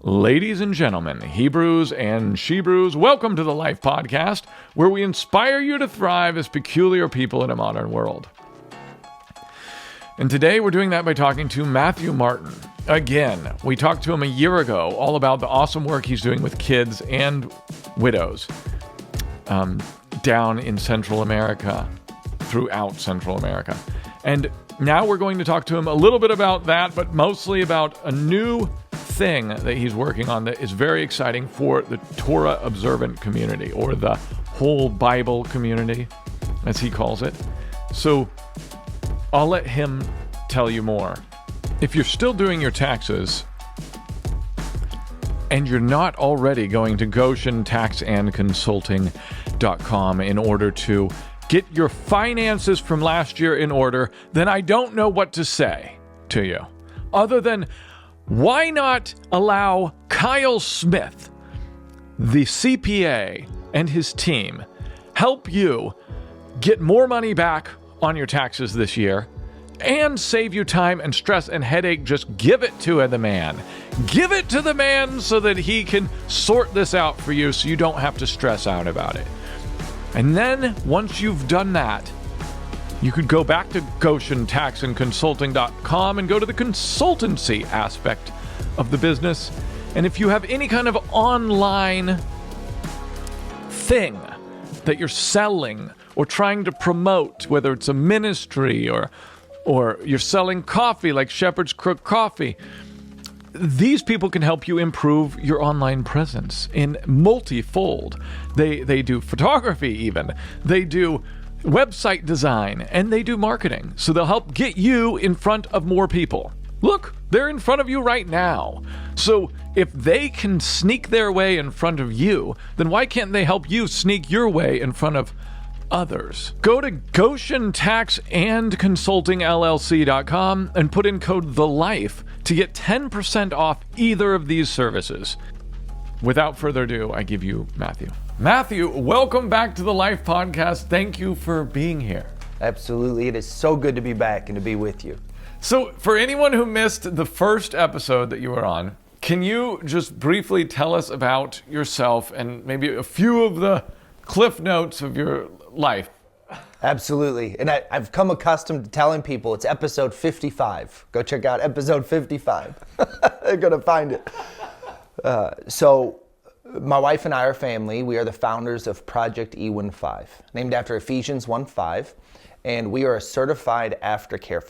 Ladies and gentlemen, Hebrews and Shebrews, welcome to the Life Podcast, where we inspire you to thrive as peculiar people in a modern world. And today we're doing that by talking to Matthew Martin. Again, we talked to him a year ago all about the awesome work he's doing with kids and widows down in Central America, throughout Central America. And now we're going to talk to him a little bit about that, but mostly about a new thing that he's working on that is very exciting for the Torah-observant community, or the whole Bible community, as he calls it. So I'll let him tell you more. If you're still doing your taxes and you're not already going to GoshenTaxandConsulting.com in order to get your finances from last year in order, then I don't know what to say to you. Other than, why not allow Kyle Smith, the CPA, and his team help you get more money back on your taxes this year and save you time and stress and headache? Just give it to the man. Give it to the man so that he can sort this out for you so you don't have to stress out about it. And then, once you've done that, you could go back to GoshenTaxandConsulting.com and go to the consultancy aspect of the business. And if you have any kind of online thing that you're selling or trying to promote, whether it's a ministry or you're selling coffee like Shepherd's Crook Coffee, these people can help you improve your online presence in multifold. They do photography even. They do website design, and they do marketing. So they'll help get you in front of more people. Look, they're in front of you right now. So if they can sneak their way in front of you, then why can't they help you sneak your way in front of others? Go to GoshenTaxandConsultingLLC.com and put in code THELIFE to get 10% off either of these services. Without further ado, I give you Matthew. Matthew, welcome back to the Life Podcast. Thank you for being here. Absolutely. It is so good to be back and to be with you. So for anyone who missed the first episode that you were on, can you just briefly tell us about yourself and maybe a few of the cliff notes of your life? Absolutely. And I've come accustomed to telling people it's episode 55. Go check out episode 55. They're going to find it. So my wife and I are family. We are the founders of Project E15, named after Ephesians 1:5. And we are a certified aftercare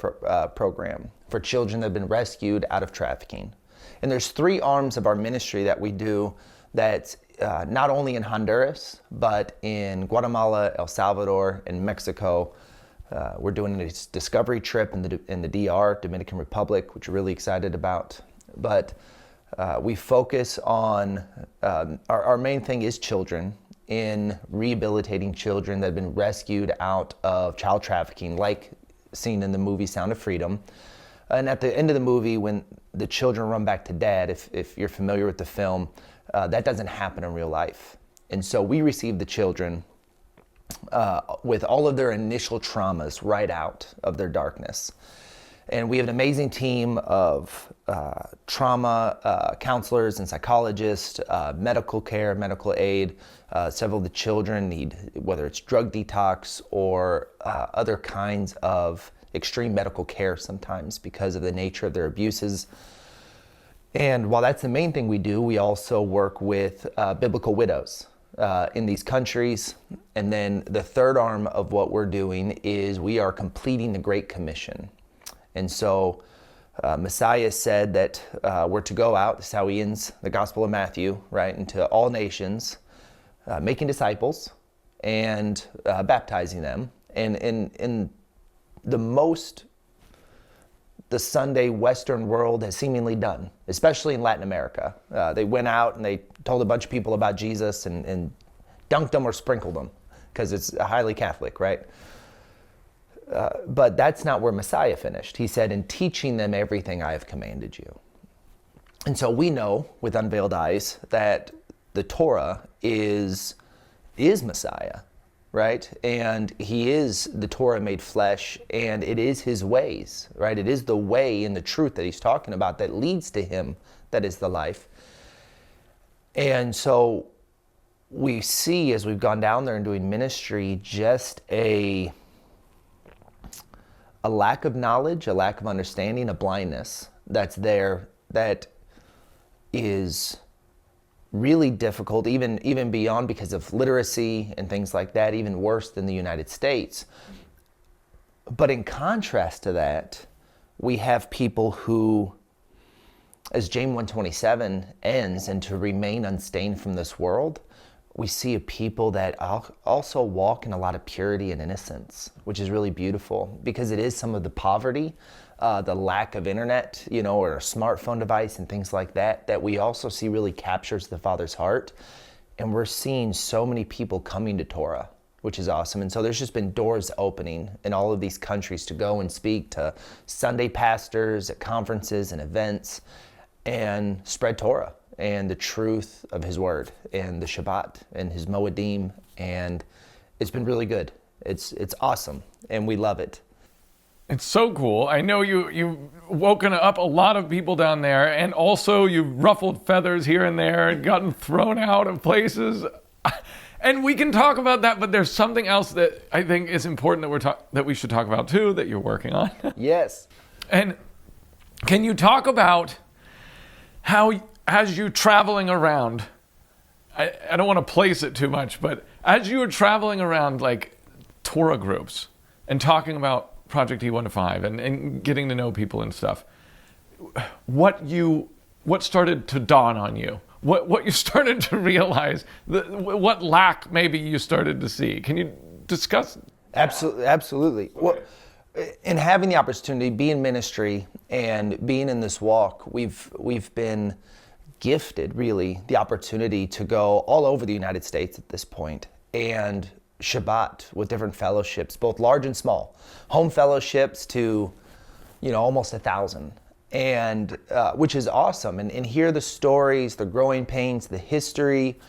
program for children that have been rescued out of trafficking. And there's 3 arms of our ministry that we do that's not only in Honduras, but in Guatemala, El Salvador, and Mexico. We're doing a discovery trip in the DR, Dominican Republic, which we're really excited about. But we focus on, our main thing is children, in rehabilitating children that have been rescued out of child trafficking, like seen in the movie Sound of Freedom. And at the end of the movie, when the children run back to dad, if you're familiar with the film, that doesn't happen in real life. And so we receive the children with all of their initial traumas right out of their darkness. And we have an amazing team of trauma counselors and psychologists, medical care, medical aid. Several of the children need, whether it's drug detox or other kinds of extreme medical care sometimes because of the nature of their abuses. And while that's the main thing we do, we also work with biblical widows in these countries. And then the third arm of what we're doing is we are completing the Great Commission. And so Messiah said that we're to go out, this is how he ends the Gospel of Matthew, right, into all nations, making disciples and baptizing them. And in the Sunday Western world has seemingly done, especially in Latin America. They went out and they told a bunch of people about Jesus and dunked them or sprinkled them because it's highly Catholic, right? But that's not where Messiah finished. He said, in teaching them everything I have commanded you. And so we know with unveiled eyes that the Torah is Messiah, right? And he is the Torah made flesh, and it is his ways, right? It is the way and the truth that he's talking about that leads to him that is the life. And so we see, as we've gone down there and doing ministry, just a lack of knowledge, a lack of understanding, a blindness that's there that is really difficult, even beyond because of literacy and things like that, even worse than the United States. But in contrast to that, we have people who, as James 1:27 ends, and to remain unstained from this world, we see a people that also walk in a lot of purity and innocence, which is really beautiful, because it is some of the poverty, the lack of internet, or a smartphone device and things like that, that we also see really captures the Father's heart. And we're seeing so many people coming to Torah, which is awesome. And so there's just been doors opening in all of these countries to go and speak to Sunday pastors at conferences and events and spread Torah and the truth of his word and the Shabbat and his Moedim. And it's been really good. It's awesome, and we love it. It's so cool. I know you've woken up a lot of people down there, and also you've ruffled feathers here and there and gotten thrown out of places. And we can talk about that, but there's something else that I think is important that we should talk about too, that you're working on. Yes. And can you talk about how, as you traveling around, I don't want to place it too much, but as you were traveling around like Torah groups and talking about Project E15 and getting to know people and stuff, what started to dawn on you? What you started to realize, what lack maybe you started to see? Can you discuss? Absolutely. Well, in having the opportunity, be in ministry and being in this walk, we've been gifted really the opportunity to go all over the United States at this point and Shabbat with different fellowships, both large and small, home fellowships to, almost 1,000. And which is awesome, and hear the stories, the growing pains, the history,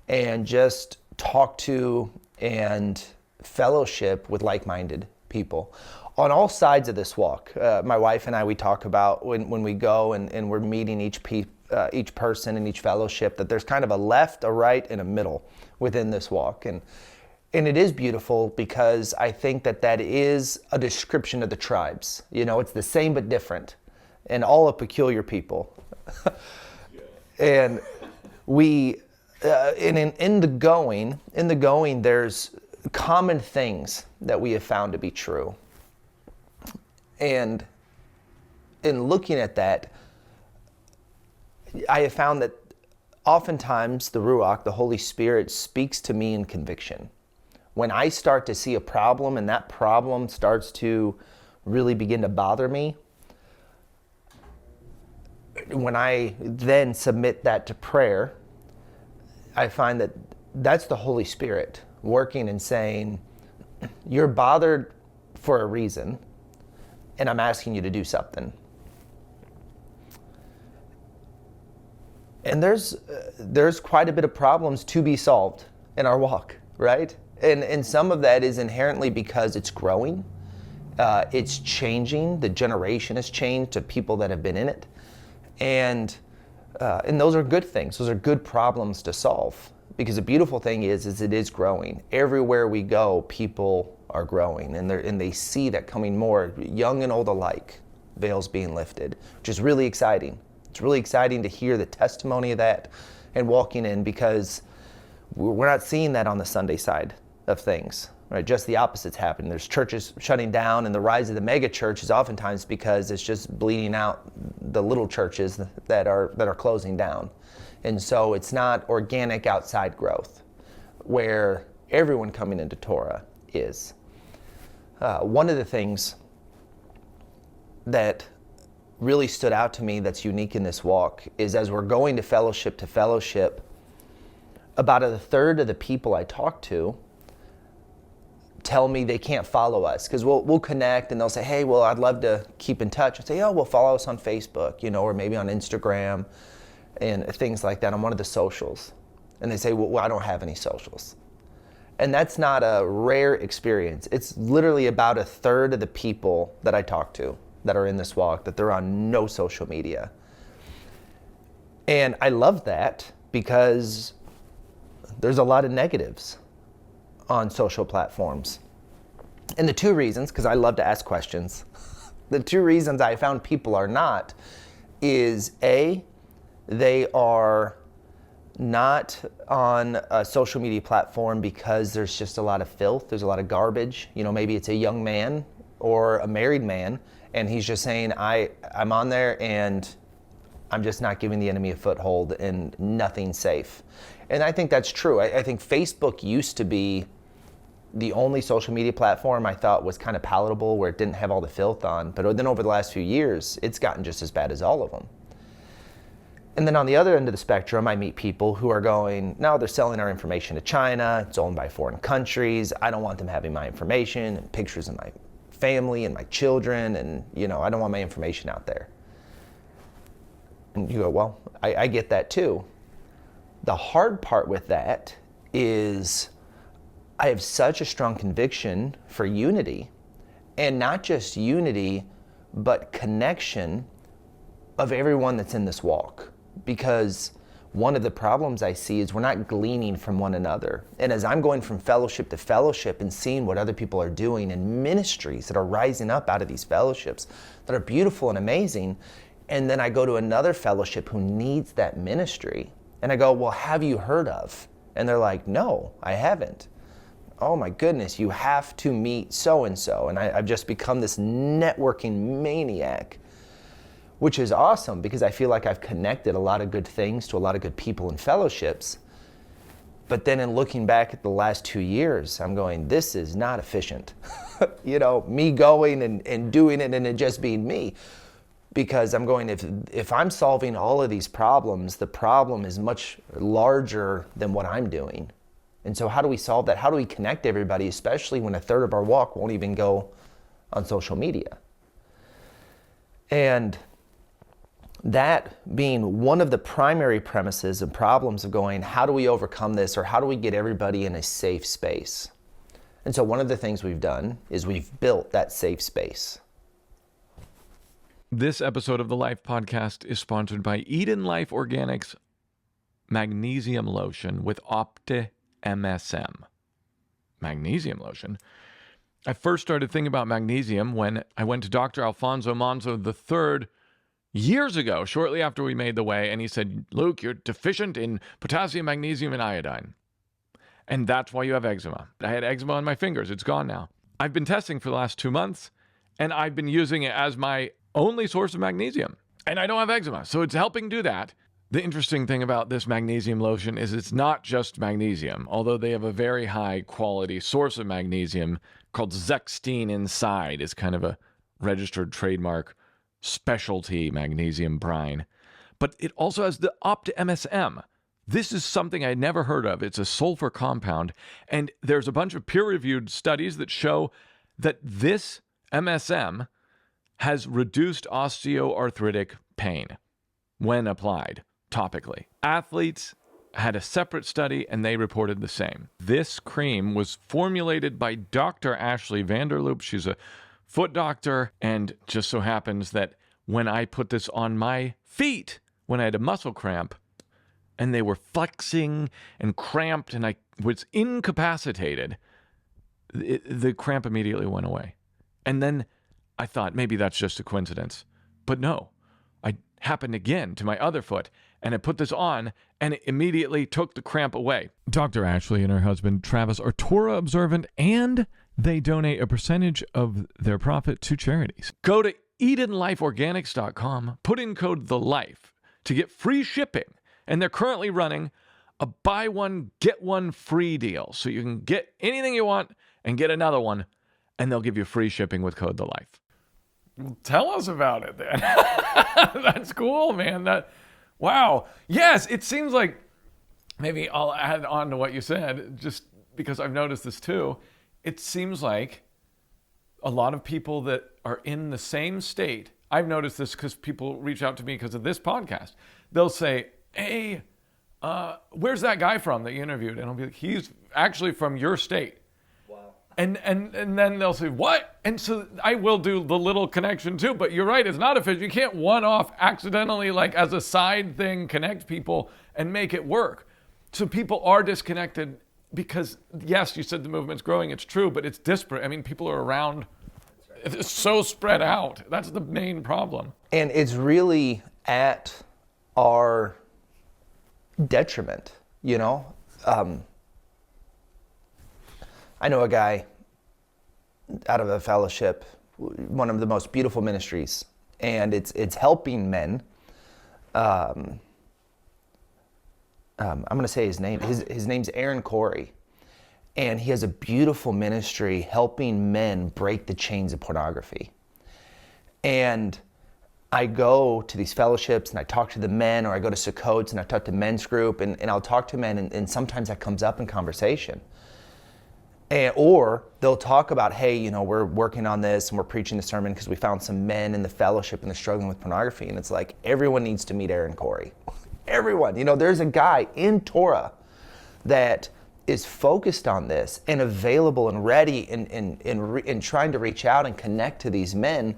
and just talk to and fellowship with like-minded people on all sides of this walk. My wife and I, we talk about when we go and we're meeting each person in each fellowship, that there's kind of a left, a right, and a middle within this walk. And it is beautiful, because I think that is a description of the tribes. It's the same but different, and all a peculiar people. And we, in the going, there's common things that we have found to be true. And in looking at that, I have found that oftentimes the Ruach, the Holy Spirit, speaks to me in conviction. When I start to see a problem and that problem starts to really begin to bother me, when I then submit that to prayer, I find that that's the Holy Spirit working and saying, you're bothered for a reason, and I'm asking you to do something. And there's quite a bit of problems to be solved in our walk, right? And some of that is inherently because it's growing, it's changing, the generation has changed to people that have been in it. And those are good things. Those are good problems to solve, because the beautiful thing is it is growing. Everywhere we go, people are growing, and they see that coming more, young and old alike, veils being lifted, which is really exciting. It's really exciting to hear the testimony of that and walking in, because we're not seeing that on the Sunday side of things. Right, just the opposite's happening. There's churches shutting down, and the rise of the mega church is oftentimes because it's just bleeding out the little churches that are closing down. And so it's not organic outside growth, where everyone coming into Torah is. One of the things that really stood out to me that's unique in this walk is, as we're going to fellowship, about a third of the people I talk to tell me they can't follow us, because we'll connect and they'll say, hey, well, I'd love to keep in touch. I'll say, oh, well, follow us on Facebook, or maybe on Instagram and things like that, on one of the socials. And they say, well, I don't have any socials. And that's not a rare experience. It's literally about a third of the people that I talk to that are in this walk, that they're on no social media. And I love that, because there's a lot of negatives on social platforms. And the two reasons, because I love to ask questions, the two reasons I found people are not is A, they are not on a social media platform because there's just a lot of filth, there's a lot of garbage. You know, maybe it's a young man or a married man, and he's just saying, I'm on there and I'm just not giving the enemy a foothold and nothing's safe. And I think that's true. I think Facebook used to be the only social media platform I thought was kind of palatable, where it didn't have all the filth on. But then over the last few years, it's gotten just as bad as all of them. And then on the other end of the spectrum, I meet people who are going, no, they're selling our information to China. It's owned by foreign countries. I don't want them having my information and pictures of my family and my children. And, you know, I don't want my information out there. And you go, well, I get that too. The hard part with that is I have such a strong conviction for unity, and not just unity, but connection of everyone that's in this walk. Because one of the problems I see is we're not gleaning from one another. And as I'm going from fellowship to fellowship and seeing what other people are doing and ministries that are rising up out of these fellowships that are beautiful and amazing, and then I go to another fellowship who needs that ministry, and I go, well, have you heard of? And they're like, no, I haven't. Oh my goodness, you have to meet so-and-so. And I've just become this networking maniac, which is awesome because I feel like I've connected a lot of good things to a lot of good people and fellowships. But then in looking back at the last 2 years, I'm going, this is not efficient. You know, me going and doing it and it just being me. Because I'm going, if I'm solving all of these problems, the problem is much larger than what I'm doing. And so how do we solve that? How do we connect everybody, especially when a third of our walk won't even go on social media? And that being one of the primary premises and problems of going, how do we overcome this, or how do we get everybody in a safe space? And so one of the things we've done is we've built that safe space. This episode of the Life Podcast is sponsored by Eden Life Organics Magnesium Lotion with OptiMSM. Magnesium lotion. I first started thinking about magnesium when I went to Dr. Alfonso Manzo III years ago, shortly after we made the way, and he said, Luke, you're deficient in potassium, magnesium, and iodine. And that's why you have eczema. I had eczema on my fingers. It's gone now. I've been testing for the last 2 months, and I've been using it as my only source of magnesium. And I don't have eczema, so it's helping do that. The interesting thing about this magnesium lotion is it's not just magnesium, although they have a very high quality source of magnesium called Zextine Inside. It's kind of a registered trademark specialty magnesium brine. But it also has the OptiMSM. This is something I'd never heard of. It's a sulfur compound, and there's a bunch of peer-reviewed studies that show that this MSM has reduced osteoarthritic pain when applied topically. Athletes had a separate study and they reported the same. This cream was formulated by Dr. Ashley Vanderloop. She's a foot doctor, and just so happens that when I put this on my feet, when I had a muscle cramp and they were flexing and cramped and I was incapacitated, the cramp immediately went away. And then I thought maybe that's just a coincidence. But no, I happened again to my other foot, and I put this on, and it immediately took the cramp away. Dr. Ashley and her husband, Travis, are Torah-observant, and they donate a percentage of their profit to charities. Go to EdenLifeOrganics.com, put in code THELIFE to get free shipping, and they're currently running a buy one, get one free deal. So you can get anything you want and get another one, and they'll give you free shipping with code THELIFE. Tell us about it then. That's cool, man. Wow. Yes, it seems like, maybe I'll add on to what you said, just because I've noticed this too. It seems like a lot of people that are in the same state, I've noticed this because people reach out to me because of this podcast. They'll say, hey, where's that guy from that you interviewed? And I'll be like, he's actually from your state. Wow. And then they'll say, what? And so I will do the little connection too, but you're right, it's not efficient. You can't one-off accidentally, like as a side thing, connect people and make it work. So people are disconnected because, yes, you said the movement's growing, it's true, but it's disparate. I mean, people are around, it's so spread out. That's the main problem. And it's really at our detriment, you know? I know a guy out of a fellowship, one of the most beautiful ministries, and it's helping men. I'm going to say his name. His name's Aaron Corey, and he has a beautiful ministry helping men break the chains of pornography. And I go to these fellowships and I talk to the men, or I go to Sukkots and I talk to men's group, and I'll talk to men, and sometimes that comes up in conversation. Or they'll talk about, hey, you know, we're working on this and we're preaching the sermon because we found some men in the fellowship and they're struggling with pornography. And it's like, everyone needs to meet Aaron Corey. Everyone. You know, there's a guy in Torah that is focused on this and available and ready in trying to reach out and connect to these men,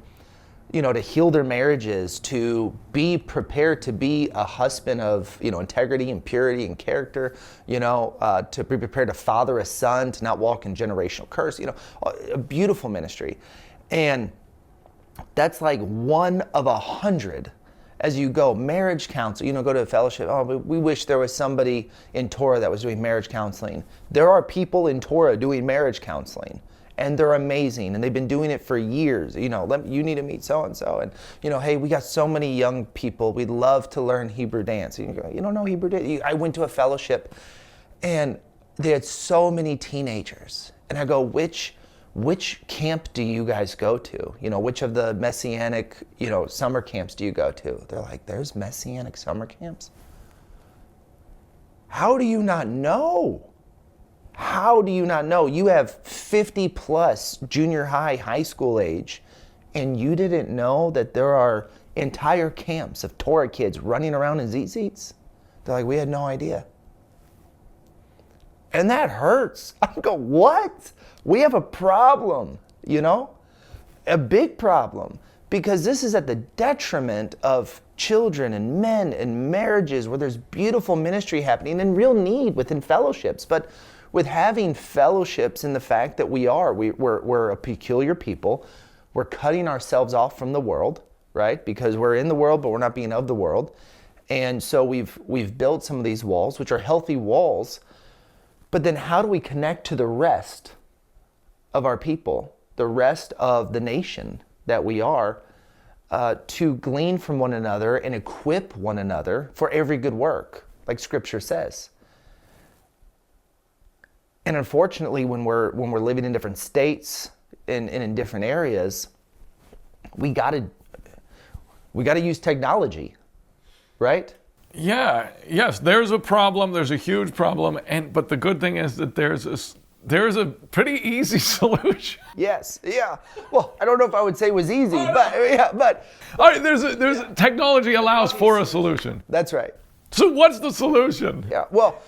you know, to heal their marriages, to be prepared to be a husband of, you know, integrity and purity and character, you know, to be prepared to father a son, to not walk in generational curse, you know, a beautiful ministry. And that's like one of 100 as you go. Marriage counsel, you know, go to a fellowship. Oh, we wish there was somebody in Torah that was doing marriage counseling. There are people in Torah doing marriage counseling. And they're amazing, and they've been doing it for years. You know, you need to meet so-and-so. And, you know, hey, we got so many young people. We'd love to learn Hebrew dance. You go, you don't know Hebrew dance? I went to a fellowship, and they had so many teenagers. And I go, which camp do you guys go to? You know, which of the Messianic, you know, summer camps do you go to? They're like, there's Messianic summer camps? How do you not know? How do you not know? You have 50 plus junior high school age, and you didn't know that there are entire camps of Torah kids running around in tzitzits? They're like, we had no idea. And that hurts. I go, what? We have a problem, you know? A big problem. Because this is at the detriment of children and men and marriages where there's beautiful ministry happening and real need within fellowships. But with having fellowships in the fact that we're a peculiar people, we're cutting ourselves off from the world, right? Because we're in the world, but we're not being of the world. And so we've built some of these walls, which are healthy walls. But then how do we connect to the rest of our people, the rest of the nation that we are, to glean from one another and equip one another for every good work, like Scripture says? And unfortunately, when we're living in different states and in different areas, we gotta use technology, right? Yeah. Yes. There's a problem. There's a huge problem. But the good thing is that there's a pretty easy solution. Yes. Yeah. Well, I don't know if I would say it was easy, but all right. There's technology allows for a solution. That's right. So what's the solution? Yeah. Well.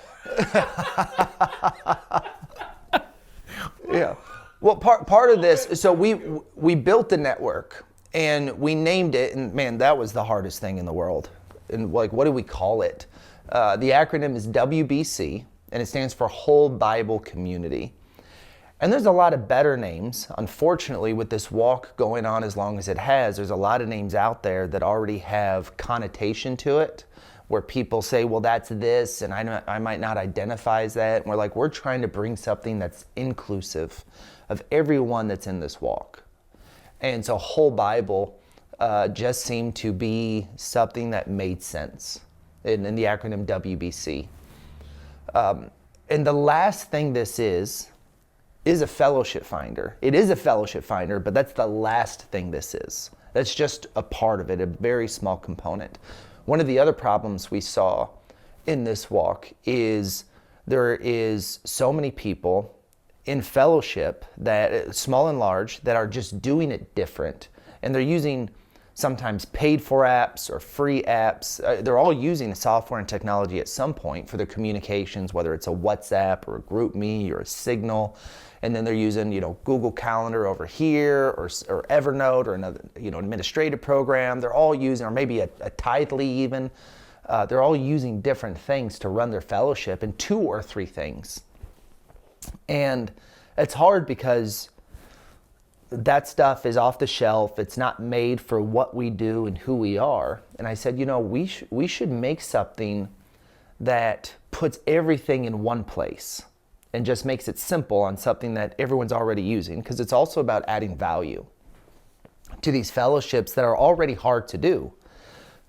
Yeah. Well, part of this, so we built the network and we named it, and man, that was the hardest thing in the world. And like, what do we call it? The acronym is WBC, and it stands for Whole Bible Community. And there's a lot of better names. Unfortunately, with this walk going on as long as it has, there's a lot of names out there that already have connotation to it, where people say, well, that's this, and I might not identify as that. And we're trying to bring something that's inclusive of everyone that's in this walk. And so Whole Bible just seemed to be something that made sense in the acronym WBC. And the last thing this is a fellowship finder. It is a fellowship finder, but that's the last thing this is. That's just a part of it, a very small component. One of the other problems we saw in this walk is there is so many people in fellowship, that small and large, that are just doing it different. And they're using sometimes paid for apps or free apps. They're all using the software and technology at some point for their communications, whether it's a WhatsApp or a GroupMe or a Signal. And then they're using, Google Calendar over here or Evernote or another, administrative program. They're all using, or maybe a Tithely even. They're all using different things to run their fellowship, and 2 or 3 things. And it's hard because that stuff is off the shelf. It's not made for what we do and who we are. And I said, we should make something that puts everything in one place and just makes it simple on something that everyone's already using, because it's also about adding value to these fellowships that are already hard to do.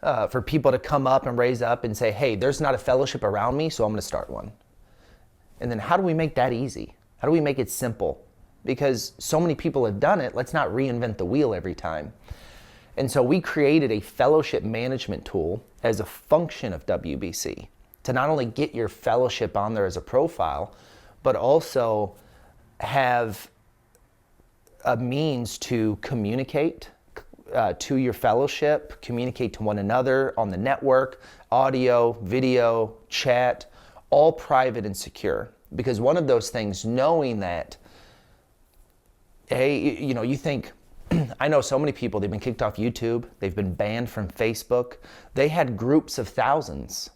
For people to come up and raise up and say, hey, there's not a fellowship around me, so I'm going to start one. And then how do we make that easy? How do we make it simple? Because so many people have done it, let's not reinvent the wheel every time. And so we created a fellowship management tool as a function of WBC to not only get your fellowship on there as a profile, but also have a means to communicate to your fellowship, communicate to one another on the network, audio, video, chat, all private and secure. Because one of those things, knowing that, you think, I know so many people, they've been kicked off YouTube, they've been banned from Facebook. They had groups of thousands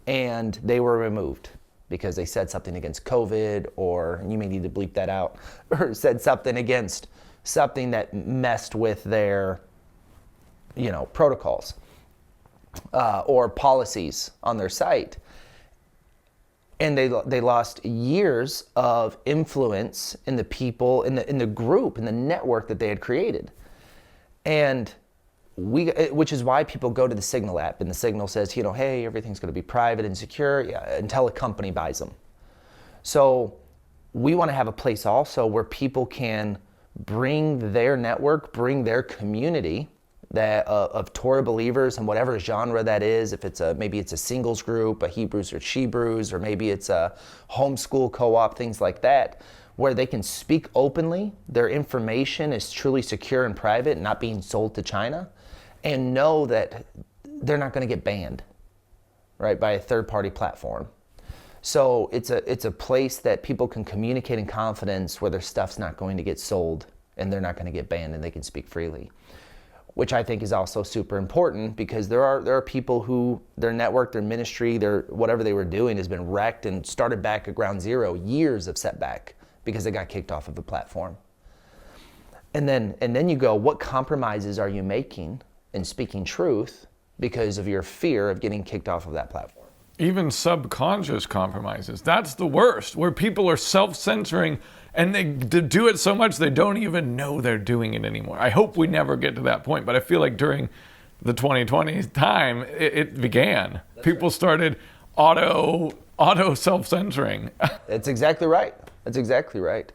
and they were removed because they said something against COVID, or, and you may need to bleep that out, or said something against something that messed with their, protocols or policies on their site. And they lost years of influence in the people, in the group, in the network that they had created. And which is why people go to the Signal app, and the Signal says, hey, everything's going to be private and secure, until a company buys them. So we want to have a place also where people can bring their network, bring their community that of Torah believers, and whatever genre that is. If it's maybe it's a singles group, a Hebrews or Shebrews, or maybe it's a homeschool co-op, things like that, where they can speak openly. Their information is truly secure and private, not being sold to China, and know that they're not going to get banned, right, by a third-party platform. So it's a place that people can communicate in confidence, where their stuff's not going to get sold and they're not going to get banned, and they can speak freely, which I think is also super important, because there are people who their network, their ministry, their whatever they were doing has been wrecked and started back at ground zero, years of setback because they got kicked off of the platform. And then you go, what compromises are you making in speaking truth because of your fear of getting kicked off of that platform? Even subconscious compromises. That's the worst, where people are self-censoring and they do it so much they don't even know they're doing it anymore. I hope we never get to that point, but I feel like during the 2020 time, it began. People started auto self-censoring. That's exactly right. That's exactly right.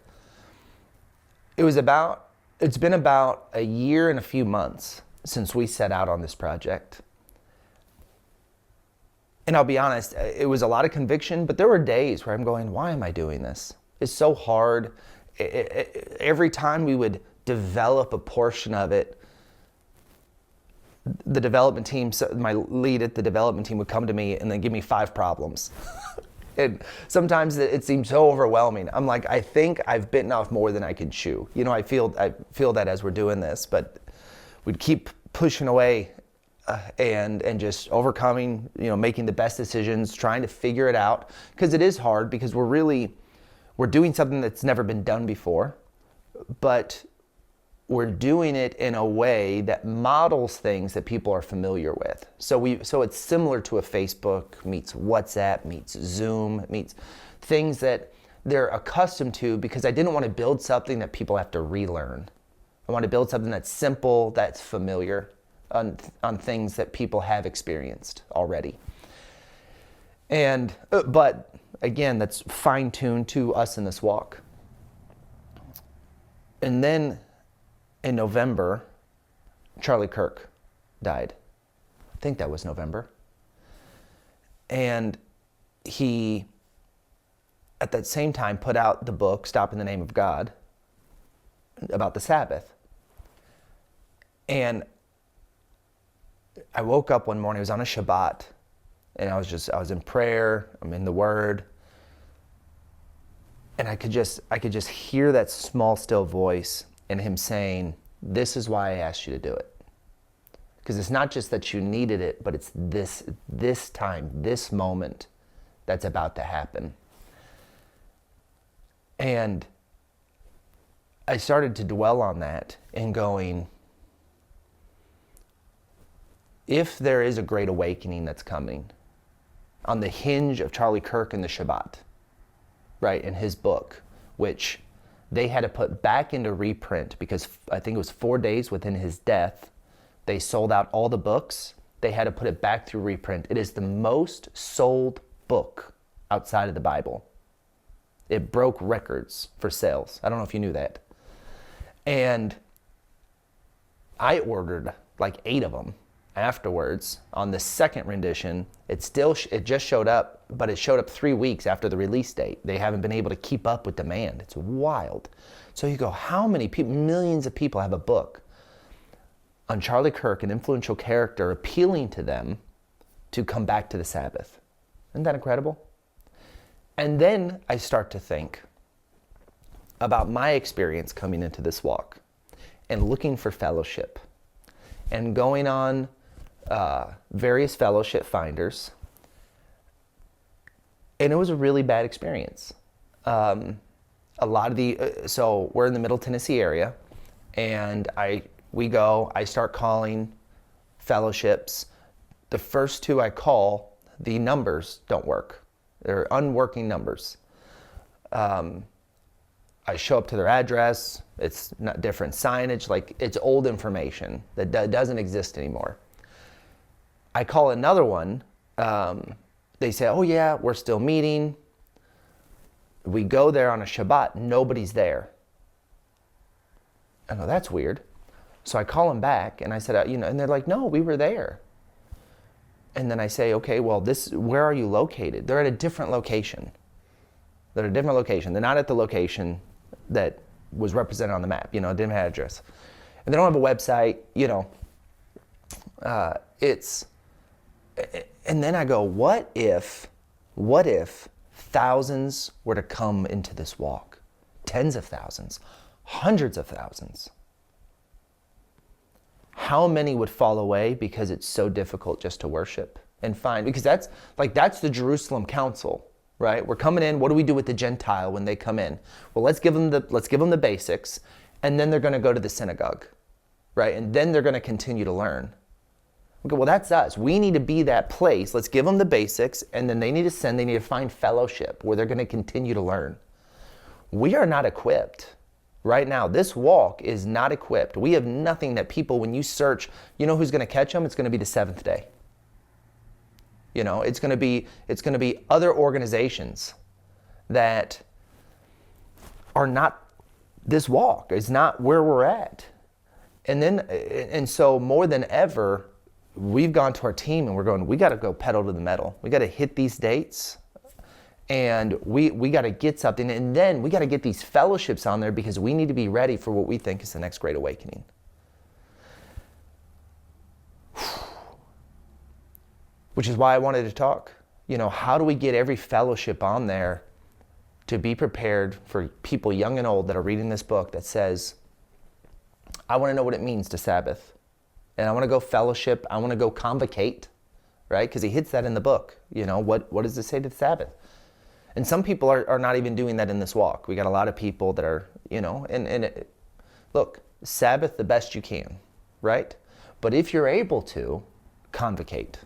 It's been about a year and a few months since we set out on this project. And I'll be honest, it was a lot of conviction, but there were days where I'm going, why am I doing this? It's so hard. Every time we would develop a portion of it, the development team, my lead at the development team would come to me and then give me 5 problems. And sometimes it seemed so overwhelming. I'm like, I think I've bitten off more than I can chew. I feel that as we're doing this, but we'd keep pushing away and just overcoming, making the best decisions, trying to figure it out, because it is hard, because we're doing something that's never been done before, but we're doing it in a way that models things that people are familiar with. So it's similar to a Facebook meets WhatsApp meets Zoom meets things that they're accustomed to, because I didn't want to build something that people have to relearn. I want to build something that's simple, that's familiar on things that people have experienced already. But again, that's fine-tuned to us in this walk. And then in November, Charlie Kirk died. I think that was November. And he, at that same time, put out the book, Stop in the Name of God, about the Sabbath. And I woke up one morning, it was on a Shabbat, and I was in prayer, I'm in the Word, and I could just hear that small, still voice and him saying, this is why I asked you to do it. Because it's not just that you needed it, but it's this time, this moment that's about to happen. And I started to dwell on that and going, if there is a great awakening that's coming on the hinge of Charlie Kirk and the Shabbat, right, in his book, which they had to put back into reprint because I think it was 4 days within his death, they sold out all the books. They had to put it back through reprint. It is the most sold book outside of the Bible. It broke records for sales. I don't know if you knew that. And I ordered like 8 of them afterwards. On the second rendition, it just showed up, but it showed up 3 weeks after the release date. They haven't been able to keep up with demand. It's wild. So you go, how many people, millions of people have a book on Charlie Kirk, an influential character, appealing to them to come back to the Sabbath? Isn't that incredible? And then I start to think about my experience coming into this walk and looking for fellowship and going on various fellowship finders. And it was a really bad experience. A lot of so we're in the Middle Tennessee area, and I start calling fellowships. The first 2 I call, the numbers don't work. They're unworking numbers. I show up to their address. It's not different signage, like it's old information that doesn't exist anymore. I call another one. They say, oh yeah, we're still meeting. We go there on a Shabbat, nobody's there. I go, that's weird. So I call them back and I said, and they're like, no, we were there. And then I say, okay, well, where are you located? They're at a different location. They're at a different location. They're not at the location that was represented on the map, didn't have an address. And they don't have a website, and then I go, what if thousands were to come into this walk? Tens of thousands, hundreds of thousands. How many would fall away because it's so difficult just to worship and find? Because that's the Jerusalem Council, right? We're coming in. What do we do with the Gentile when they come in? Well, let's give them the basics, and then they're going to go to the synagogue, right? And then they're going to continue to learn. Okay, well, that's us. We need to be that place. Let's give them the basics, and then they need to find fellowship where they're going to continue to learn. We are not equipped. Right now, this walk is not equipped. We have nothing that people, when you search, who's going to catch them? It's going to be the seventh day. It's going to be other organizations that are not this walk. It's not where we're at. And so more than ever, we've gone to our team and we're going, we got to go pedal to the metal. We got to hit these dates. And we got to get something, and then we got to get these fellowships on there because we need to be ready for what we think is the next great awakening. Which is why I wanted to talk. How do we get every fellowship on there to be prepared for people young and old that are reading this book that says, I want to know what it means to Sabbath. And I want to go fellowship. I want to go convocate, right? Because he hits that in the book. What does it say to the Sabbath? And some people are not even doing that in this walk. We got a lot of people that are, look, Sabbath the best you can, right? But if you're able to, convocate.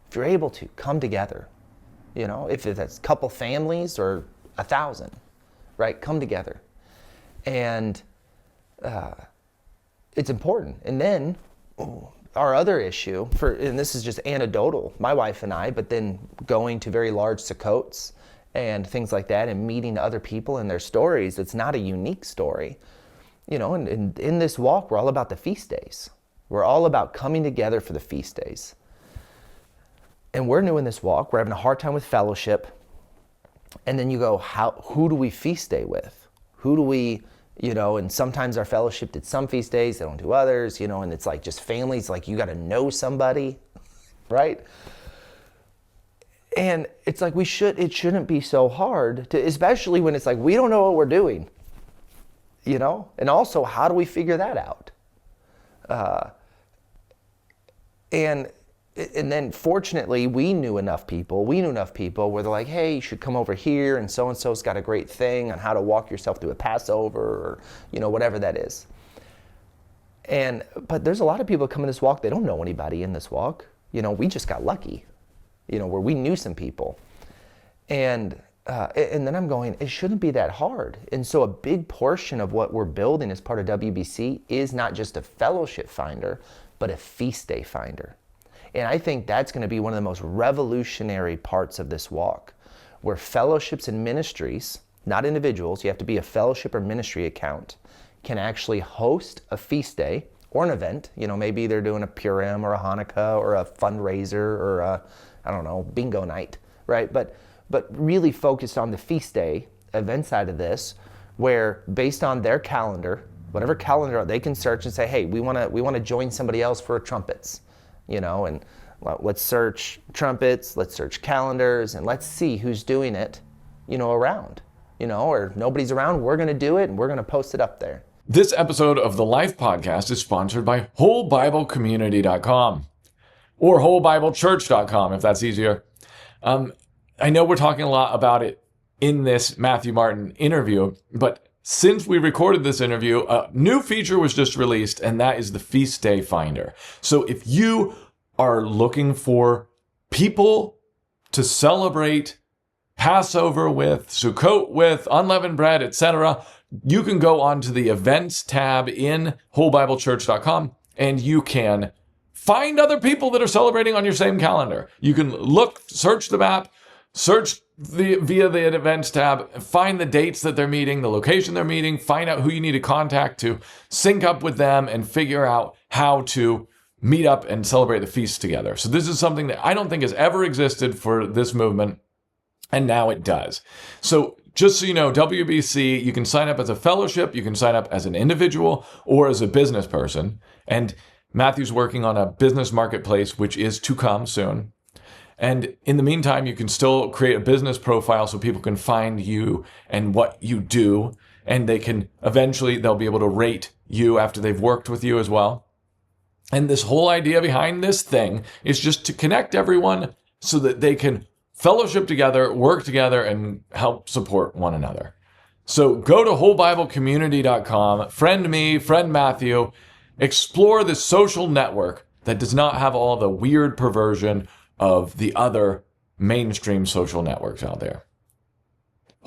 If you're able to, come together. If that's a couple families or 1,000, right? Come together. And it's important. And then our other issue, and this is just anecdotal, my wife and I, but then going to very large Sukkots and things like that, and meeting other people and their stories. It's not a unique story. And in this walk, we're all about the feast days. We're all about coming together for the feast days. And we're new in this walk. We're having a hard time with fellowship. And then you go, who do we feast day with? Who do we And sometimes our fellowship did some feast days, they don't do others, and it's like just families, like you got to know somebody, right? And it's like it shouldn't be so hard to, especially when it's like, we don't know what we're doing, and also how do we figure that out? And then fortunately we knew enough people where they're like, hey, you should come over here, and so-and-so's got a great thing on how to walk yourself through a Passover, or, whatever that is. But there's a lot of people coming this walk, they don't know anybody in this walk. We just got lucky, where we knew some people. And then I'm going, it shouldn't be that hard. And so a big portion of what we're building as part of WBC is not just a fellowship finder, but a feast day finder. And I think that's going to be one of the most revolutionary parts of this walk, where fellowships and ministries, not individuals, you have to be a fellowship or ministry account, can actually host a feast day or an event. Maybe they're doing a Purim or a Hanukkah or a fundraiser or a, bingo night, right? But really focused on the feast day event side of this, where based on their calendar, whatever calendar, they can search and say, hey, we want to join somebody else for trumpets. And let's search trumpets, let's search calendars, and let's see who's doing it, around, or nobody's around, we're going to do it, and we're going to post it up there. This episode of the Life Podcast is sponsored by WholeBibleCommunity.com or WholeBibleChurch.com, if that's easier. I know we're talking a lot about it in this Matthew Martin interview, but since we recorded this interview, a new feature was just released, and that is the Feast Day Finder. So if you are looking for people to celebrate Passover with, Sukkot with, unleavened bread, etc., you can go onto the events tab in WholeBibleChurch.com, and you can find other people that are celebrating on your same calendar. You can search the map, search via the events tab, find the dates that they're meeting, the location they're meeting, find out who you need to contact to sync up with them and figure out how to meet up and celebrate the feast together. So this is something that I don't think has ever existed for this movement, and now it does. So just so you know, WBC, you can sign up as a fellowship, you can sign up as an individual or as a business person. And Matthew's working on a business marketplace, which is to come soon. And in the meantime, you can still create a business profile so people can find you and what you do. And they'll be able to rate you after they've worked with you as well. And this whole idea behind this thing is just to connect everyone so that they can fellowship together, work together, and help support one another. So go to WholeBibleCommunity.com, friend me, friend Matthew, explore this social network that does not have all the weird perversion of the other mainstream social networks out there.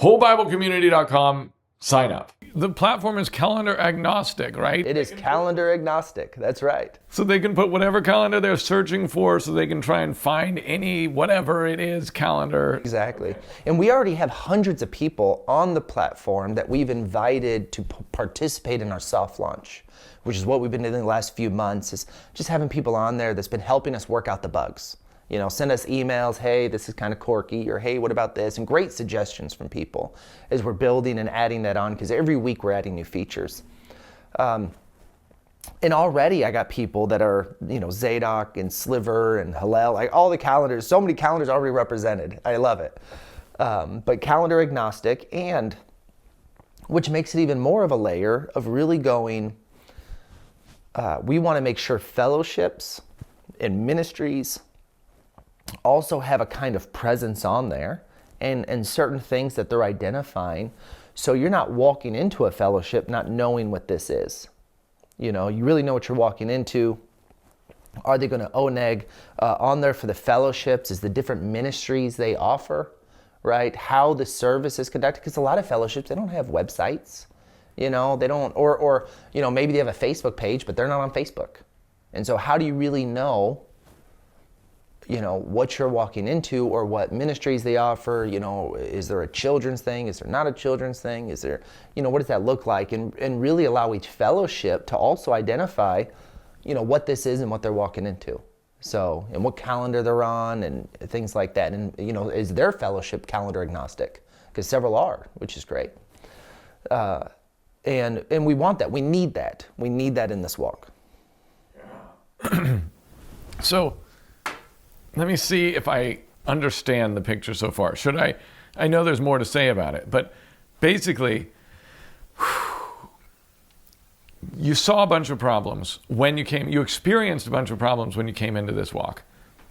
WholeBibleCommunity.com, sign up. The platform is calendar agnostic, right? It is calendar agnostic, that's right. So they can put whatever calendar they're searching for, so they can try and find any, whatever it is, calendar. Exactly. And we already have hundreds of people on the platform that we've invited to participate in our soft launch, which is what we've been doing the last few months, is just having people on there that's been helping us work out the bugs. Send us emails, hey, this is kind of quirky, or hey, what about this? And great suggestions from people as we're building and adding that on, because every week we're adding new features. And already I got people that are, Zadok and Sliver and Hillel, like all the calendars, so many calendars already represented. I love it. But calendar agnostic, and which makes it even more of a layer of really going, we want to make sure fellowships and ministries also have a kind of presence on there and certain things that they're identifying. So you're not walking into a fellowship not knowing what this is. You really know what you're walking into. Are they going to oneg on there for the fellowships? Is the different ministries they offer, right? How the service is conducted? Because a lot of fellowships, they don't have websites. They don't, or maybe they have a Facebook page, but they're not on Facebook. And so how do you really know what you're walking into, or what ministries they offer? Is there a children's thing? Is there not a children's thing? Is there, what does that look like? And really allow each fellowship to also identify, what this is and what they're walking into. So, and what calendar they're on and things like that. And, is their fellowship calendar agnostic? Because several are, which is great. And we want that. We need that. We need that in this walk. So let me see if I understand the picture so far. I know there's more to say about it, but basically, you saw a bunch of problems when you experienced a bunch of problems when you came into this walk.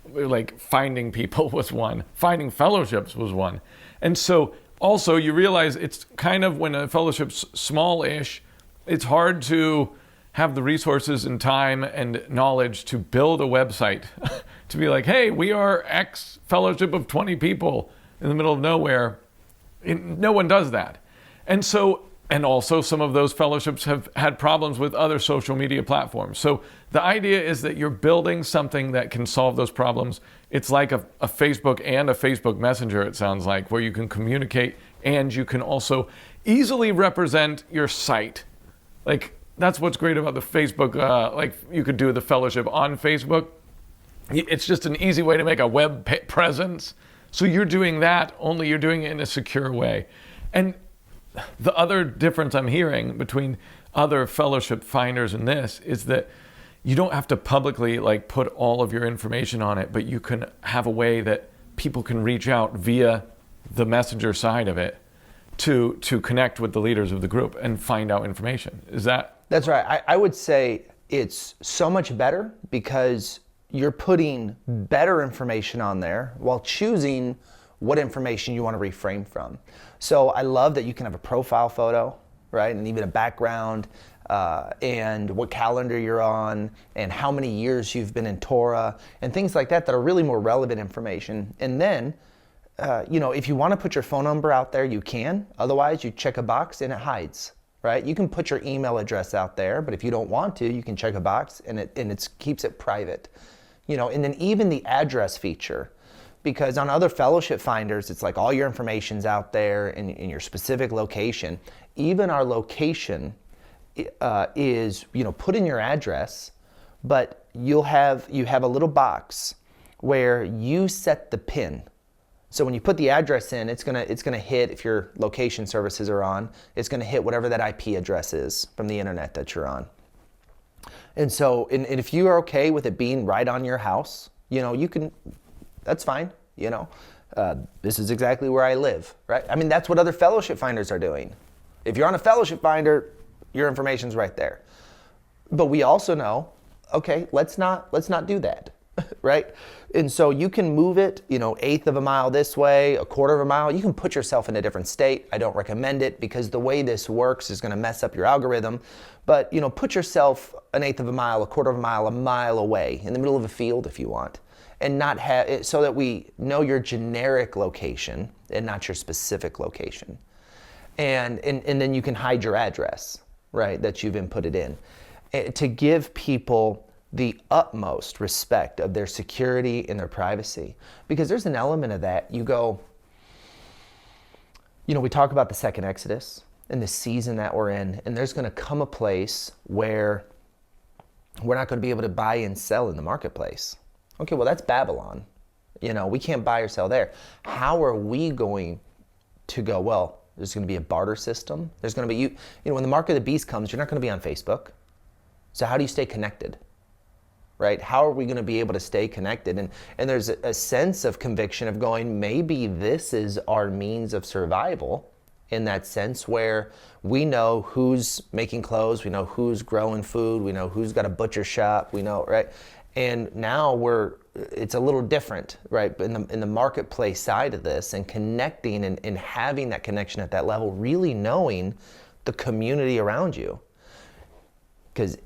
Like finding people was one, finding fellowships was one. And so also you realize it's kind of, when a fellowship's small-ish, it's hard to have the resources and time and knowledge to build a website to be like, hey, we are X fellowship of 20 people in the middle of nowhere. No one does that. And also some of those fellowships have had problems with other social media platforms. So the idea is that you're building something that can solve those problems. It's like a Facebook and a Facebook Messenger, it sounds like, where you can communicate and you can also easily represent your site. Like, that's what's great about the Facebook, like you could do the fellowship on Facebook. It's just an easy way to make a web presence. So you're doing that, only you're doing it in a secure way. And the other difference I'm hearing between other fellowship finders and this is that you don't have to publicly like put all of your information on it, but you can have a way that people can reach out via the messenger side of it to connect with the leaders of the group and find out information. Is that? That's right. I would say it's so much better because you're putting better information on there while choosing what information you want to refrain from. So I love that you can have a profile photo, right? And even a background, and what calendar you're on, and how many years you've been in Torah, and things like that are really more relevant information. And then, if you want to put your phone number out there, you can. Otherwise, you check a box and it hides, right? You can put your email address out there, but if you don't want to, you can check a box and it keeps it private. And then even the address feature, because on other fellowship finders, it's like all your information's out there in your specific location. Even our location is, put in your address, but you have a little box where you set the PIN. So when you put the address in, it's gonna hit, if your location services are on, it's gonna hit whatever that IP address is from the internet that you're on. And so, and if you are okay with it being right on your house, you can, that's fine. This is exactly where I live, right? I mean, that's what other fellowship finders are doing. If you're on a fellowship finder, your information's right there. But we also know, okay, let's not do that, right? And so you can move it, 1/8 of a mile this way, 1/4 of a mile. You can put yourself in a different state. I don't recommend it because the way this works is going to mess up your algorithm. But, put yourself 1/8 of a mile, 1/4 of a mile away in the middle of a field if you want. And not have it so that we know your generic location and not your specific location. And then you can hide your address, right, that you've inputted in, to give people the utmost respect of their security and their privacy. Because there's an element of that. You go, we talk about the second Exodus and the season that we're in, and there's going to come a place where we're not going to be able to buy and sell in the marketplace. Okay, well, that's Babylon. We can't buy or sell there. How are we going to go, well, there's going to be a barter system. There's going to be, when the mark of the beast comes, you're not going to be on Facebook. So how do you stay connected, right? How are we going to be able to stay connected? And there's a sense of conviction of going, maybe this is our means of survival in that sense where we know who's making clothes, we know who's growing food, we know who's got a butcher shop, we know, right? And now it's a little different, right? In the marketplace side of this, and connecting and having that connection at that level, really knowing the community around you. Because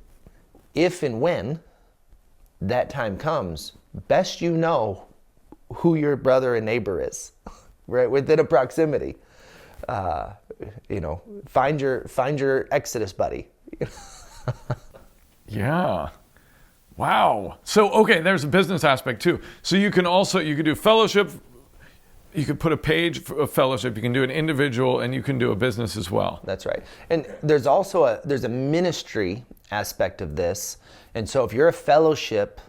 if and when that time comes, best you know who your brother and neighbor is, right? Within a proximity. Find your Exodus buddy. Yeah. Wow. So, okay, there's a business aspect too. So you can do fellowship, you could put a page of fellowship, you can do an individual, and you can do a business as well. That's right. And there's also a ministry aspect of this. And so if you're a fellowship,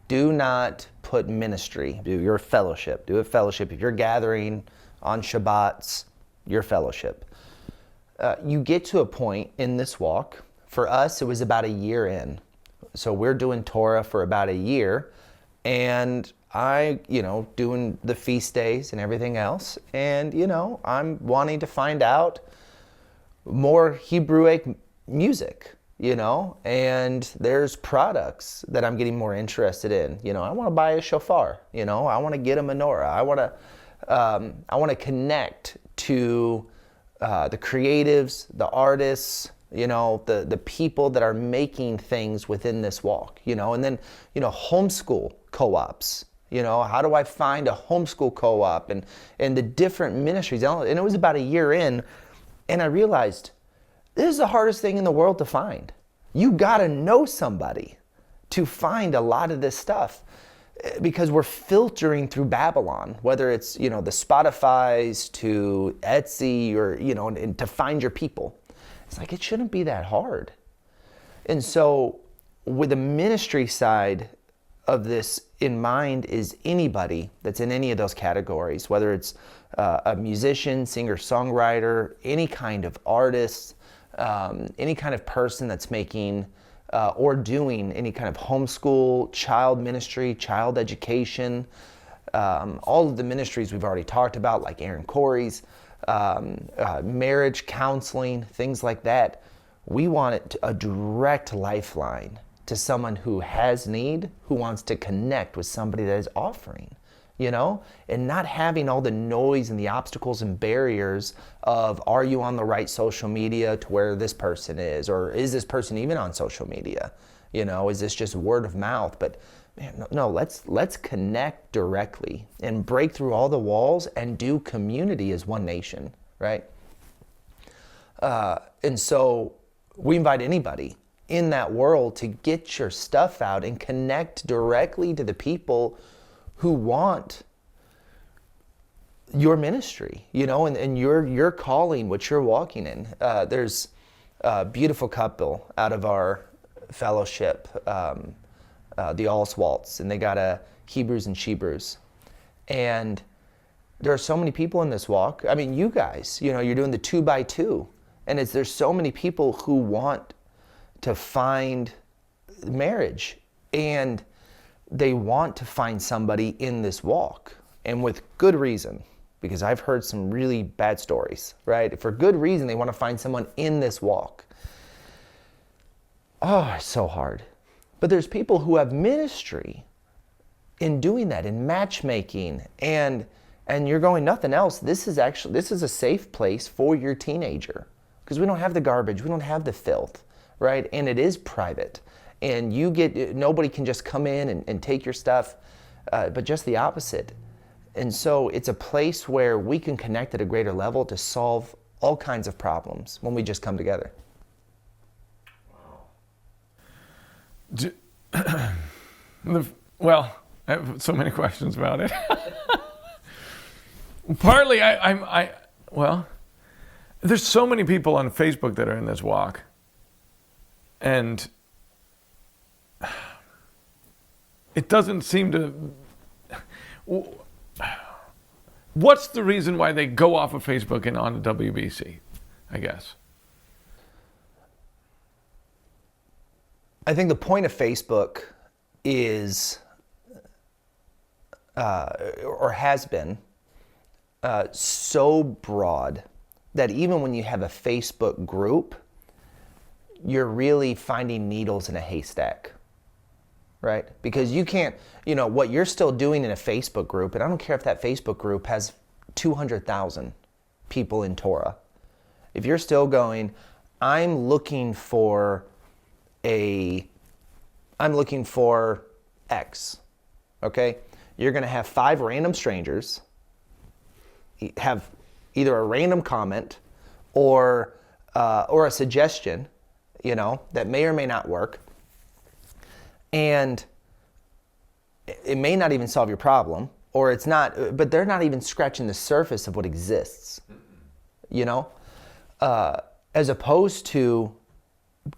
do not put ministry. Do your fellowship. Do a fellowship. If you're gathering on Shabbats, your fellowship. you get to a point in this walk. For us, it was about a year in. So we're doing Torah for about a year, and I, doing the feast days and everything else. And, I'm wanting to find out more Hebrewic music, and there's products that I'm getting more interested in. I want to buy a shofar, I want to get a menorah. I want to connect to the creatives, the artists, the people that are making things within this walk, and then, homeschool co-ops, how do I find a homeschool co-op and the different ministries. And it was about a year in, and I realized this is the hardest thing in the world to find. You gotta know somebody to find a lot of this stuff, because we're filtering through Babylon, whether it's, the Spotify's to Etsy or, and to find your people. It's like, it shouldn't be that hard. And so with the ministry side of this in mind is anybody that's in any of those categories, whether it's a musician, singer, songwriter, any kind of artist, any kind of person that's making or doing any kind of homeschool, child ministry, child education, all of the ministries we've already talked about, like Aaron Corey's, marriage counseling, things like that. We want a direct lifeline to someone who has need, who wants to connect with somebody that is offering, and not having all the noise and the obstacles and barriers of, are you on the right social media to where this person is, or is this person even on social media? Is this just word of mouth? But man, no, let's connect directly and break through all the walls and do community as one nation, right? And so we invite anybody in that world to get your stuff out and connect directly to the people who want your ministry, and your calling, what you're walking in. There's a beautiful couple out of our fellowship, the Allswalts, and they got a Hebrews and Shebrews. And there are so many people in this walk. I mean, you guys, you're doing the 2x2, and there's so many people who want to find marriage, and they want to find somebody in this walk, and with good reason, because I've heard some really bad stories, right? For good reason, they want to find someone in this walk. Oh, it's so hard. But there's people who have ministry in doing that, in matchmaking, and you're going, nothing else. This is a safe place for your teenager, because we don't have the garbage, we don't have the filth, right? And it is private. And nobody can just come in and take your stuff, but just the opposite. And so it's a place where we can connect at a greater level to solve all kinds of problems when we just come together. Well, I have so many questions about it. Partly, there's so many people on Facebook that are in this walk. And it doesn't seem to... What's the reason why they go off of Facebook and on to WBC, I guess? I think the point of Facebook is, or has been, so broad that even when you have a Facebook group, you're really finding needles in a haystack, right? Because you can't, what you're still doing in a Facebook group, and I don't care if that Facebook group has 200,000 people in Torah. If you're still going, I'm looking for X, okay? You're gonna have 5 random strangers have either a random comment or a suggestion, that may or may not work. And it may not even solve your problem, or it's not, but they're not even scratching the surface of what exists, as opposed to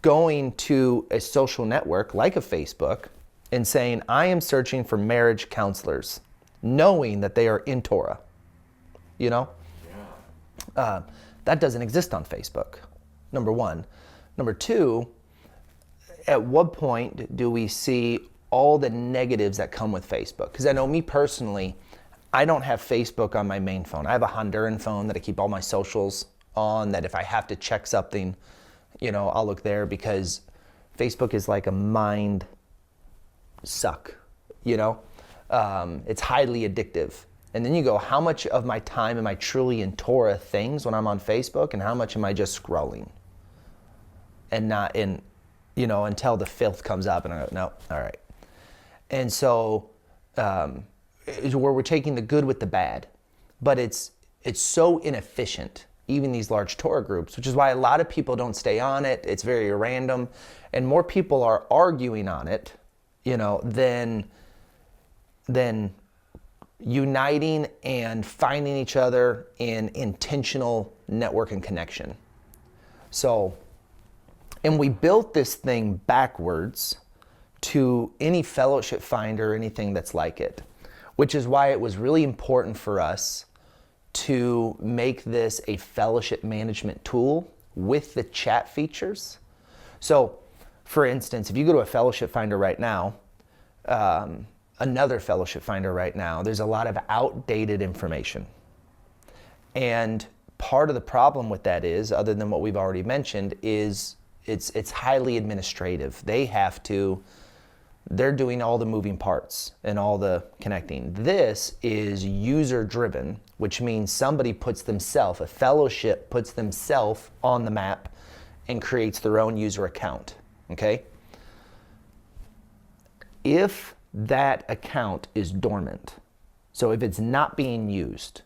going to a social network like a Facebook and saying, I am searching for marriage counselors, knowing that they are in Torah, That doesn't exist on Facebook, number one. Number two, at what point do we see all the negatives that come with Facebook? Because I know me personally, I don't have Facebook on my main phone. I have a Honduran phone that I keep all my socials on, that if I have to check something, I'll look there, because Facebook is like a mind suck, It's highly addictive. And then you go, how much of my time am I truly in Torah things when I'm on Facebook, and how much am I just scrolling? And not in, until the filth comes up and I go, no, all right. And so is where we're taking the good with the bad, but it's so inefficient, even these large Torah groups, which is why a lot of people don't stay on it. It's very random, and more people are arguing on it, than uniting and finding each other in intentional network and connection. So, and we built this thing backwards to any fellowship finder or anything that's like it, which is why it was really important for us to make this a fellowship management tool with the chat features. So, for instance, if you go to a fellowship finder right now, another fellowship finder right now, there's a lot of outdated information. And part of the problem with that is, other than what we've already mentioned, is it's highly administrative. They're doing all the moving parts and all the connecting. This is user driven, which means somebody a fellowship puts themselves on the map and creates their own user account, okay? If that account is dormant, so if it's not being used,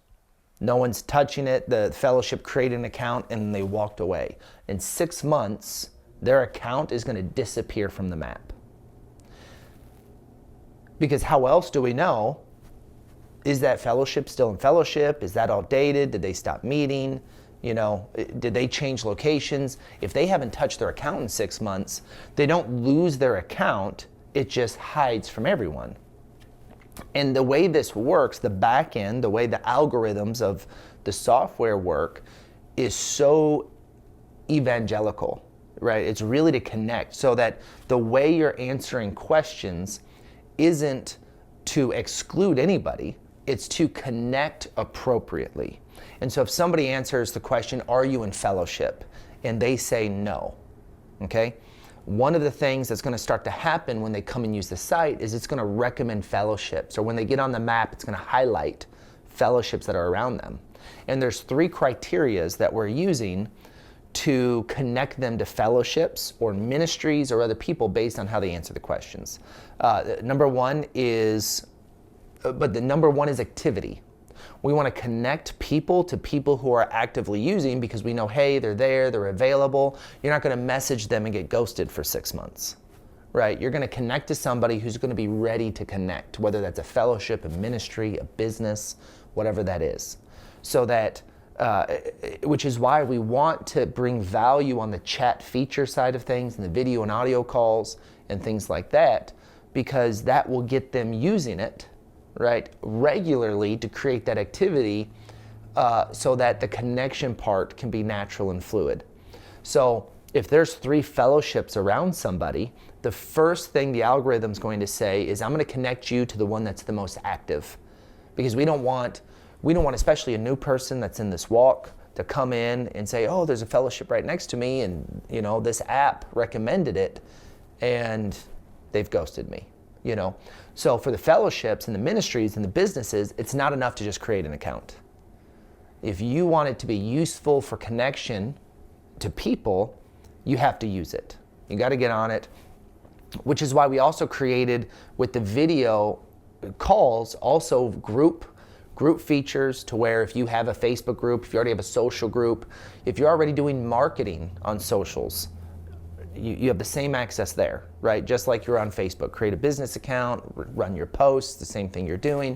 no one's touching it, the fellowship created an account and they walked away. In 6 months, their account is going to disappear from the map. Because how else do we know? Is that fellowship still in fellowship? Is that all dated? Did they stop meeting? Did they change locations? If they haven't touched their account in 6 months, they don't lose their account, it just hides from everyone. And the way this works, the back end, the way the algorithms of the software work is so evangelical, right? It's really to connect, so that the way you're answering questions isn't to exclude anybody, it's to connect appropriately. And so if somebody answers the question, are you in fellowship? And they say no, okay? One of the things that's going to start to happen when they come and use the site is it's going to recommend fellowships, or when they get on the map, it's going to highlight fellowships that are around them. And there's 3 criterias that we're using to connect them to fellowships or ministries or other people based on how they answer the questions. Number one is activity. We want to connect people to people who are actively using, because we know, hey, they're there, they're available. You're not going to message them and get ghosted for 6 months, right? You're going to connect to somebody who's going to be ready to connect, whether that's a fellowship, a ministry, a business, whatever that is. So that, which is why we want to bring value on the chat feature side of things and the video and audio calls and things like that, because that will get them using it, right, regularly to create that activity, so that the connection part can be natural and fluid. So if there's 3 fellowships around somebody, the first thing the algorithm's going to say is, I'm going to connect you to the one that's the most active, because we don't want especially a new person that's in this walk to come in and say, oh, there's a fellowship right next to me, and this app recommended it, and they've ghosted me. So for the fellowships and the ministries and the businesses, it's not enough to just create an account. If you want it to be useful for connection to people, you have to use it. You got to get on it, which is why we also created, with the video calls, also group features, to where if you have a Facebook group, if you already have a social group, if you're already doing marketing on socials, you have the same access there, right? Just like you're on Facebook. Create a business account, run your posts, the same thing you're doing.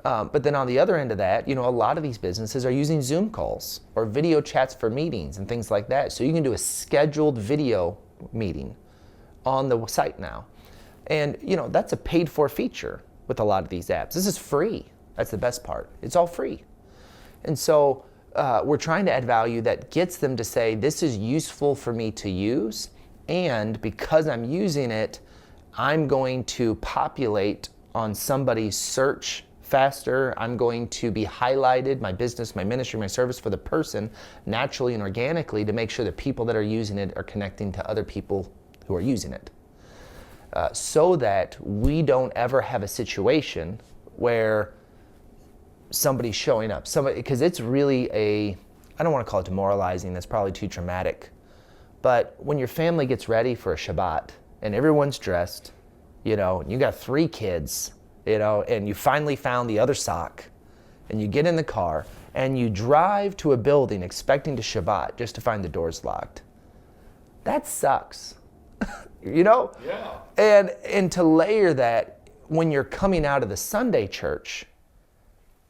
But then on the other end of that, a lot of these businesses are using Zoom calls or video chats for meetings and things like that. So you can do a scheduled video meeting on the site now. And that's a paid for feature with a lot of these apps. This is free. That's the best part. It's all free. And so we're trying to add value that gets them to say, this is useful for me to use, and because I'm using it, I'm going to populate on somebody's search faster. I'm going to be highlighted, my business, my ministry, my service, for the person naturally and organically, to make sure that people that are using it are connecting to other people who are using it. So that we don't ever have a situation where somebody's showing up. Because it's really I don't want to call it demoralizing, that's probably too traumatic. But when your family gets ready for a Shabbat and everyone's dressed, you got 3 kids, and you finally found the other sock, and you get in the car and you drive to a building expecting to Shabbat just to find the doors locked. That sucks. Yeah. And to layer that, when you're coming out of the Sunday church,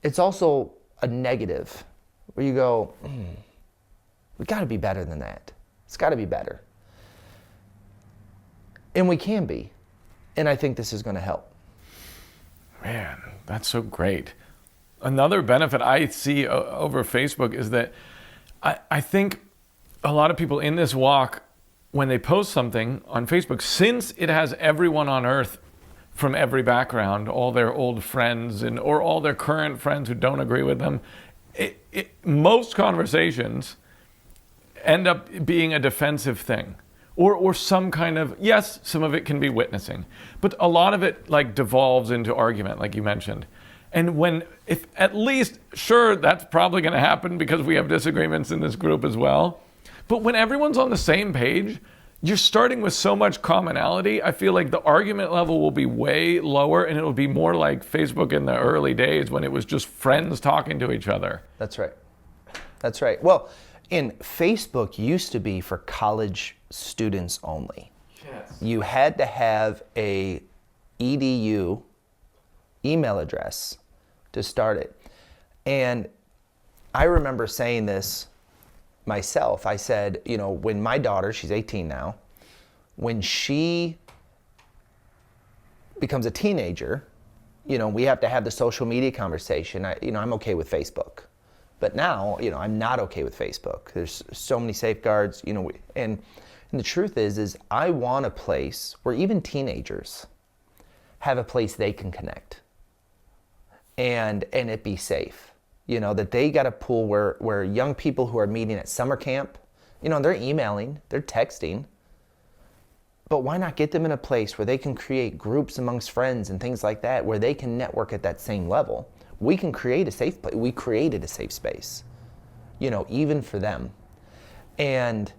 it's also a negative where you go, we got to be better than that. It's got to be better. And we can be. And I think this is going to help. Man, that's so great. Another benefit I see over Facebook is that I think a lot of people in this walk, when they post something on Facebook, since it has everyone on earth from every background, all their old friends or all their current friends who don't agree with them, most conversations end up being a defensive thing. Or some kind of, yes, some of it can be witnessing, but a lot of it devolves into argument, like you mentioned. And if at least, sure, that's probably going to happen because we have disagreements in this group as well. But when everyone's on the same page, you're starting with so much commonality. I feel like the argument level will be way lower, and it'll be more like Facebook in the early days when it was just friends talking to each other. That's right. That's right. Well, Facebook used to be for college students only. Yes. You had to have a EDU email address to start it. And I remember saying this myself. I said, when my daughter, she's 18 now, when she becomes a teenager, we have to have the social media conversation. I'm okay with Facebook. But now, I'm not okay with Facebook. There's so many safeguards, and the truth is I want a place where even teenagers have a place they can connect and it be safe. That they got a pool where young people who are meeting at summer camp, they're emailing, they're texting, but why not get them in a place where they can create groups amongst friends and things like that, where they can network at that same level? We can create a safe place. We created a safe space, even for them. And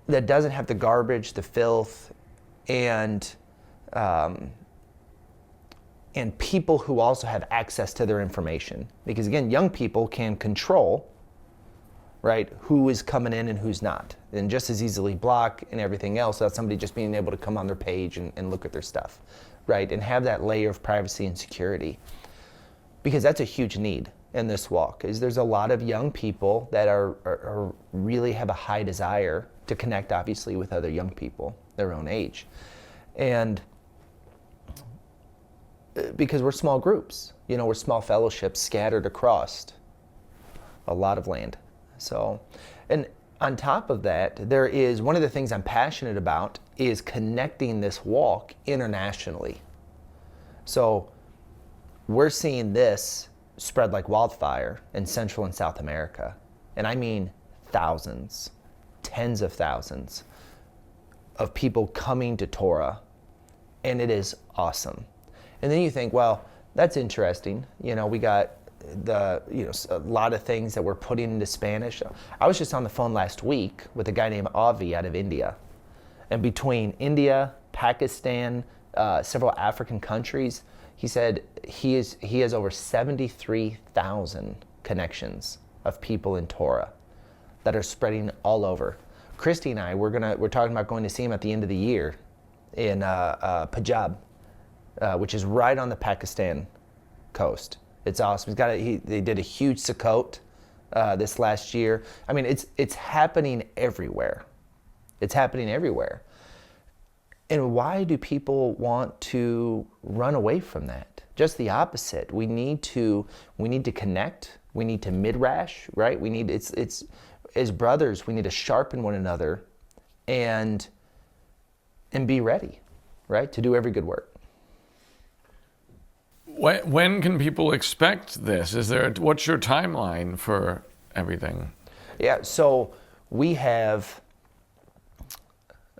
that doesn't have the garbage, the filth, and people who also have access to their information. Because again, young people can control, right, who is coming in and who's not. And just as easily block and everything else without somebody just being able to come on their page and look at their stuff, right? And have that layer of privacy and security. Because that's a huge need in this walk, is there's a lot of young people that are really have a high desire to connect, obviously, with other young people their own age. And because we're small groups, we're small fellowships scattered across a lot of land. So, and on top of that, there is one of the things I'm passionate about is connecting this walk internationally. So we're seeing this spread like wildfire in Central and South America. And I mean thousands, tens of thousands of people coming to Torah. And it is awesome. And then you think, well, that's interesting. We got a lot of things that we're putting into Spanish. I was just on the phone last week with a guy named Avi out of India. And between India, Pakistan, several African countries, he said he has over 73,000 connections of people in Torah that are spreading all over. Christy and I, we're talking about going to see him at the end of the year in Punjab, which is right on the Pakistan coast. It's awesome. They did a huge Sukkot this last year. I mean, it's happening everywhere. It's happening everywhere. And why do people want to run away from that? Just the opposite. We need to connect. We need to midrash, right? It's as brothers, we need to sharpen one another and be ready, right? To do every good work. When can people expect this? What's your timeline for everything? Yeah, so we have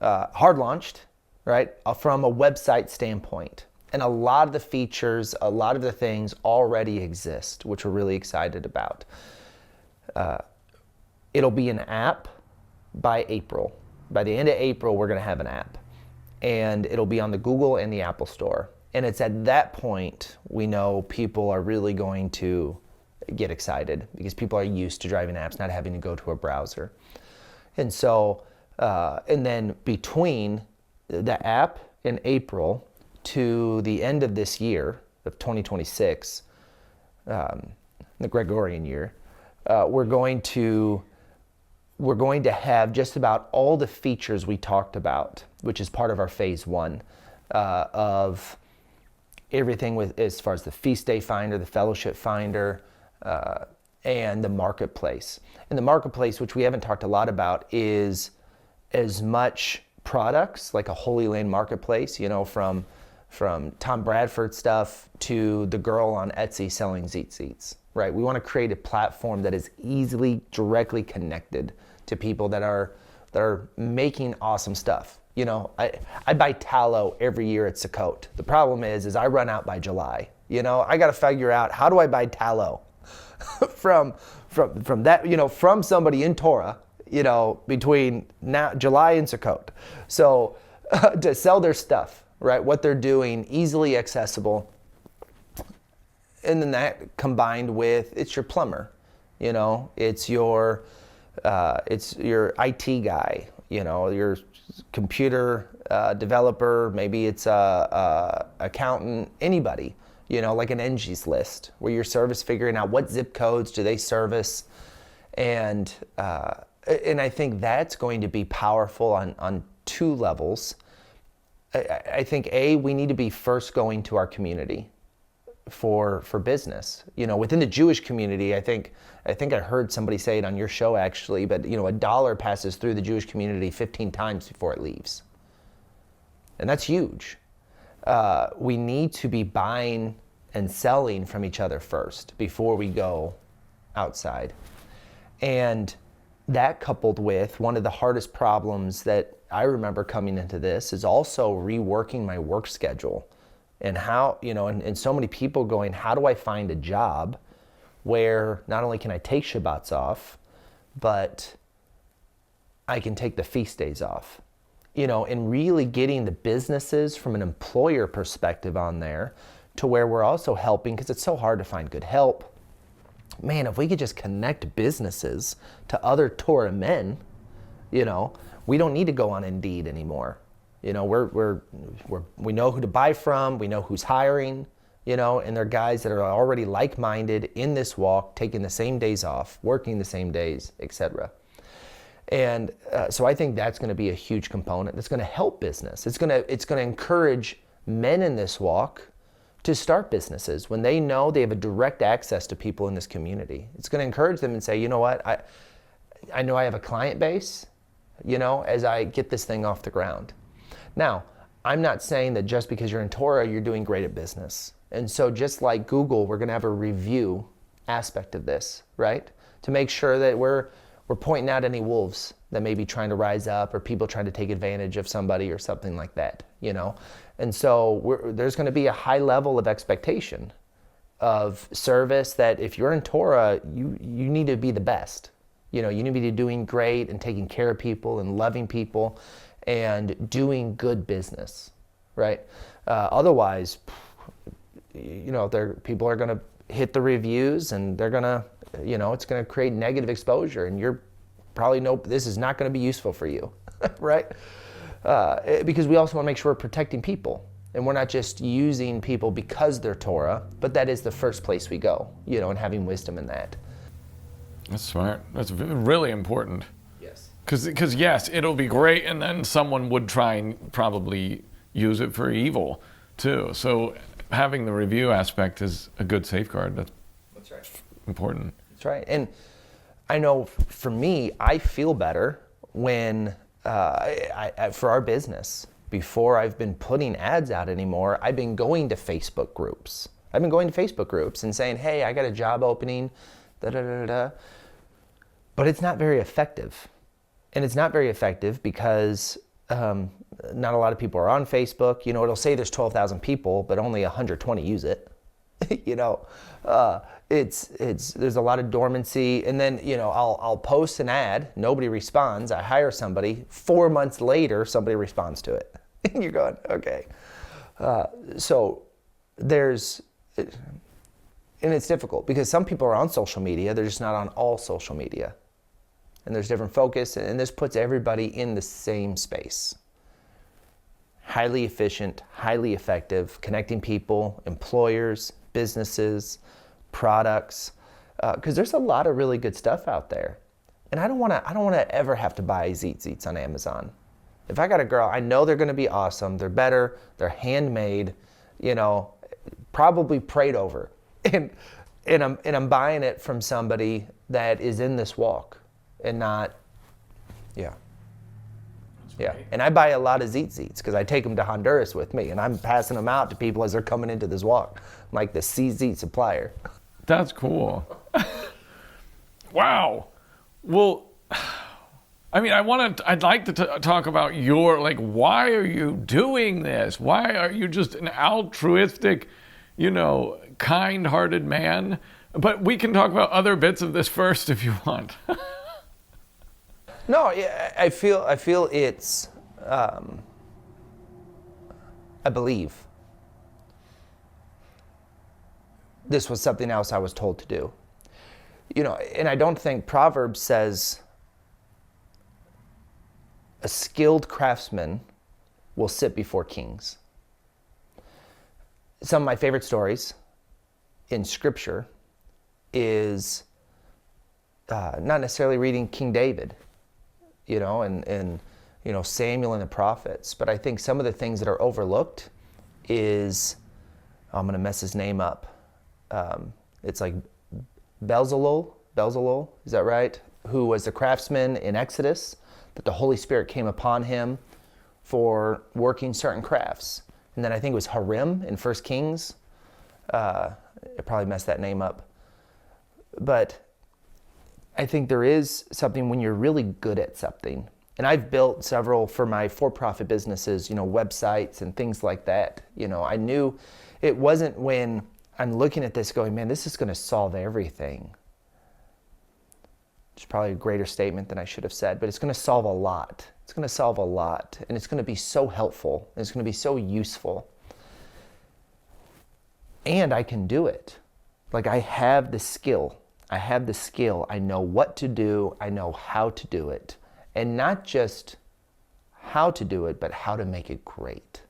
hard launched, right, from a website standpoint. And a lot of the features, a lot of the things already exist, which we're really excited about. It'll be an app by April. By the end of April, we're going to have an app. And it'll be on the Google and the Apple Store. And it's at that point we know people are really going to get excited because people are used to driving apps, not having to go to a browser. And so, and then between the app in April to the end of this year, of 2026, the Gregorian year, we're going to have just about all the features we talked about, which is part of our phase 1 of everything with as far as the feast day finder, the fellowship finder, and the marketplace. And the marketplace, which we haven't talked a lot about, is as much products like a Holy Land marketplace, from Tom Bradford stuff to the girl on Etsy selling Seats, right? We want to create a platform that is easily, directly connected to people that are making awesome stuff. I buy tallow every year at Sukkot. The problem is I run out by July. I got to figure out, how do I buy tallow from that, from somebody in Torah, between now July and Sukkot. So to sell their stuff, right? What they're doing, easily accessible. And then that combined with, it's your plumber, it's your IT guy, your computer developer, maybe it's a accountant, anybody, like an Angie's List, where you're figuring out what zip codes do they service, and I think that's going to be powerful on 2 levels. I think we need to be first going to our community for business. Within the Jewish community, I think I heard somebody say it on your show actually, but a dollar passes through the Jewish community 15 times before it leaves. And that's huge. We need to be buying and selling from each other first before we go outside. And that, coupled with one of the hardest problems that I remember coming into this, is also reworking my work schedule. And how, and so many people going, how do I find a job where not only can I take Shabbats off, but I can take the feast days off? And really getting the businesses from an employer perspective on there to where we're also helping, because it's so hard to find good help. Man, if we could just connect businesses to other Torah men, we don't need to go on Indeed anymore. We know who to buy from, we know who's hiring, and they're guys that are already like-minded in this walk, taking the same days off, working the same days, etc. And so I think that's going to be a huge component. That's going to help business. It's going to encourage men in this walk to start businesses when they know they have a direct access to people in this community. It's going to encourage them and say, you know what, I know I have a client base, as I get this thing off the ground. Now, I'm not saying that just because you're in Torah, you're doing great at business. And so just like Google, we're going to have a review aspect of this, right? To make sure that we're pointing out any wolves that may be trying to rise up, or people trying to take advantage of somebody or something like that, And so there's going to be a high level of expectation of service that if you're in Torah, you need to be the best. You need to be doing great and taking care of people and loving people and doing good business, right? Otherwise, people are going to hit the reviews and they're going to, it's going to create negative exposure, and you're probably this is not going to be useful for you, right? Because we also want to make sure we're protecting people, and we're not just using people because they're Torah, but that is the first place we go, and having wisdom in that. That's smart. That's really important. Yes. Because yes, it'll be great, and then someone would try and probably use it for evil too. So having the review aspect is a good safeguard. That's right. Important. That's right. And I know for me, I feel better when, for our business, before I've been putting ads out anymore, I've been going to Facebook groups. I've been going to Facebook groups and saying, hey, I got a job opening, da-da-da-da-da. But it's not very effective. And it's not very effective because not a lot of people are on Facebook. You know, it'll say there's 12,000 people, but only 120 use it. You know, there's a lot of dormancy. And then, you know, I'll post an ad, nobody responds. I hire somebody, 4 months later, somebody responds to it. And you're going, okay. So there's, and it's difficult because some people are on social media, they're just not on all social media. And there's different focus, and this puts everybody in the same space. Highly efficient, highly effective, connecting people, employers, businesses, products, because there's a lot of really good stuff out there. And I don't want to ever have to buy Zeets on Amazon. If I got a girl, I know they're going to be awesome. They're better. They're handmade. You know, probably prayed over, and I'm buying it from somebody that is in this walk, and not, yeah. Yeah, and I buy a lot of Zeets because I take them to Honduras with me, and I'm passing them out to people as they're coming into this walk. I'm like the CZ supplier. That's cool. Wow. Well, I mean, I'd like to talk about why are you doing this? Why are you just an altruistic, you know, kind-hearted man? But we can talk about other bits of this first if you want. No, I feel it's, I believe this was something else I was told to do. You know, and I don't think Proverbs says a skilled craftsman will sit before kings. Some of my favorite stories in Scripture is not necessarily reading King David, you know, and you know, Samuel and the prophets. But I think some of the things that are overlooked is, I'm going to mess his name up. It's like Bezalel, is that right? Who was the craftsman in Exodus, that the Holy Spirit came upon him for working certain crafts. And then I think it was Harim in 1 Kings. I probably messed that name up. But I think there is something when you're really good at something. And I've built several for my for-profit businesses, you know, websites and things like that. You know, I knew it wasn't when I'm looking at this going, man, this is going to solve everything. It's probably a greater statement than I should have said, but it's going to solve a lot. It's going to solve a lot, and it's going to be so helpful. And it's going to be so useful. And I can do it. Like, I have the skill. I know what to do. I know how to do it. And not just how to do it, but how to make it great.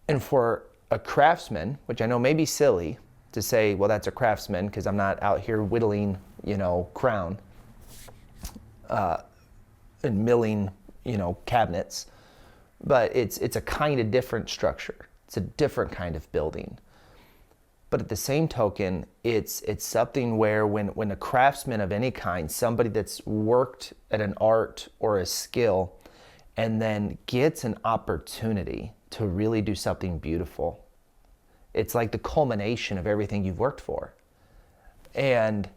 And for a craftsman, which I know may be silly to say, well, that's a craftsman because I'm not out here whittling, you know, crown and milling, you know, cabinets. But it's a kind of different structure. It's a different kind of building. But at the same token, it's something where when a craftsman of any kind, somebody that's worked at an art or a skill, and then gets an opportunity to really do something beautiful, it's like the culmination of everything you've worked for. And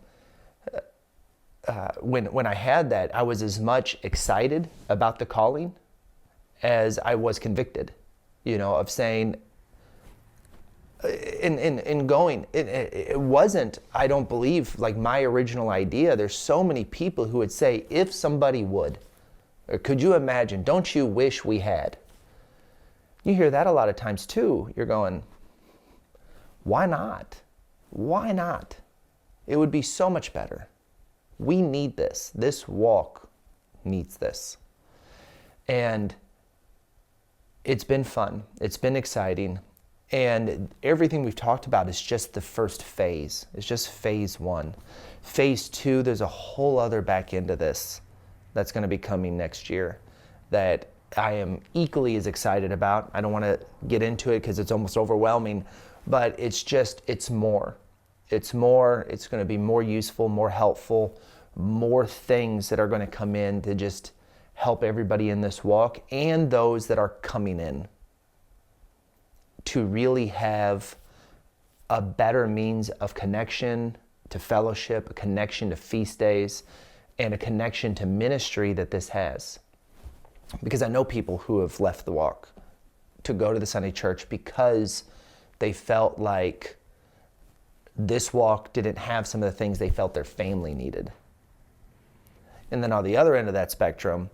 when I had that, I was as much excited about the calling as I was convicted, you know, of saying, in going, it wasn't, I don't believe, like my original idea. There's so many people who would say, if somebody would, or could you imagine, don't you wish we had? You hear that a lot of times too. You're going, why not? Why not? It would be so much better. We need this. This walk needs this. And it's been fun. It's been exciting. And everything we've talked about is just the first phase. It's just phase one. Phase two, there's a whole other back end of this that's going to be coming next year that I am equally as excited about. I don't want to get into it because it's almost overwhelming. but it's more. It's more, it's going to be more useful, more helpful, more things that are going to come in to just help everybody in this walk and those that are coming in to really have a better means of connection to fellowship, a connection to feast days, and a connection to ministry that this has. Because I know people who have left the walk to go to the Sunday church because they felt like this walk didn't have some of the things they felt their family needed. And then on the other end of that spectrum,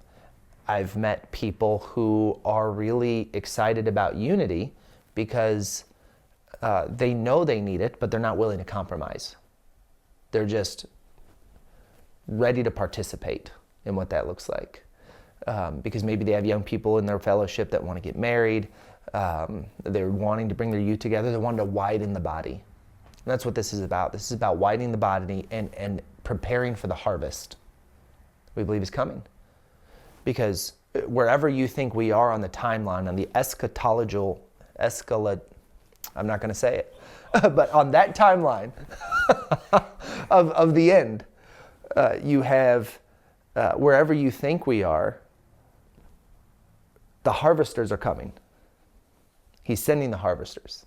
I've met people who are really excited about unity because they know they need it, but they're not willing to compromise. They're just ready to participate in what that looks like. Because maybe they have young people in their fellowship that want to get married. They're wanting to bring their youth together. They want to widen the body. And that's what this is about. This is about widening the body and preparing for the harvest we believe is coming. Because wherever you think we are on the timeline, on the eschatological, I'm not going to say it, but on that timeline of the end, you have, wherever you think we are, the harvesters are coming. He's sending the harvesters.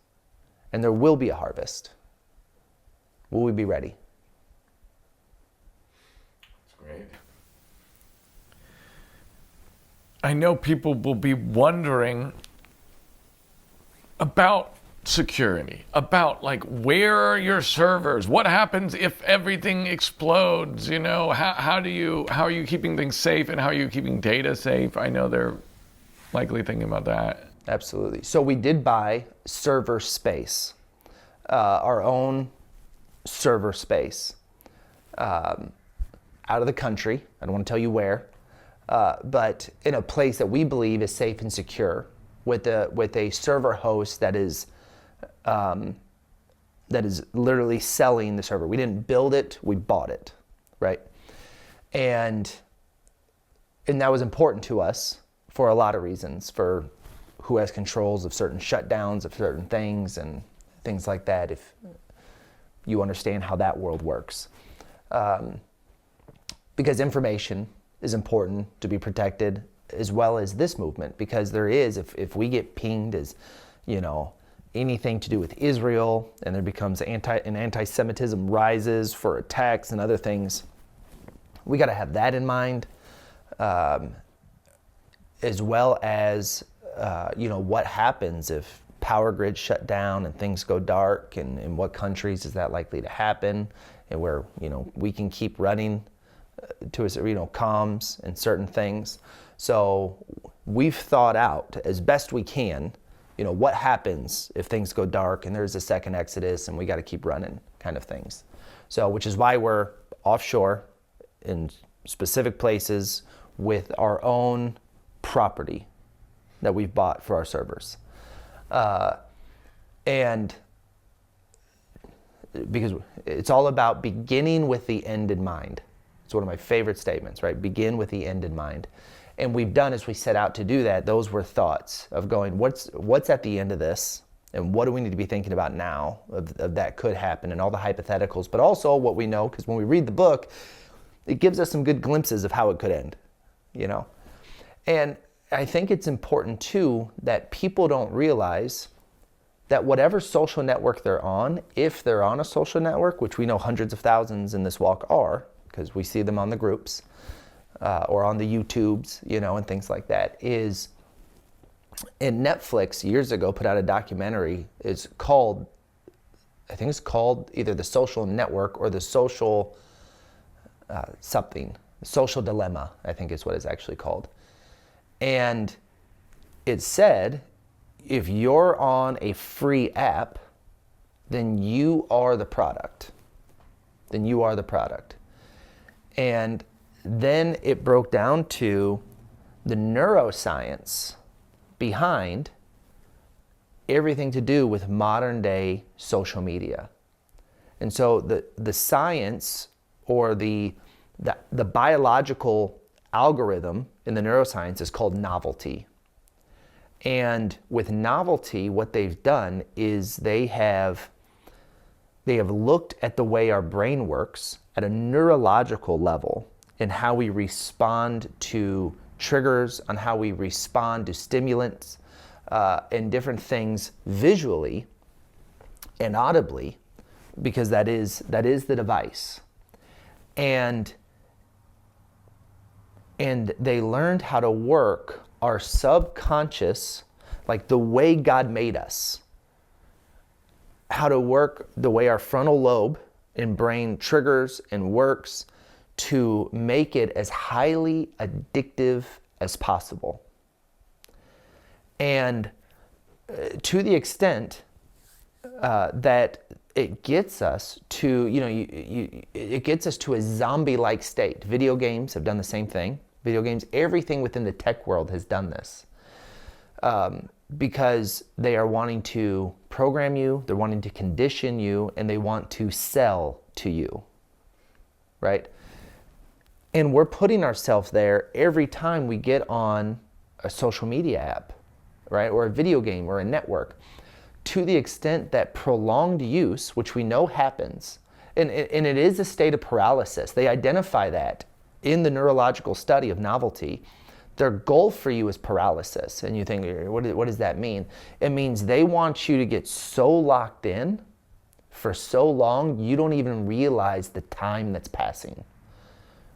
And there will be a harvest. Will we be ready? That's great. I know people will be wondering about security, about like, where are your servers? What happens if everything explodes? You know, how are you keeping things safe, and how are you keeping data safe? I know they're likely thinking about that. Absolutely. So we did buy server space, our own server space, out of the country. I don't want to tell you where, but in a place that we believe is safe and secure, with a server host that is literally selling the server. We didn't build it, we bought it, right? And that was important to us for a lot of reasons, for who has controls of certain shutdowns of certain things and things like that, if you understand how that world works. Because information is important to be protected, as well as this movement, because there is, if we get pinged as, anything to do with Israel, and there becomes anti-Semitism rises for attacks and other things, we got to have that in mind, as well as what happens if power grids shut down and things go dark, and in what countries is that likely to happen, and where we can keep running to comms and certain things. So we've thought out as best we can, what happens if things go dark and there's a second exodus and we got to keep running, kind of things. So, which is why we're offshore in specific places with our own property that we've bought for our servers. And because it's all about beginning with the end in mind. It's one of my favorite statements, right? Begin with the end in mind. And we've done, as we set out to do that, those were thoughts of going, what's at the end of this? And what do we need to be thinking about now of that could happen, and all the hypotheticals, but also what we know, because when we read the book, it gives us some good glimpses of how it could end, And I think it's important too that people don't realize that whatever social network they're on, if they're on a social network, which we know hundreds of thousands in this walk are, because we see them on the groups or on the YouTubes, and things like that, is, and Netflix years ago put out a documentary. I think it's called either The Social Network or The Social Social Dilemma, I think is what it's actually called. And it said, if you're on a free app, then you are the product. And then it broke down to the neuroscience behind everything to do with modern day social media. And so the science, or the biological algorithm in the neuroscience, is called novelty. And with novelty, what they've done is they have looked at the way our brain works at a neurological level and how we respond to triggers, on how we respond to stimulants and different things visually and audibly, because that is the device. And they learned how to work our subconscious, like the way God made us, how to work the way our frontal lobe and brain triggers and works to make it as highly addictive as possible. And to the extent that it gets us to, it gets us to a zombie-like state. Video games have done the same thing. Video games, everything within the tech world has done this. Because they are wanting to program you, they're wanting to condition you, and they want to sell to you, right? And we're putting ourselves there every time we get on a social media app, right? Or a video game or a network, to the extent that prolonged use, which we know happens, and it is a state of paralysis. They identify that in the neurological study of novelty. Their goal for you is paralysis. And you think, what does that mean? It means they want you to get so locked in for so long, you don't even realize the time that's passing.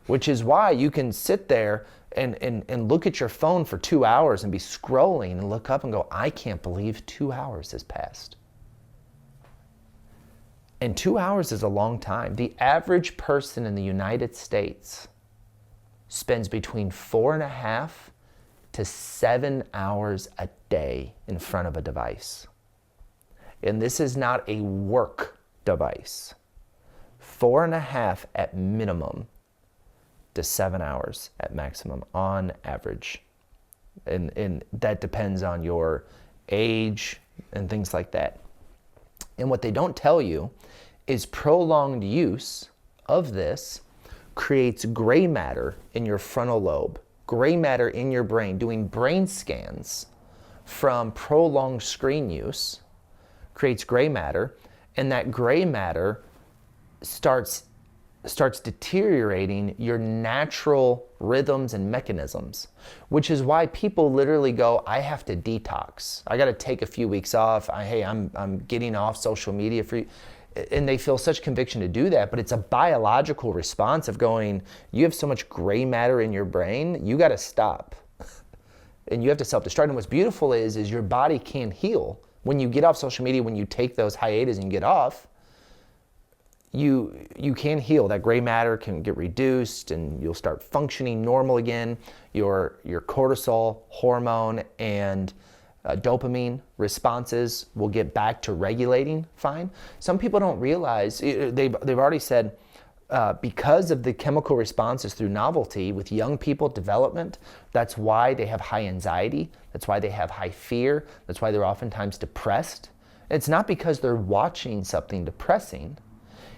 Which is why you can sit there and look at your phone for 2 hours and be scrolling and look up and go, I can't believe 2 hours has passed. And 2 hours is a long time. The average person in the United States spends between 4.5 to 7 hours a day in front of a device. And this is not a work device. 4.5 at minimum to 7 hours at maximum on average. And that depends on your age and things like that. And what they don't tell you is prolonged use of this creates gray matter in your frontal lobe, gray matter in your brain. Doing brain scans from prolonged screen use creates gray matter, and that gray matter starts deteriorating your natural rhythms and mechanisms, which is why people literally go, I have to detox. I got to take a few weeks off. I'm getting off social media for you. And they feel such conviction to do that, but it's a biological response of going, you have so much gray matter in your brain, you got to stop. And you have to self-destruct. And what's beautiful is your body can heal. When you get off social media, when you take those hiatus and get off, you can heal. That gray matter can get reduced and you'll start functioning normal again. Your cortisol hormone and dopamine responses will get back to regulating fine. Some people don't realize, they've already said, because of the chemical responses through novelty with young people development, that's why they have high anxiety, that's why they have high fear, that's why they're oftentimes depressed. It's not because they're watching something depressing,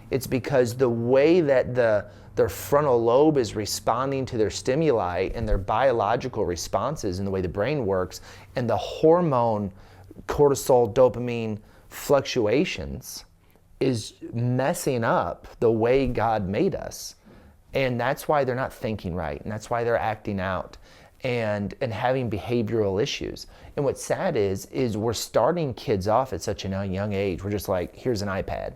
it's because the way that their frontal lobe is responding to their stimuli and their biological responses and the way the brain works and the hormone cortisol dopamine fluctuations is messing up the way God made us. And that's why they're not thinking right, and that's why they're acting out and having behavioral issues. And what's sad is we're starting kids off at such a young age. We're just like, here's an iPad,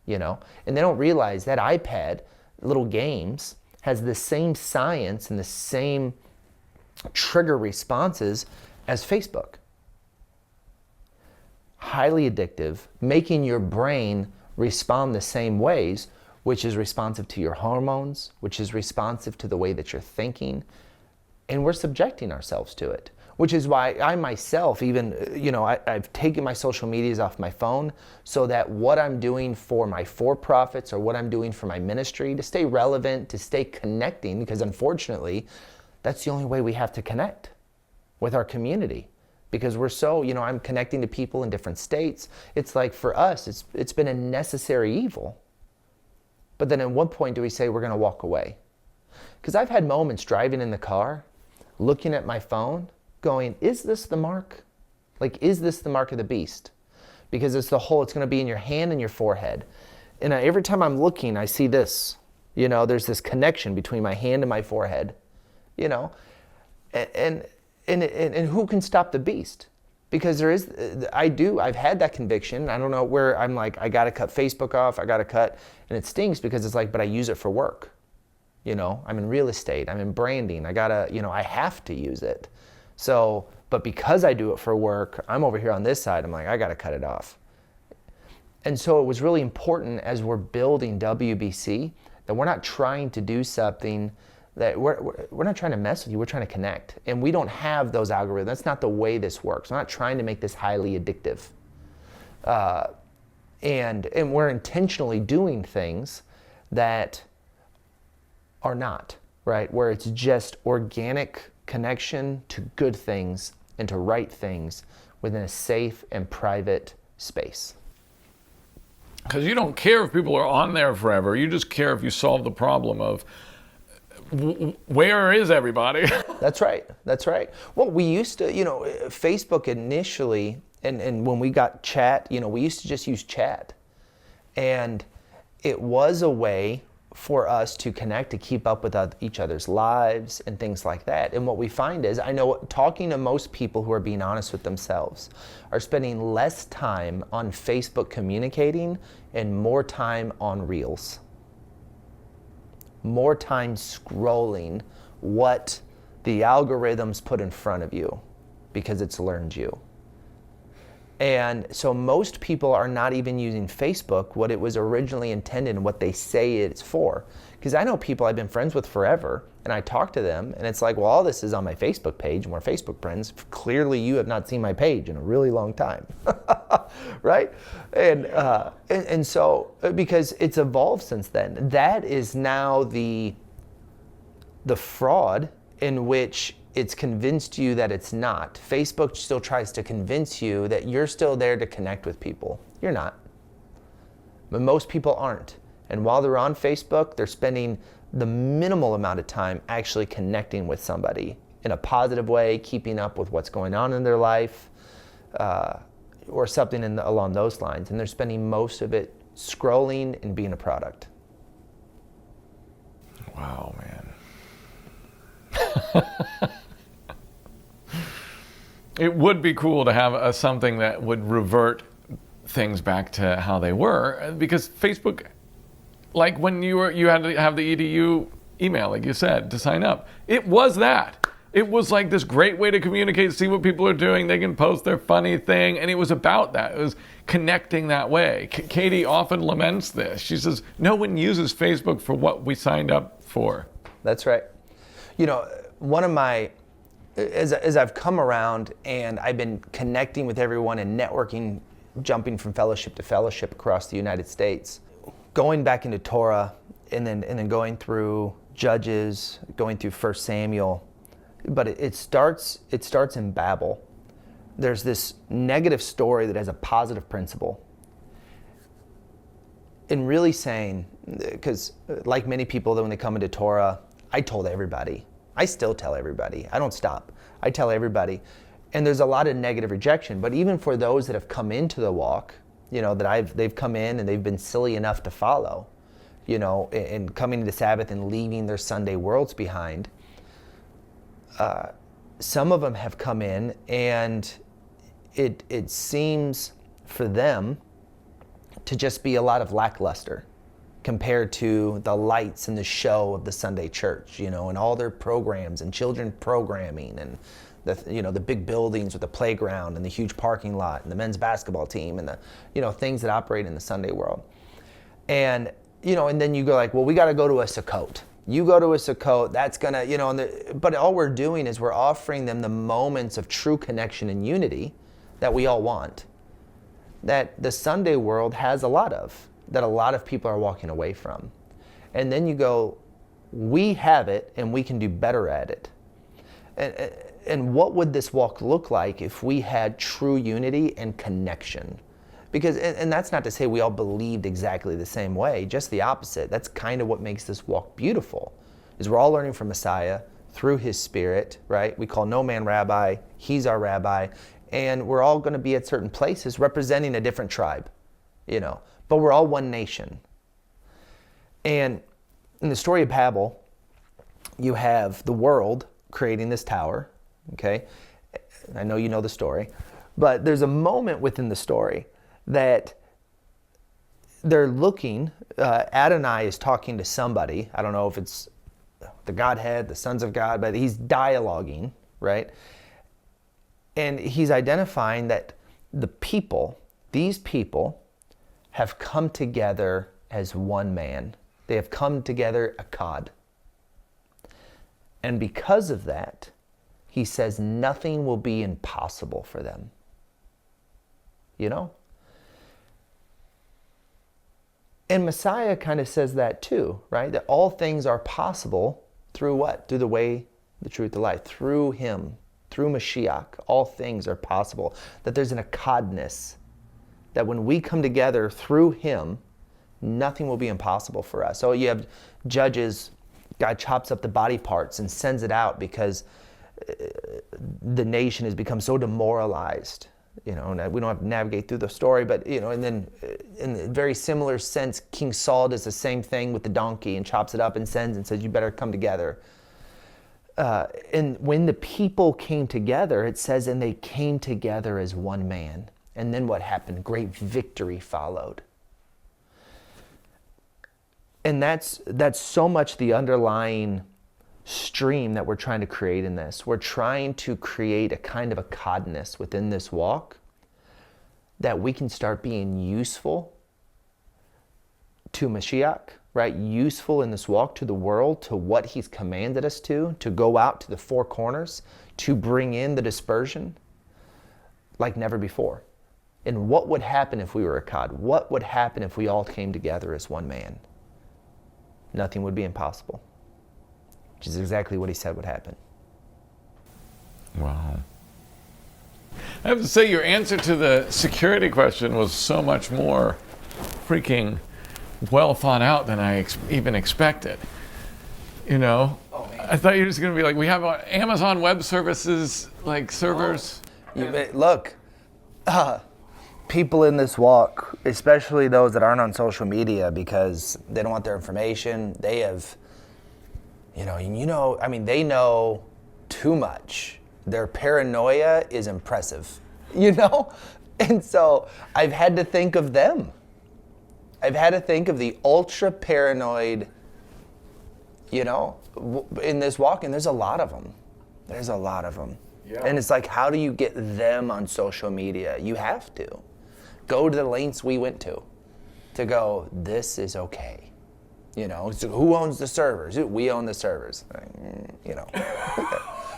and they don't realize that iPad, little games, has the same science and the same trigger responses as Facebook. Highly addictive, making your brain respond the same ways, which is responsive to your hormones, which is responsive to the way that you're thinking, and we're subjecting ourselves to it. Which is why I myself, even, I've taken my social medias off my phone so that what I'm doing for my for-profits or what I'm doing for my ministry, to stay relevant, to stay connecting, because unfortunately, that's the only way we have to connect with our community. Because we're so, I'm connecting to people in different states. It's like for us, it's been a necessary evil. But then at what point do we say we're going to walk away? Because I've had moments driving in the car, looking at my phone, going, is this the mark? Like, is this the mark of the beast? Because it's going to be in your hand and your forehead. And every time I'm looking, I see this, there's this connection between my hand and my forehead, and who can stop the beast? Because I've had that conviction. I don't know where I'm like, I got to cut Facebook off. I got to cut. And it stings because it's like, but I use it for work. I'm in real estate. I'm in branding. I have to use it. So, but because I do it for work, I'm over here on this side. I'm like, I got to cut it off. And so it was really important as we're building WBC that we're not trying to do something that we're not trying to mess with you, we're trying to connect. And we don't have those algorithms. That's not the way this works. We're not trying to make this highly addictive. And we're intentionally doing things that are not, right? Where it's just organic connection to good things and to right things within a safe and private space. Because you don't care if people are on there forever. You just care if you solve the problem of where is everybody? That's right. Well, we used to, Facebook initially, and when we got chat, we used to just use chat. And it was a way for us to connect, to keep up with each other's lives and things like that. And what we find is, I know talking to most people who are being honest with themselves are spending less time on Facebook communicating and more time on Reels. More time scrolling what the algorithms put in front of you because it's learned you. And so most people are not even using Facebook what it was originally intended and what they say it's for. Because I know people I've been friends with forever, and I talk to them, and it's like, well, all this is on my Facebook page, and we're Facebook friends. Clearly, you have not seen my page in a really long time, right? And so, because it's evolved since then, that is now the fraud in which it's convinced you that it's not. Facebook still tries to convince you that you're still there to connect with people. You're not. But most people aren't. And while they're on Facebook, they're spending the minimal amount of time actually connecting with somebody in a positive way, keeping up with what's going on in their life, or something along those lines. And they're spending most of it scrolling and being a product. Wow, man. It would be cool to have something that would revert things back to how they were, because Facebook, like when you had to have the EDU email, like you said, to sign up, it was that. It was like this great way to communicate, see what people are doing. They can post their funny thing, and it was about that. It was connecting that way. Kayte often laments this. She says, no one uses Facebook for what we signed up for. That's right. One of my, as I've come around and I've been connecting with everyone and networking, jumping from fellowship to fellowship across the United States, going back into Torah and then going through Judges, going through 1 Samuel, but it starts in Babel. There's this negative story that has a positive principle. And really saying, because like many people that when they come into Torah, I told everybody. I still tell everybody. I don't stop. I tell everybody. And there's a lot of negative rejection. But even for those that have come into the walk, they've come in and they've been silly enough to follow, and coming into Sabbath and leaving their Sunday worlds behind. Some of them have come in and it seems for them to just be a lot of lackluster compared to the lights and the show of the Sunday church, and all their programs and children programming and the big buildings with the playground and the huge parking lot and the men's basketball team and the things that operate in the Sunday world. And and then you go like, well, we got to go to a Sukkot. You go to a Sukkot, that's gonna, but all we're doing is we're offering them the moments of true connection and unity that we all want, that the Sunday world has a lot of, that a lot of people are walking away from. And then you go, we have it and we can do better at it. And what would this walk look like if we had true unity and connection? Because, and that's not to say we all believed exactly the same way, just the opposite. That's kind of what makes this walk beautiful, is we're all learning from Messiah, through his Spirit, right? We call no man rabbi. He's our rabbi. And we're all going to be at certain places representing a different tribe, but we're all one nation. And in the story of Babel, you have the world creating this tower, okay? I know you know the story, but there's a moment within the story that they're looking, Adonai is talking to somebody. I don't know if it's the Godhead, the sons of God, but he's dialoguing, right? And he's identifying that these people have come together as one man. They have come together echad. And because of that, he says nothing will be impossible for them. And Messiah kind of says that too, right? That all things are possible through what? Through the way, the truth, the life. Through him, through Mashiach, all things are possible. That there's an echadness. That when we come together through him, nothing will be impossible for us. So you have Judges, God chops up the body parts and sends it out because the nation has become so demoralized. And we don't have to navigate through the story, but, and then in a very similar sense, King Saul does the same thing with the donkey and chops it up and sends and says, you better come together. And when the people came together, it says, and they came together as one man. And then what happened? Great victory followed. And that's so much the underlying stream that we're trying to create in this. We're trying to create a kind of a echadness within this walk that we can start being useful to Mashiach, right? Useful in this walk to the world, to what he's commanded us to go out to the four corners, to bring in the dispersion like never before. And what would happen if we were echad? What would happen if we all came together as one man? Nothing would be impossible. Which is exactly what he said would happen. Wow. I have to say, your answer to the security question was so much more freaking well thought out than I even expected. I thought you were just going to be like, we have Amazon Web Services, like servers. Look, people in this walk, especially those that aren't on social media because they don't want their information, they have... they know too much. Their paranoia is impressive, And so I've had to think of them. I've had to think of the ultra paranoid, in this walk, and there's a lot of them. Yeah. And it's like, how do you get them on social media? You have to. Go to the lengths we went to go, this is okay. So who owns the servers? We own the servers.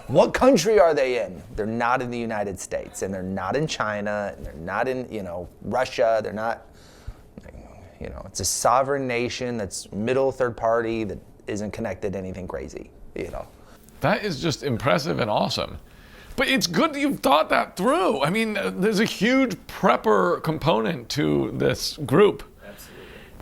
What country are they in? They're not in the United States, and they're not in China, and they're not in, Russia. They're not, it's a sovereign nation that's middle third party that isn't connected to anything crazy, That is just impressive and awesome. But it's good that you've thought that through. I mean, there's a huge prepper component to this group.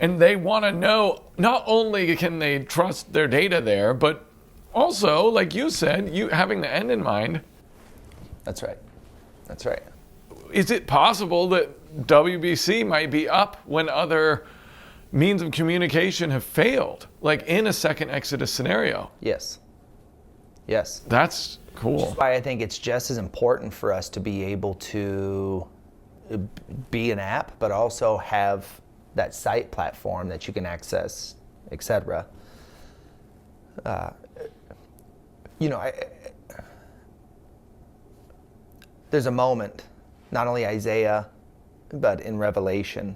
And they want to know, not only can they trust their data there, but also, like you said, you having the end in mind. That's right. Is it possible that WBC might be up when other means of communication have failed, like in a second Exodus scenario? Yes. That's cool. That's why I think it's just as important for us to be able to be an app, but also have that site platform that you can access, etc. There's a moment, not only Isaiah, but in Revelation,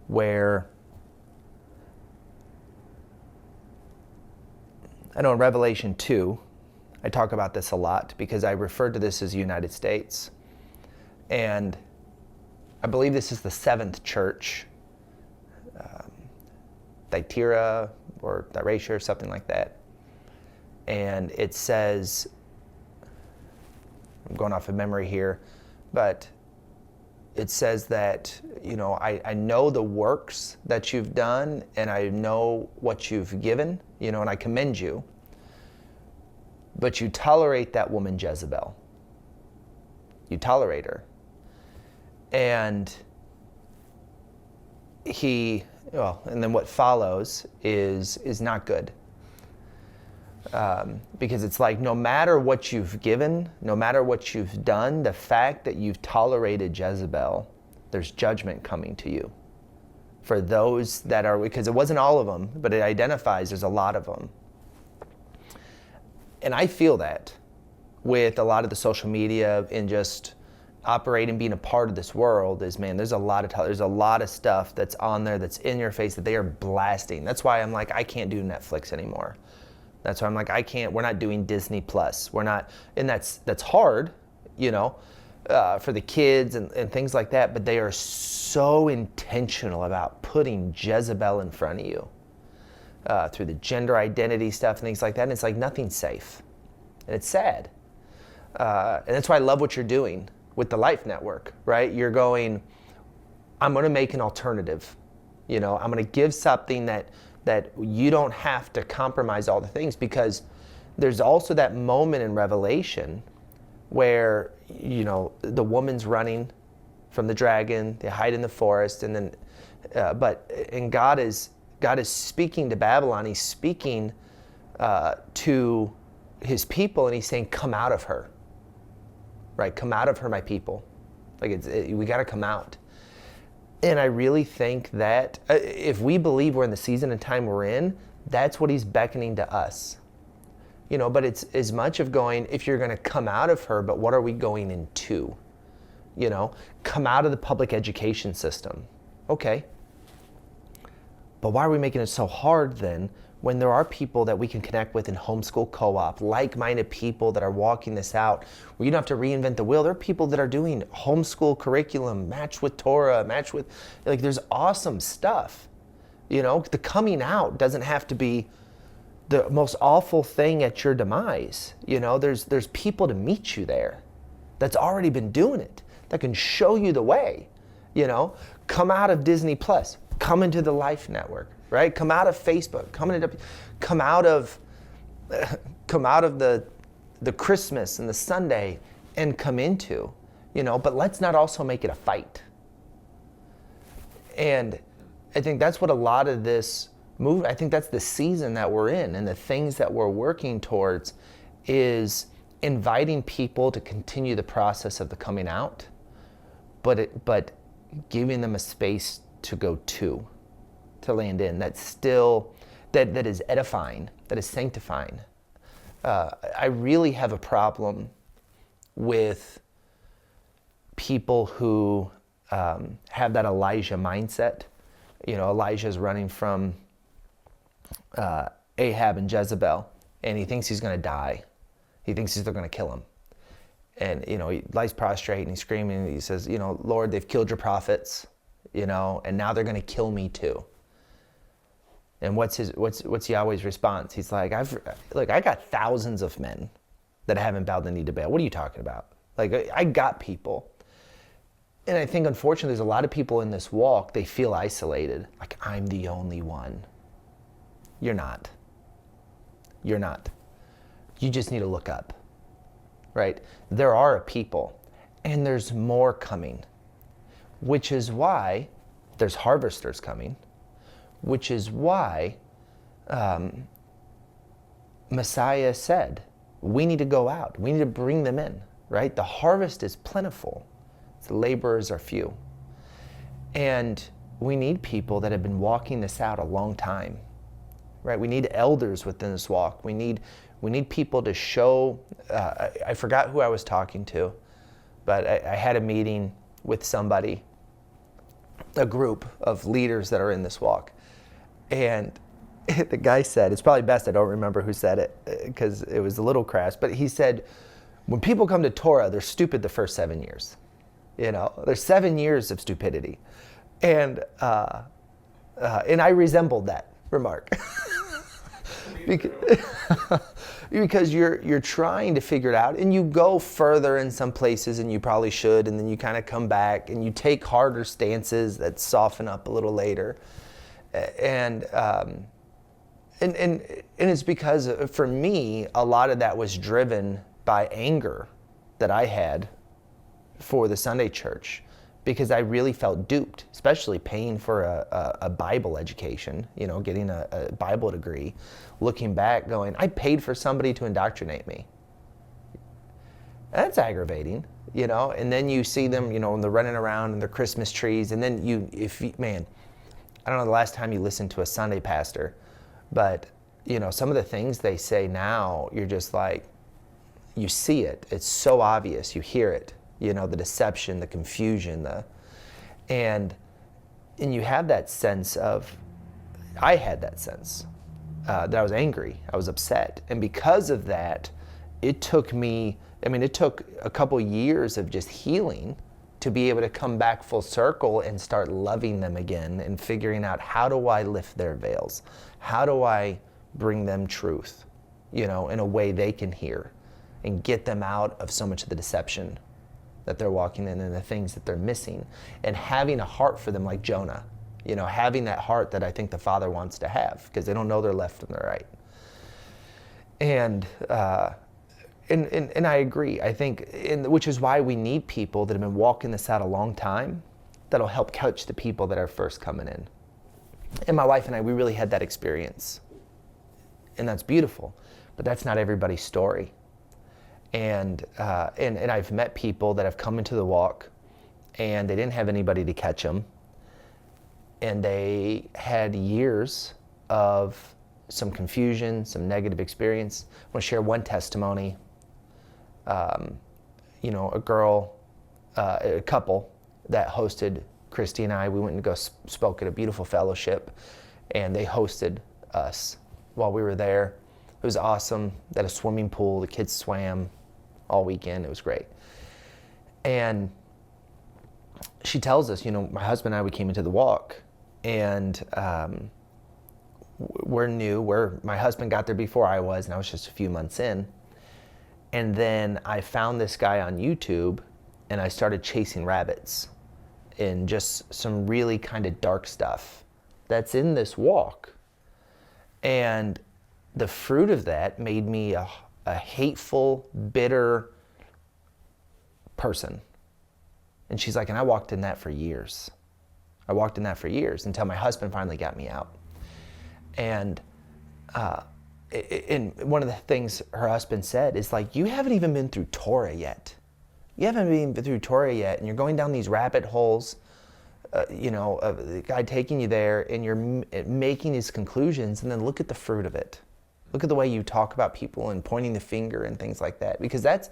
where I know in Revelation 2, I talk about this a lot because I refer to this as the United States. And I believe this is the seventh church, Thyatira or Thyatira or something like that. And it says, I'm going off of memory here, but it says that, I know the works that you've done and I know what you've given, and I commend you. but you tolerate that woman Jezebel. You tolerate her. And and then what follows is not good. Because it's like, no matter what you've given, no matter what you've done, the fact that you've tolerated Jezebel, there's judgment coming to you. For those that are, because it wasn't all of them, but it identifies there's a lot of them. And I feel that with a lot of the social media and just operating, being a part of this world is, man, there's a lot of stuff that's on there that's in your face that they are blasting. That's why I'm like, I can't do Netflix anymore. That's why I'm like, we're not doing Disney Plus. We're not, and that's hard, for the kids and things like that, but they are so intentional about putting Jezebel in front of you through the gender identity stuff and things like that, and it's like nothing's safe. And it's sad. And that's why I love what you're doing with the Life Network, right? You're going, I'm going to make an alternative. I'm going to give something that you don't have to compromise all the things, because there's also that moment in Revelation where, the woman's running from the dragon, they hide in the forest, and then, God is speaking to Babylon. He's speaking to his people, and he's saying, come out of her, right? Come out of her, my people. Like we got to come out. And I really think that if we believe we're in the season and time we're in, that's what he's beckoning to us. But it's as much of going, if you're going to come out of her, but what are we going into? Come out of the public education system. Okay. But why are we making it so hard then, when there are people that we can connect with in homeschool co-op, like-minded people that are walking this out, where you don't have to reinvent the wheel? There are people that are doing homeschool curriculum, match with Torah, there's awesome stuff. The coming out doesn't have to be the most awful thing at your demise. There's people to meet you there that's already been doing it, that can show you the way. Come out of Disney Plus, come into the Life Network, right? Come out of Facebook, come out of the Christmas and the Sunday, and come into, but let's not also make it a fight. And I think that's what a lot of this I think that's the season that we're in, and the things that we're working towards is inviting people to continue the process of the coming out, but giving them a space to go to land in, that's still, that is edifying, that is sanctifying. I really have a problem with people who have that Elijah mindset. Elijah's running from Ahab and Jezebel, and he thinks he's going to die. He thinks they're going to kill him. And, he lies prostrate and he's screaming, and he says, Lord, they've killed your prophets, and now they're going to kill me too. And what's Yahweh's response? He's like, I got thousands of men that haven't bowed the knee to Baal. What are you talking about? I got people. And I think, unfortunately, there's a lot of people in this walk, they feel isolated. Like, I'm the only one. You're not. You're not. You just need to look up, right? There are a people, and there's more coming, which is why there's harvesters coming, which is why Messiah said, we need to go out. We need to bring them in, right? The harvest is plentiful. The laborers are few. And we need people that have been walking this out a long time, right? We need elders within this walk. We need people to show, I forgot who I was talking to, but I had a meeting with somebody, a group of leaders that are in this walk. And the guy said, it's probably best I don't remember who said it because it was a little crass, but he said, when people come to Torah, they're stupid the first 7 years. There's 7 years of stupidity. And I resembled that remark. Because you're trying to figure it out, and you go further in some places and you probably should, and then you kind of come back and you take harder stances that soften up a little later. And And it's because for me, a lot of that was driven by anger that I had for the Sunday church, because I really felt duped, especially paying for a Bible education, getting a Bible degree, looking back going, I paid for somebody to indoctrinate me. That's aggravating, and then you see them, when they're running around in their Christmas trees, and then I don't know the last time you listened to a Sunday pastor, but some of the things they say now, you're just like, you see it. It's so obvious. You hear it. The deception, the confusion, and you have that sense of, I had that sense that I was angry, I was upset, and because of that, it took a couple years of just healing to be able to come back full circle and start loving them again and figuring out, how do I lift their veils? How do I bring them truth, in a way they can hear and get them out of so much of the deception that they're walking in and the things that they're missing, and having a heart for them like Jonah, having that heart that I think the Father wants to have, because they don't know their left from their right. And I agree. I think, which is why we need people that have been walking this out a long time, that'll help coach the people that are first coming in. And my wife and I, we really had that experience. And that's beautiful, but that's not everybody's story. And I've met people that have come into the walk and they didn't have anybody to catch them. And they had years of some confusion, some negative experience. I want to share one testimony. A couple that hosted Christy and I, we went and spoke at a beautiful fellowship, and they hosted us while we were there. It was awesome. They had a swimming pool. The kids swam all weekend. It was great. And she tells us, my husband and I, we came into the walk, and we're new. My husband got there before I was, and I was just a few months in. And then I found this guy on YouTube, and I started chasing rabbits and just some really kind of dark stuff that's in this walk. And the fruit of that made me a hateful, bitter person. And she's like, and I walked in that for years. Until my husband finally got me out. And one of the things her husband said is like, you haven't even been through Torah yet. And you're going down these rabbit holes, the guy taking you there, and you're making these conclusions, and then look at the fruit of it. Look at the way you talk about people and pointing the finger and things like that, because that's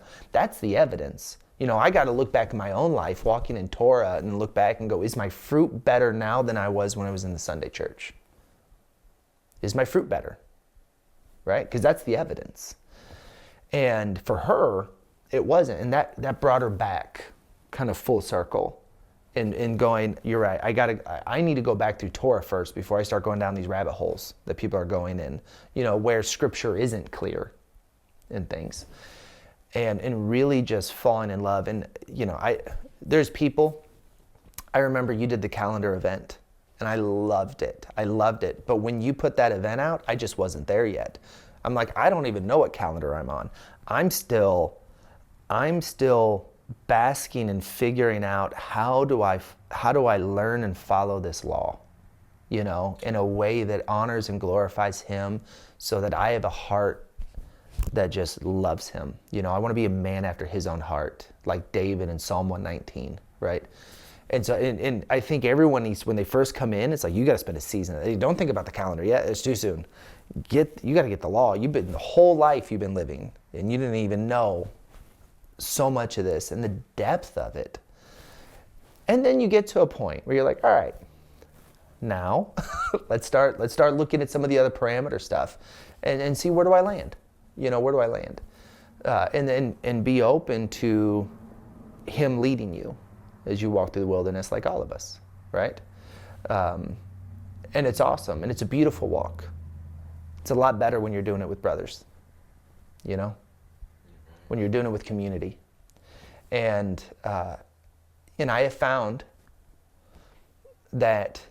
the evidence. I got to look back in my own life, walking in Torah, and look back and go, is my fruit better now than I was when I was in the Sunday church? Is my fruit better? Right? Because that's the evidence. And for her, it wasn't. And that brought her back kind of full circle and going, you're right, I need to go back through Torah first before I start going down these rabbit holes that people are going in, where scripture isn't clear and things. And really just falling in love. And, there's people, I remember you did the calendar event, and I loved it. But when you put that event out, I just wasn't there yet. I'm like, I don't even know what calendar I'm on. I'm still basking and figuring out how do I learn and follow this law, in a way that honors and glorifies him, so that I have a heart that just loves him. I want to be a man after his own heart, like David in Psalm 119, right? And so, and I think everyone needs, when they first come in, it's like, you got to spend a season. Don't think about the calendar yet. It's too soon. You got to get the law. The whole life you've been living, and you didn't even know so much of this and the depth of it. And then you get to a point where you're like, all right, now let's start looking at some of the other parameter stuff and see, where do I land? Where do I land? And be open to him leading you as you walk through the wilderness, like all of us, right? And it's awesome, and it's a beautiful walk. It's a lot better when you're doing it with brothers, when you're doing it with community. And I have found that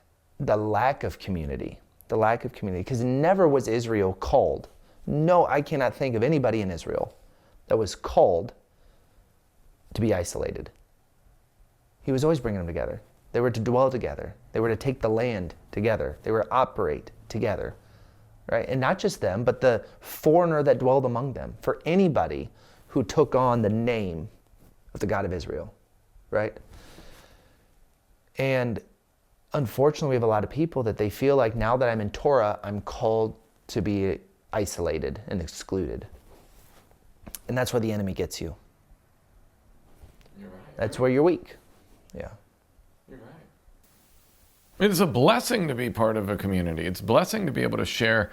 the lack of community The lack of community. Because never was Israel called. No, I cannot think of anybody in Israel that was called to be isolated. He was always bringing them together. They were to dwell together. They were to take the land together. They were to operate together, right? And not just them, but the foreigner that dwelled among them. For anybody who took on the name of the God of Israel, right? And unfortunately, we have a lot of people that they feel like now that I'm in Torah, I'm called to be isolated and excluded. And that's where the enemy gets you. You're right. That's where you're weak. Yeah. You're right. It's a blessing to be part of a community. It's a blessing to be able to share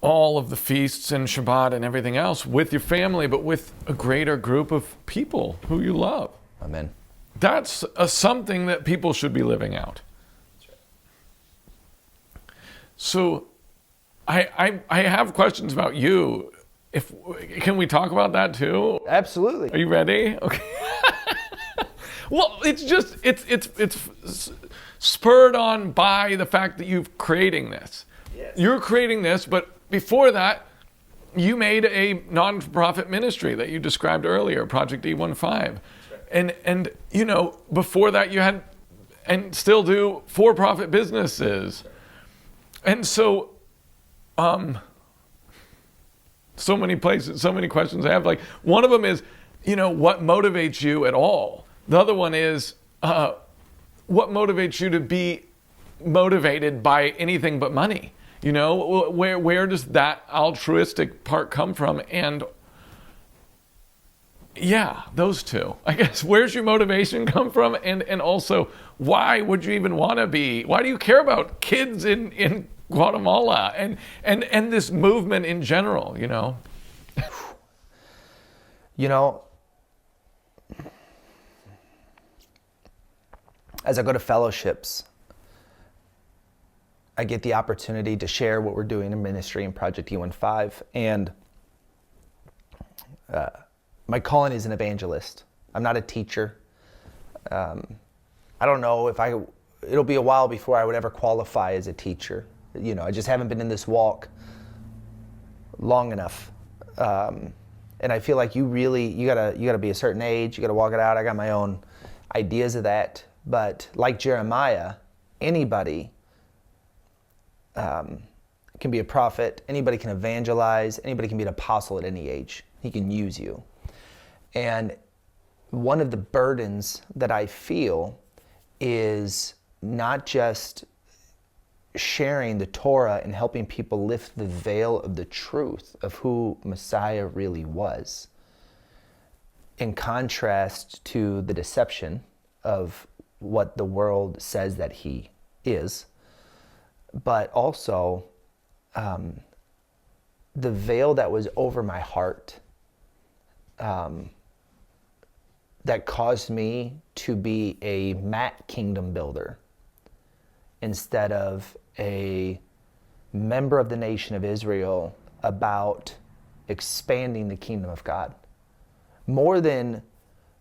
all of the feasts and Shabbat and everything else with your family, but with a greater group of people who you love. Amen. That's something that people should be living out. So I have questions about you. Can we talk about that too? Absolutely. Are you ready? Okay. Well, it's spurred on by the fact that you're creating this. Yes. You're creating this, but before that, you made a non-profit ministry that you described earlier, Project E15. Right. And you know, before that you had and still do for-profit businesses. Right. And so so many places, so many questions I have. Like, one of them is, you know, what motivates you at all? The other one is, what motivates you to be motivated by anything but money? You know, where does that altruistic part come from? And yeah, those two. I guess, where's your motivation come from? And also, why would you even want to be, why do you care about kids in Guatemala and this movement in general, you know? You know, as I go to fellowships, I get the opportunity to share what we're doing in ministry in Project E15. And my calling is an evangelist. I'm not a teacher. I don't know if it'll be a while before I would ever qualify as a teacher. You know, I just haven't been in this walk long enough. And I feel like you gotta be a certain age, you gotta walk it out. I got my own ideas of that. But like Jeremiah, anybody can be a prophet, anybody can evangelize, anybody can be an apostle at any age. He can use you. And one of the burdens that I feel is not just sharing the Torah and helping people lift the veil of the truth of who Messiah really was, in contrast to the deception of what the world says that he is, but also the veil that was over my heart that caused me to be a mat kingdom builder instead of a member of the nation of Israel about expanding the kingdom of God. More than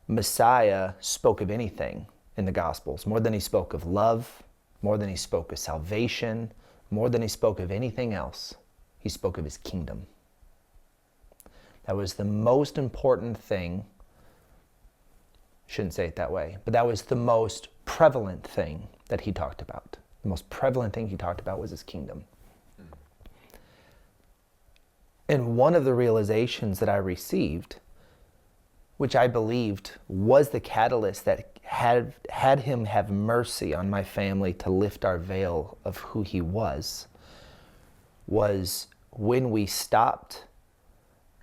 Messiah spoke of anything in the Gospels, more than he spoke of love, more than he spoke of salvation, more than he spoke of anything else, he spoke of his kingdom. That was the most important thing. Shouldn't say it that way, but that was the most prevalent thing that he talked about. The most prevalent thing he talked about was his kingdom. And one of the realizations that I received, which I believed was the catalyst that had him have mercy on my family to lift our veil of who he was when we stopped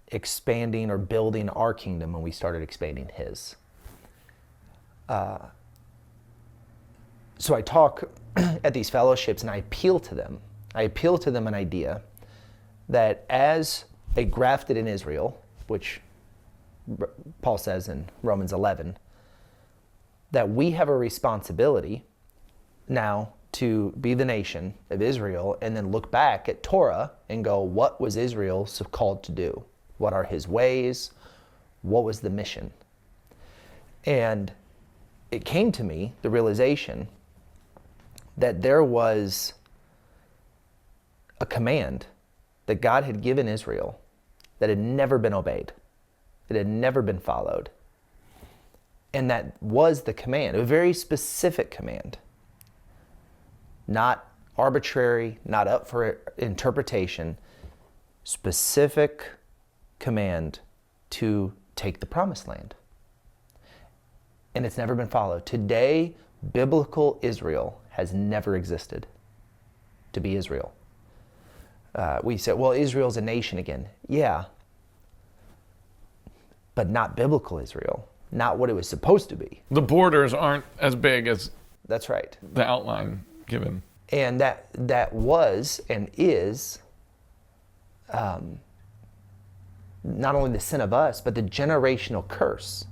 expanding or building our kingdom and we started expanding his. So I talk at these fellowships and I appeal to them. I appeal to them an idea that as a grafted in Israel, which Paul says in Romans 11, that we have a responsibility now to be the nation of Israel and then look back at Torah and go, what was Israel called to do? What are his ways? What was the mission? And it came to me, the realization, that there was a command that God had given Israel that had never been obeyed. It had never been followed. And that was the command, a very specific command. Not arbitrary, not up for interpretation. Specific command to take the promised land. And it's never been followed. Today, biblical Israel has never existed to be Israel. We said, well, Israel's a nation again. Yeah. But not biblical Israel. Not what it was supposed to be. The borders aren't as big as That's right. the outline given. And that was and is not only the sin of us, but the generational curse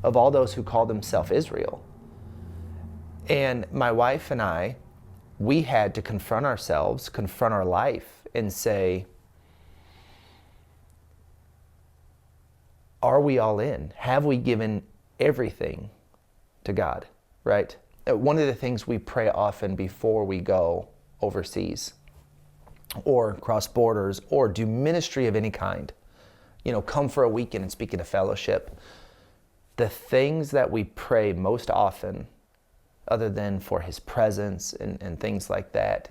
of all those who call themselves Israel. And my wife and I, we had to confront ourselves, confront our life, and say, are we all in? Have we given everything to God, right? One of the things we pray often before we go overseas or cross borders or do ministry of any kind, come for a weekend and speak in a fellowship. The things that we pray most often, other than for his presence and things like that,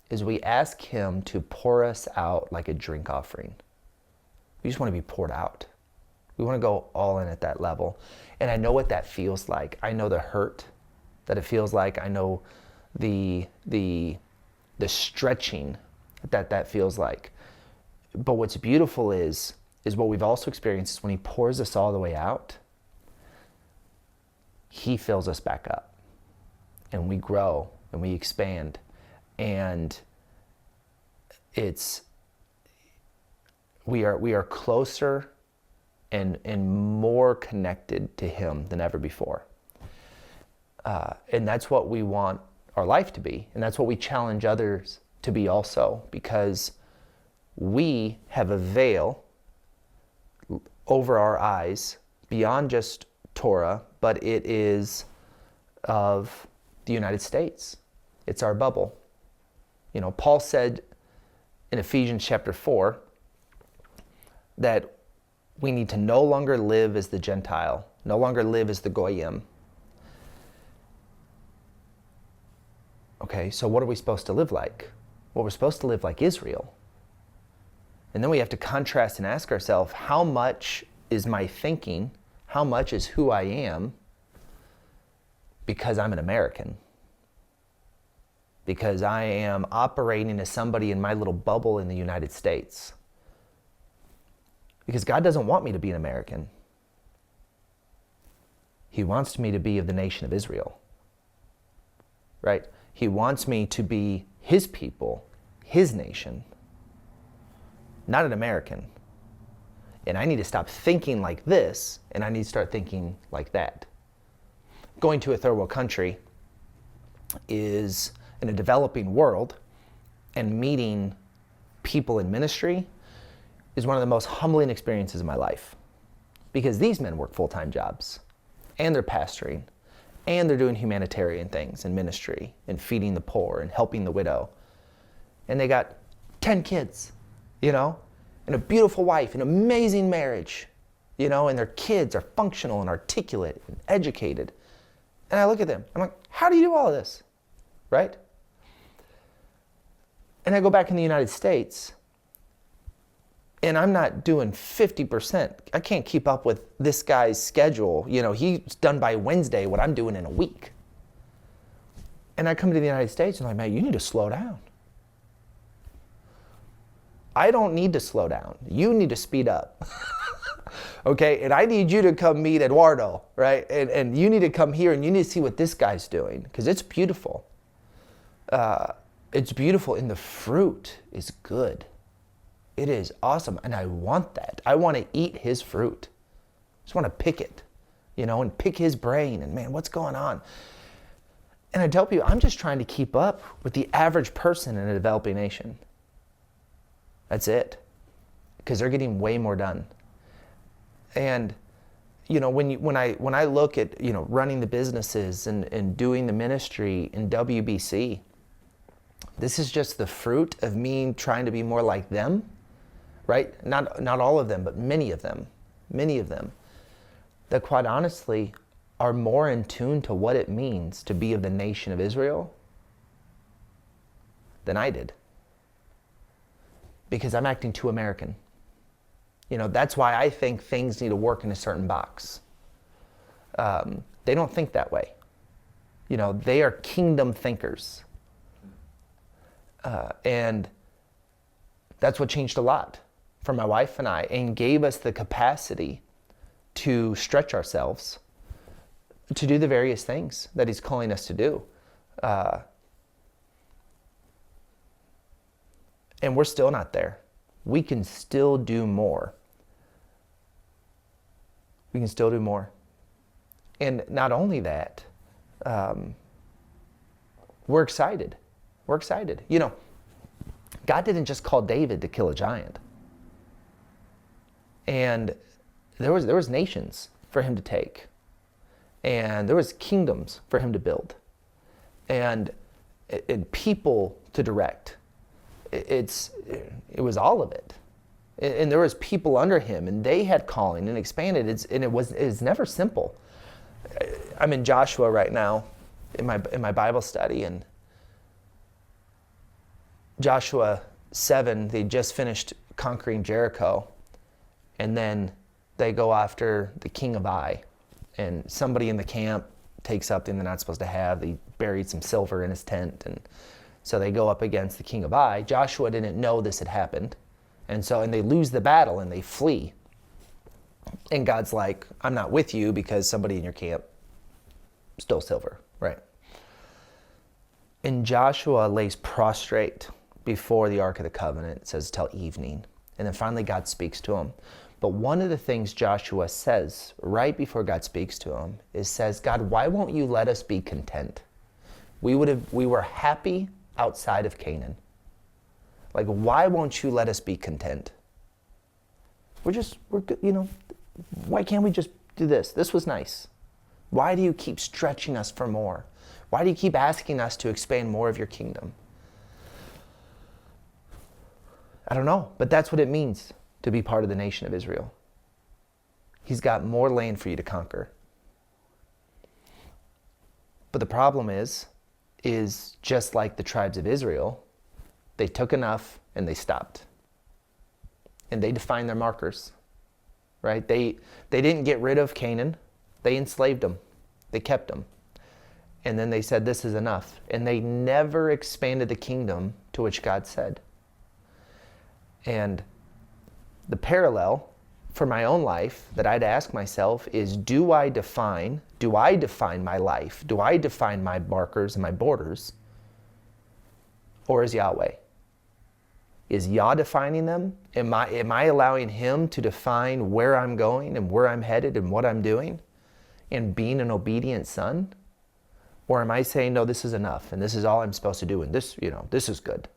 is we ask him to pour us out like a drink offering. We just want to be poured out. We want to go all in at that level. And I know what that feels like. I know the hurt that it feels like. I know the stretching that feels like. But what's beautiful is what we've also experienced is when he pours us all the way out, he fills us back up. And we grow and we expand. And we are closer and more connected to him than ever before. And that's what we want our life to be. And that's what we challenge others to be also, because we have a veil over our eyes beyond just Torah, but it is of the United States. It's our bubble. Paul said in Ephesians chapter 4 that we need to no longer live as the Gentile, no longer live as the Goyim. Okay, so what are we supposed to live like? Well, we're supposed to live like Israel. And then we have to contrast and ask ourselves, how much is my thinking, how much is who I am because I'm an American? Because I am operating as somebody in my little bubble in the United States. Because God doesn't want me to be an American. He wants me to be of the nation of Israel. Right? He wants me to be his people, his nation, not an American. And I need to stop thinking like this, and I need to start thinking like that. Going to a third world country is in a developing world, and meeting people in ministry is one of the most humbling experiences of my life. Because these men work full-time jobs, and they're pastoring, and they're doing humanitarian things in ministry, and feeding the poor, and helping the widow. And they got 10 kids, and a beautiful wife, an amazing marriage, and their kids are functional and articulate and educated. And I look at them, I'm like, how do you do all of this? Right? And I go back in the United States, and I'm not doing 50%. I can't keep up with this guy's schedule. He's done by Wednesday what I'm doing in a week. And I come to the United States and I'm like, man, you need to slow down. I don't need to slow down. You need to speed up. Okay? And I need you to come meet Eduardo, right? And you need to come here and you need to see what this guy's doing, because it's beautiful. It's beautiful, and the fruit is good. It is awesome, and I want that. I want to eat his fruit. I just want to pick it, and pick his brain, and man, what's going on? And I tell people, I'm just trying to keep up with the average person in a developing nation. That's it, because they're getting way more done. And when I look at running the businesses and doing the ministry in WBC, this is just the fruit of me trying to be more like them, right? Not all of them, but many of them, that quite honestly are more in tune to what it means to be of the nation of Israel than I did. Because I'm acting too American. That's why I think things need to work in a certain box. They don't think that way. They are kingdom thinkers. And that's what changed a lot for my wife and I, and gave us the capacity to stretch ourselves to do the various things that he's calling us to do. And we're still not there. We can still do more. We can still do more. And not only that, we're excited. We're excited. God didn't just call David to kill a giant. And there was nations for him to take. And there was kingdoms for him to build. And people to direct. It was all of it. And there was people under him, and they had calling and expanded. It's never simple. I'm in Joshua right now in my Bible study, and Joshua 7, they just finished conquering Jericho, and then they go after the king of Ai, and somebody in the camp takes something they're not supposed to have. They buried some silver in his tent, and so they go up against the king of Ai. Joshua didn't know this had happened, and they lose the battle and they flee. And God's like, I'm not with you because somebody in your camp stole silver, right? And Joshua lays prostrate before the Ark of the Covenant, it says, till evening. And then finally God speaks to him. But one of the things Joshua says right before God speaks to him says, God, why won't you let us be content? We were happy outside of Canaan. Like, why won't you let us be content? We're good, why can't we just do this? This was nice. Why do you keep stretching us for more? Why do you keep asking us to expand more of your kingdom? I don't know, but that's what it means to be part of the nation of Israel. He's got more land for you to conquer. But the problem is just like the tribes of Israel, they took enough and they stopped. And they defined their markers, right? They didn't get rid of Canaan. They enslaved them. They kept them. And then they said, this is enough. And they never expanded the kingdom to which God said. And the parallel for my own life that I'd ask myself is, do I define my life? Do I define my markers and my borders? Or is Yahweh? Is Yah defining them? Am I allowing him to define where I'm going and where I'm headed and what I'm doing and being an obedient son? Or am I saying, no, this is enough and this is all I'm supposed to do and this is good?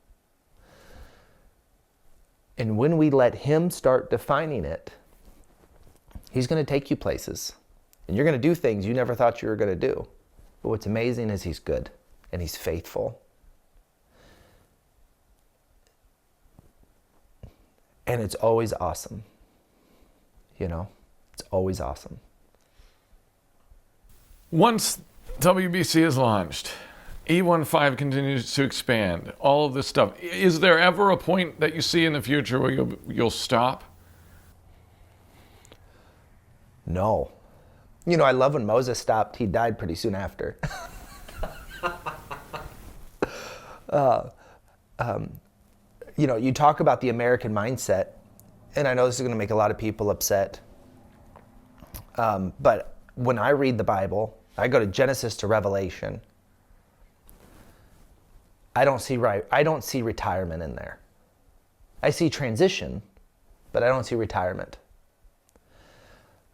And when we let him start defining it, he's going to take you places. And you're going to do things you never thought you were going to do. But what's amazing is he's good and he's faithful. And it's always awesome. It's always awesome. Once WBC is launched, E15 continues to expand, all of this stuff. Is there ever a point that you see in the future where you'll stop? No. I love when Moses stopped. He died pretty soon after. You talk about the American mindset, and I know this is going to make a lot of people upset. But when I read the Bible, I go to Genesis to Revelation. I don't see retirement in there. I see transition, but I don't see retirement.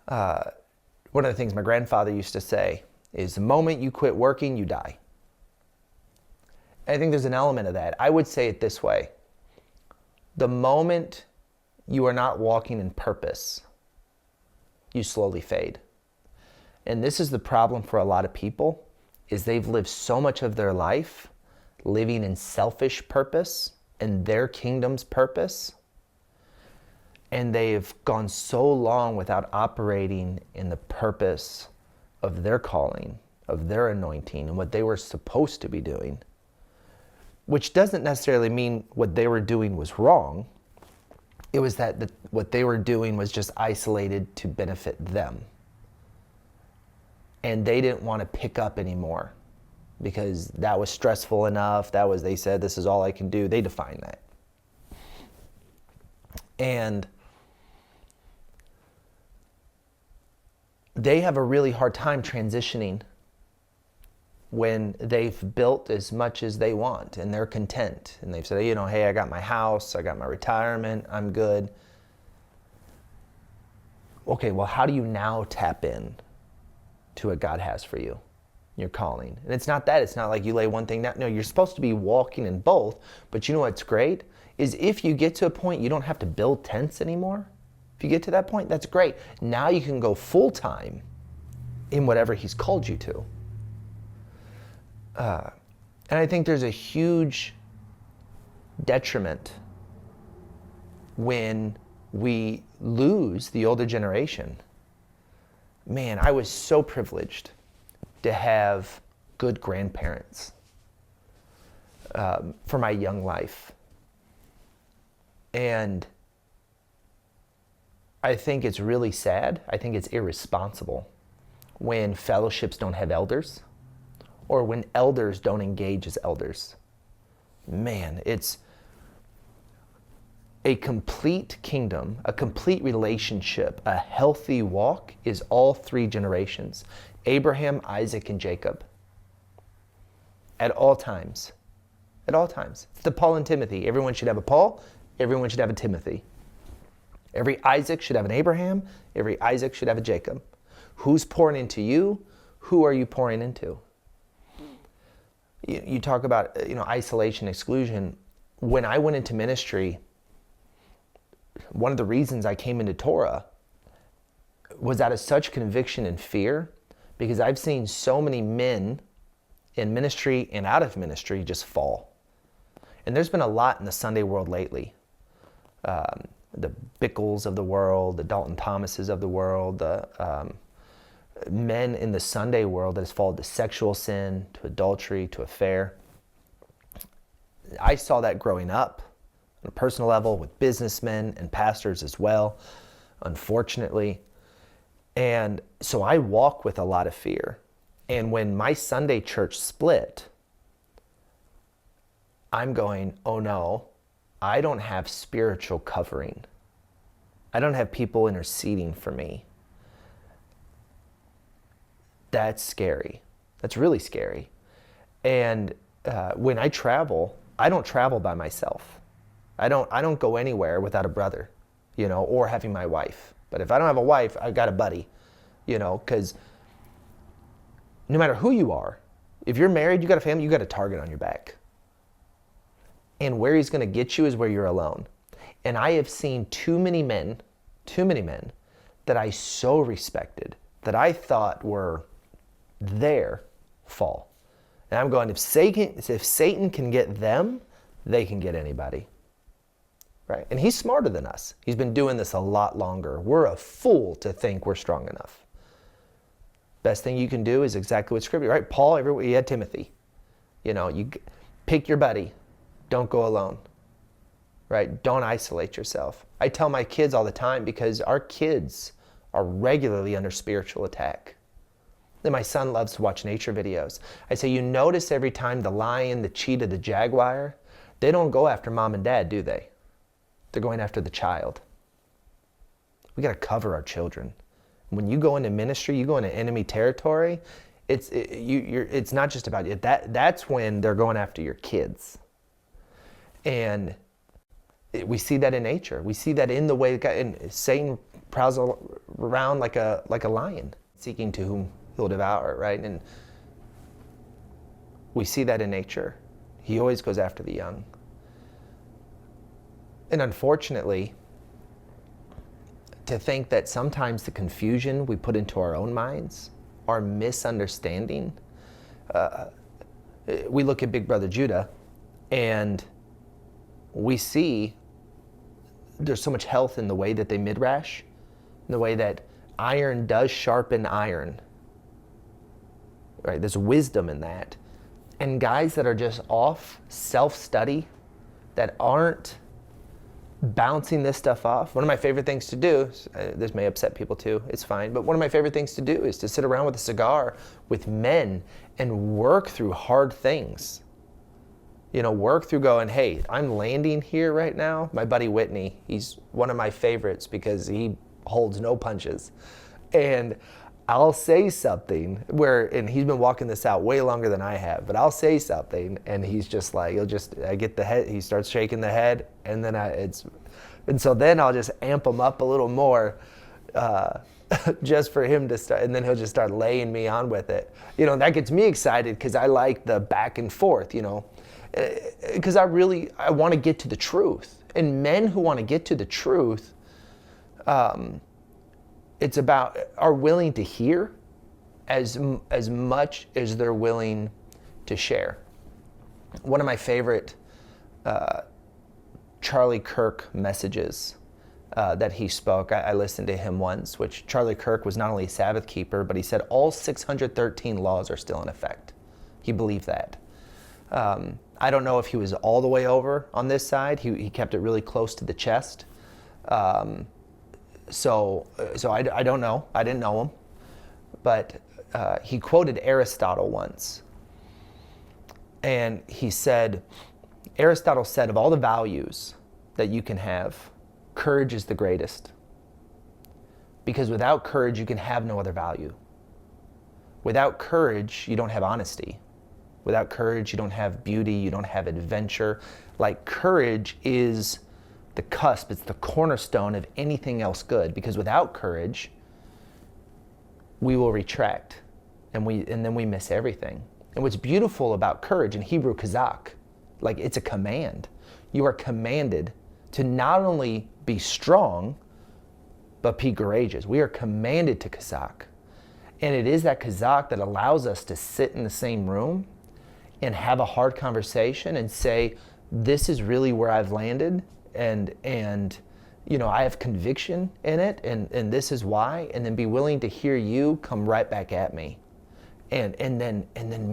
One of the things my grandfather used to say is, the moment you quit working, you die. And I think there's an element of that. I would say it this way. The moment you are not walking in purpose, you slowly fade. And this is the problem for a lot of people, is they've lived so much of their life living in selfish purpose and their kingdom's purpose. And they've gone so long without operating in the purpose of their calling, of their anointing, and what they were supposed to be doing. Which doesn't necessarily mean what they were doing was wrong. It was that what they were doing was just isolated to benefit them. And they didn't want to pick up anymore because that was stressful enough. They said, this is all I can do. They defined that. And they have a really hard time transitioning when they've built as much as they want and they're content. And they've said, hey, I got my house, I got my retirement, I'm good. Okay, well, how do you now tap in to what God has for you, your calling? And it's not like you lay one thing down. No, you're supposed to be walking in both. But you know what's great is if you get to a point you don't have to build tents anymore. If you get to that point, that's great. Now you can go full time in whatever He's called you to. And I think there's a huge detriment when we lose the older generation. Man, I was so privileged to have good grandparents for my young life. And I think it's really sad. I think it's irresponsible when fellowships don't have elders or when elders don't engage as elders. Man, it's a complete kingdom, a complete relationship, a healthy walk is all three generations. Abraham, Isaac, and Jacob. At all times. At all times. It's the Paul and Timothy. Everyone should have a Paul. Everyone should have a Timothy. Every Isaac should have an Abraham. Every Isaac should have a Jacob. Who's pouring into you? Who are you pouring into? You talk about isolation, exclusion. When I went into ministry, one of the reasons I came into Torah was out of such conviction and fear, because I've seen so many men in ministry and out of ministry just fall. And there's been a lot in the Sunday world lately. The Bickles of the world, the Dalton Thomases of the world, the men in the Sunday world that has fallen to sexual sin, to adultery, to affair. I saw that growing up on a personal level with businessmen and pastors as well, unfortunately. And so I walk with a lot of fear. And when my Sunday church split, I'm going, oh no, I don't have spiritual covering. I don't have people interceding for me. That's scary. That's really scary. And when I travel, I don't travel by myself. I don't go anywhere without a brother, or having my wife. But if I don't have a wife, I've got a buddy, because no matter who you are, if you're married, you got a family, you got a target on your back. And where he's going to get you is where you're alone. And I have seen too many men that I so respected, that I thought were there, fall. And I'm going, if Satan can get them, they can get anybody. Right? And he's smarter than us. He's been doing this a lot longer. We're a fool to think we're strong enough. Best thing you can do is exactly what Scripture, right? Paul, he had Timothy. You pick your buddy. Don't go alone. Right? Don't isolate yourself. I tell my kids all the time, because our kids are regularly under spiritual attack. Then my son loves to watch nature videos. I say, you notice every time the lion, the cheetah, the jaguar, they don't go after mom and dad, do they? They're going after the child. We got to cover our children. When you go into ministry, you go into enemy territory, it's not just about you. That's when they're going after your kids. And we see that in nature. We see that in the way and Satan prowls around like a lion, seeking to whom he'll devour, right? And we see that in nature. He always goes after the young. And unfortunately, to think that sometimes the confusion we put into our own minds, our misunderstanding, we look at Big Brother Judah and we see there's so much health in the way that they midrash, in the way that iron does sharpen iron, right? There's wisdom in that. And guys that are just off self-study, that aren't bouncing this stuff off. One of my favorite things to do, this may upset people too, it's fine, but one of my favorite things to do is to sit around with a cigar with men and work through hard things. You know, work through going, hey, I'm landing here right now. My buddy Whitney, he's one of my favorites because he holds no punches. And I'll say something and he's been walking this out way longer than I have, but I'll say something and he's just like, I get the head, he starts shaking the head, and then so then I'll just amp him up a little more, just for him to start, and then he'll just start laying me on with it. You know, and that gets me excited because I like the back and forth, you know, because I want to get to the truth. And men who want to get to the truth, it's about, are willing to hear as much as they're willing to share. One of my favorite Charlie Kirk messages that he spoke, I listened to him once, which Charlie Kirk was not only a Sabbath keeper, but he said all 613 laws are still in effect. He believed that. I don't know if he was all the way over on this side. He kept it really close to the chest. So I don't know. I didn't know him. But he quoted Aristotle once. And he said, Aristotle said, of all the values that you can have, courage is the greatest. Because without courage, you can have no other value. Without courage, you don't have honesty. Without courage, you don't have beauty, you don't have adventure. Like, courage is the cusp, it's the cornerstone of anything else good. Because without courage, we will retract, and then we miss everything. And what's beautiful about courage in Hebrew, kazak, like, it's a command. You are commanded to not only be strong, but be courageous. We are commanded to kazak. And it is that kazak that allows us to sit in the same room and have a hard conversation and say, this is really where I've landed, and you know, I have conviction in it, and this is why, and then be willing to hear you come right back at me. And then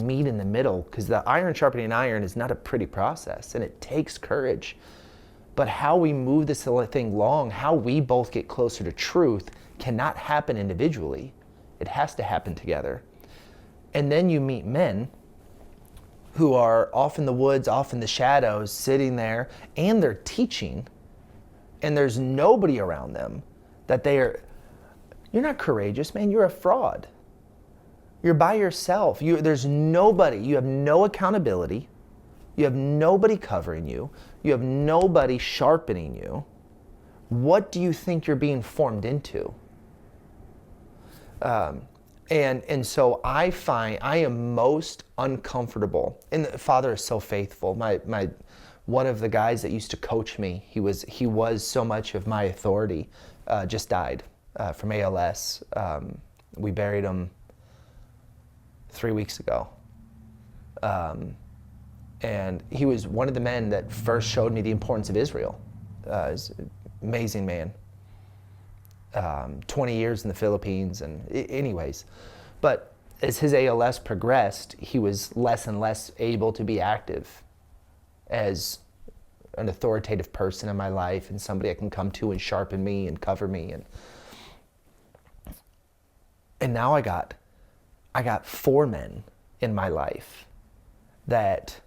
meet in the middle, because the iron sharpening iron is not a pretty process, and it takes courage. But how we move this thing along, how we both get closer to truth, cannot happen individually. It has to happen together. And then you meet men who are off in the woods, off in the shadows, sitting there, and they're teaching, and there's nobody around them that you're not courageous, man, you're a fraud. You're by yourself. There's nobody. You have no accountability. You have nobody covering you. You have nobody sharpening you. What do you think you're being formed into? And so I find I am most uncomfortable. And the Father is so faithful. One of the guys that used to coach me, he was so much of my authority, just died from ALS. We buried him 3 weeks ago. And he was one of the men that first showed me the importance of Israel. He's an amazing man. 20 years in the Philippines, and anyways. But as his ALS progressed, he was less and less able to be active as an authoritative person in my life and somebody I can come to and sharpen me and cover me. And now I got 4 men in my life that,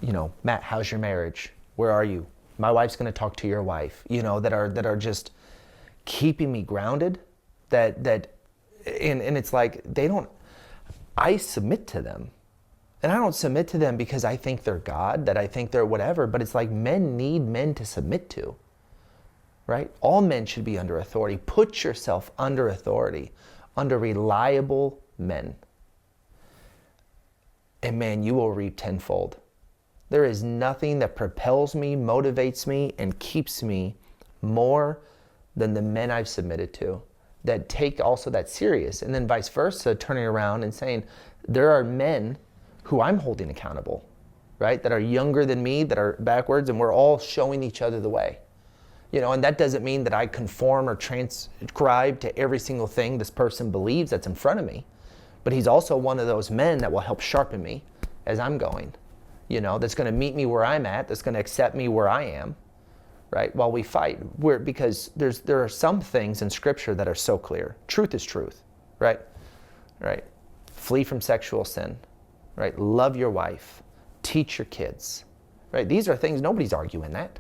you know, Matt, how's your marriage? Where are you? My wife's going to talk to your wife, you know, that are just keeping me grounded, and it's like I submit to them. And I don't submit to them because I think they're God, that I think they're whatever, but it's like men need men to submit to, right? All men should be under authority. Put yourself under authority, under reliable men. And man, you will reap tenfold. There is nothing that propels me, motivates me, and keeps me more than the men I've submitted to, that take also that serious. And then vice versa, turning around and saying, there are men who I'm holding accountable, right? That are younger than me, that are backwards, and we're all showing each other the way. And that doesn't mean that I conform or transcribe to every single thing this person believes that's in front of me. But he's also one of those men that will help sharpen me as I'm going, that's going to meet me where I'm at, that's going to accept me where I am, right? While we fight. Because there are some things in Scripture that are so clear. Truth is truth, right? Right. Flee from sexual sin, right? Love your wife, teach your kids, right? These are things, nobody's arguing that.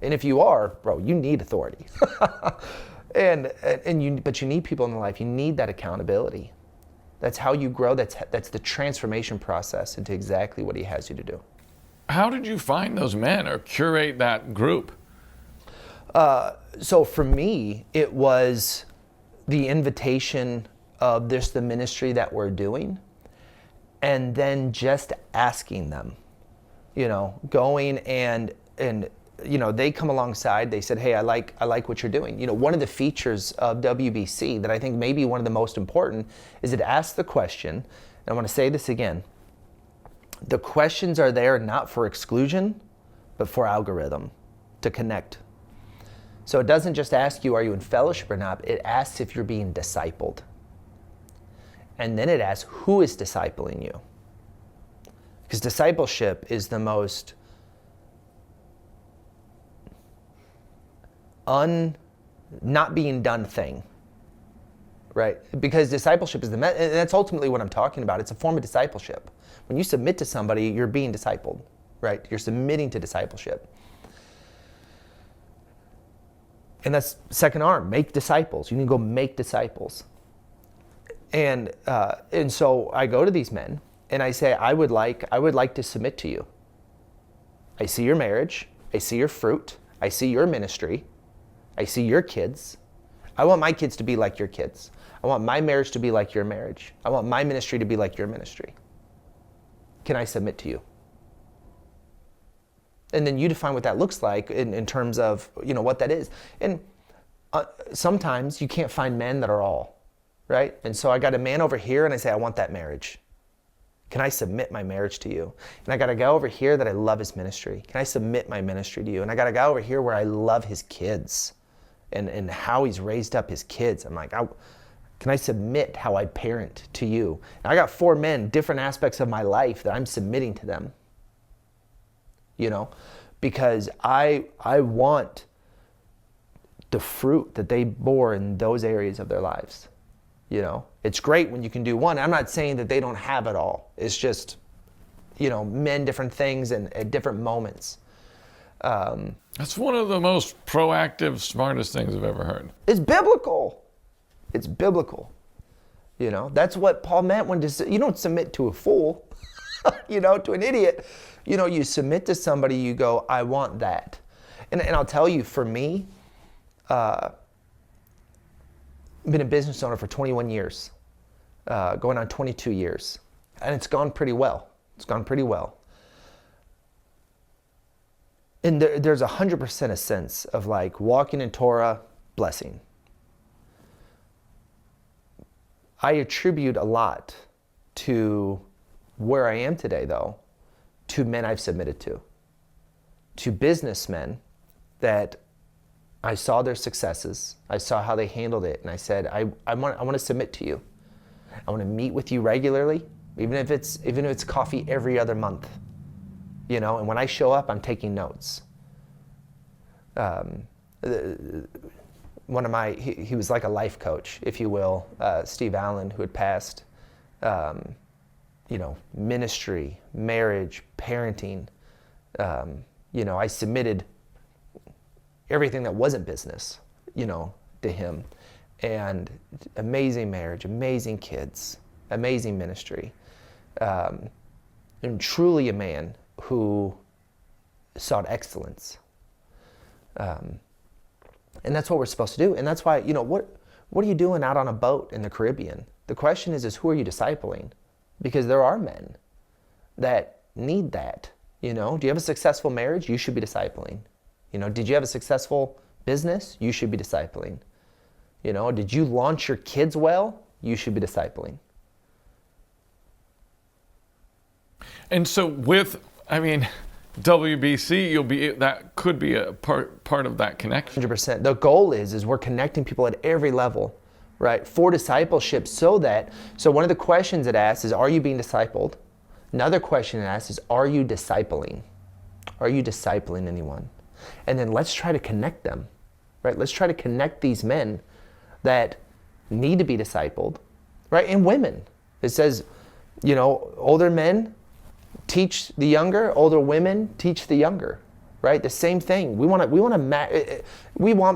And if you are, bro, you need authority. But you need people in life. You need that accountability. That's how you grow. That's the transformation process into exactly what he has you to do. How did you find those men or curate that group? So for me, it was the invitation of the ministry that we're doing, and then just asking them, going and they come alongside. They said, hey, I like what you're doing. One of the features of WBC that I think may be one of the most important is it asks the question, and I want to say this again, the questions are there not for exclusion, but for algorithm, to connect. So it doesn't just ask you, are you in fellowship or not? It asks if you're being discipled. And then it asks, who is discipling you? Because discipleship is the most not being done thing, right? Because discipleship is and that's ultimately what I'm talking about. It's a form of discipleship. When you submit to somebody, you're being discipled, right? You're submitting to discipleship. And that's second arm, make disciples. You need to go make disciples. And so I go to these men and I say, I would like to submit to you. I see your marriage. I see your fruit. I see your ministry. I see your kids. I want my kids to be like your kids. I want my marriage to be like your marriage. I want my ministry to be like your ministry. Can I submit to you? And then you define what that looks like in terms of, what that is. And sometimes you can't find men that are all, right? And so I got a man over here and I say, I want that marriage. Can I submit my marriage to you? And I got a guy over here that I love his ministry. Can I submit my ministry to you? And I got a guy over here where I love his kids and how he's raised up his kids. I'm like, can I submit how I parent to you? And I got 4 men, different aspects of my life that I'm submitting to them. Because I want the fruit that they bore in those areas of their lives. It's great when you can do one. I'm not saying that they don't have it all. It's just, men, different things and at different moments. That's one of the most proactive, smartest things I've ever heard. It's biblical. It's biblical. That's what Paul meant when you don't submit to a fool, to an idiot. You submit to somebody, you go, I want that. And I'll tell you, for me, I've been a business owner for 21 years, going on 22 years. And it's gone pretty well. And there's 100% a sense of like walking in Torah, blessing. I attribute a lot to where I am today, though, to men I've submitted to businessmen that I saw their successes, I saw how they handled it, and I said, I want to submit to you. I want to meet with you regularly, even if it's coffee every other month, and when I show up, I'm taking notes. One of he was like a life coach, if you will, Steve Allen, who had passed, ministry, marriage, parenting. I submitted everything that wasn't business, to him. And amazing marriage, amazing kids, amazing ministry. And truly a man who sought excellence. And that's what we're supposed to do. And that's why, what are you doing out on a boat in the Caribbean? The question is who are you discipling? Because there are men that need that. Do you have a successful marriage? You should be discipling. Did you have a successful business? You should be discipling. Did you launch your kids well? You should be discipling. And so with, WBC, that could be a part of that connection. 100%. The goal is we're connecting people at every level, right? For discipleship, so one of the questions it asks is, are you being discipled? Another question it asks is, are you discipling? Are you discipling anyone? And then let's try to connect them, right? Let's try to connect these men that need to be discipled, right? And women. It says, older men teach the younger, older women teach the younger, right? The same thing. We want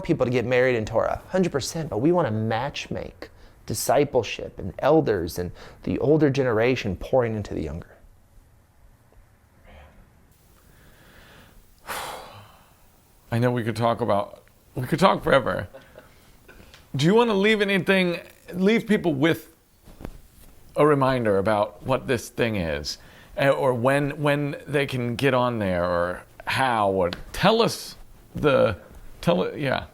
people to get married in Torah, 100%, but we want to matchmake discipleship and elders and the older generation pouring into the younger. I know we could talk forever. Do you want to leave people with a reminder about what this thing is, or when they can get on there, or how, or tell it, yeah.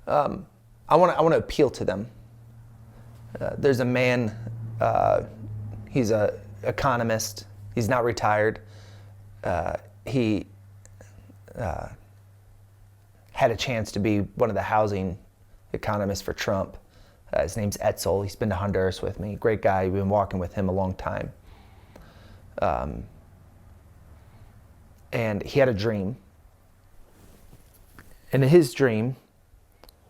I want to appeal to them. There's a man, he's an economist, he's not retired. He had a chance to be one of the housing economists for Trump. His name's Etzel. He's been to Honduras with me. Great guy. We've been walking with him a long time. And he had a dream. And in his dream,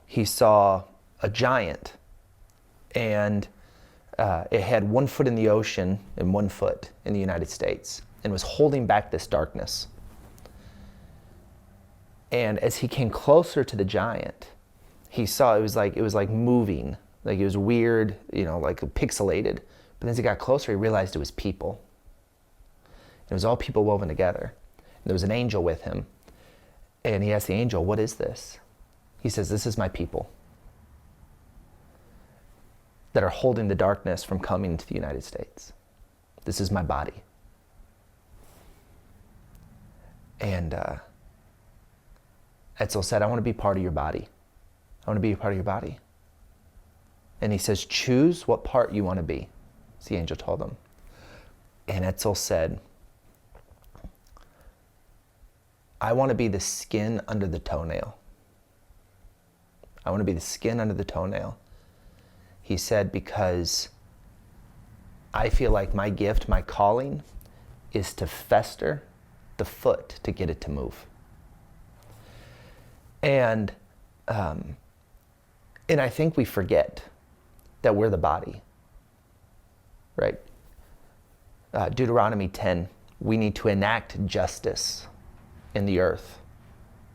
he saw a giant. And it had 1 foot in the ocean and 1 foot in the United States, and was holding back this darkness. And as he came closer to the giant, he saw it was like moving, like it was weird, like pixelated. But as he got closer, he realized it was people. It was all people woven together. And there was an angel with him. And he asked the angel, "What is this?" He says, "This is my people that are holding the darkness from coming to the United States. This is my body." And Etzel said, "I want to be part of your body. I want to be a part of your body." And he says, "Choose what part you want to be," as the angel told him. And Etzel said, "I want to be the skin under the toenail. I want to be the skin under the toenail." He said, "Because I feel like my gift, my calling, is to fester the foot to get it to move." And I think we forget that we're the body, right? Deuteronomy 10, we need to enact justice in the earth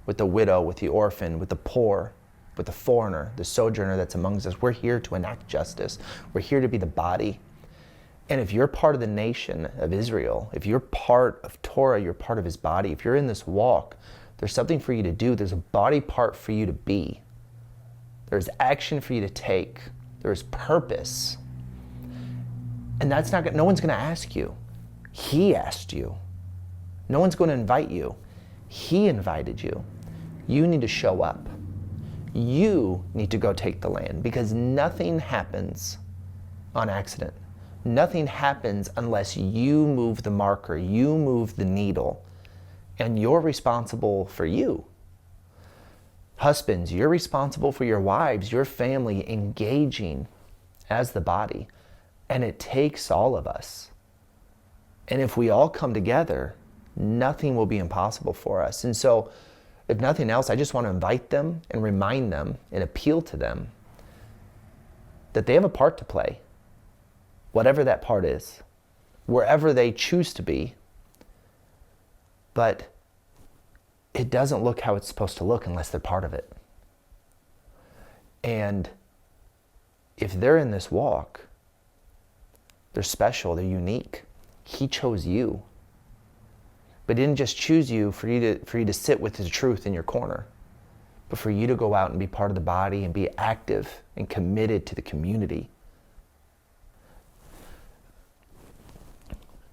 with the widow, with the orphan, with the poor, with the foreigner, the sojourner that's amongst us. We're here to enact justice. We're here to be the body. And if you're part of the nation of Israel, if you're part of Torah, you're part of his body. If you're in this walk, there's something for you to do. There's a body part for you to be. There's action for you to take. There's purpose. And that's not, no one's going to ask you. He asked you. No one's going to invite you. He invited you. You need to show up. You need to go take the land, because nothing happens on accident. Nothing happens unless you move the marker, you move the needle, and you're responsible for you. Husbands, you're responsible for your wives, your family engaging as the body. And it takes all of us. And if we all come together, nothing will be impossible for us. And so, if nothing else, I just want to invite them and remind them and appeal to them that they have a part to play, whatever that part is, wherever they choose to be. But it doesn't look how it's supposed to look unless they're part of it. And if they're in this walk, they're special, they're unique. He chose you. But he didn't just choose you for you to sit with his truth in your corner, but for you to go out and be part of the body and be active and committed to the community.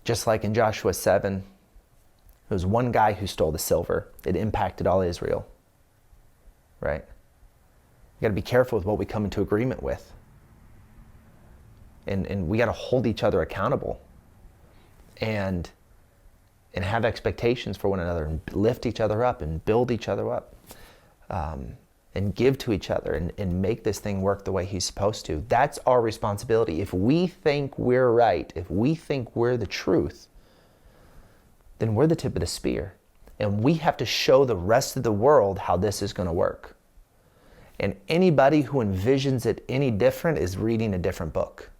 Just like in Joshua 7, there was one guy who stole the silver. It impacted all Israel, right? We got to be careful with what we come into agreement with. And we got to hold each other accountable. and have expectations for one another and lift each other up and build each other up, and give to each other and make this thing work the way he's supposed to. That's our responsibility. If we think we're right, if we think we're the truth, then we're the tip of the spear. And we have to show the rest of the world how this is going to work. And anybody who envisions it any different is reading a different book.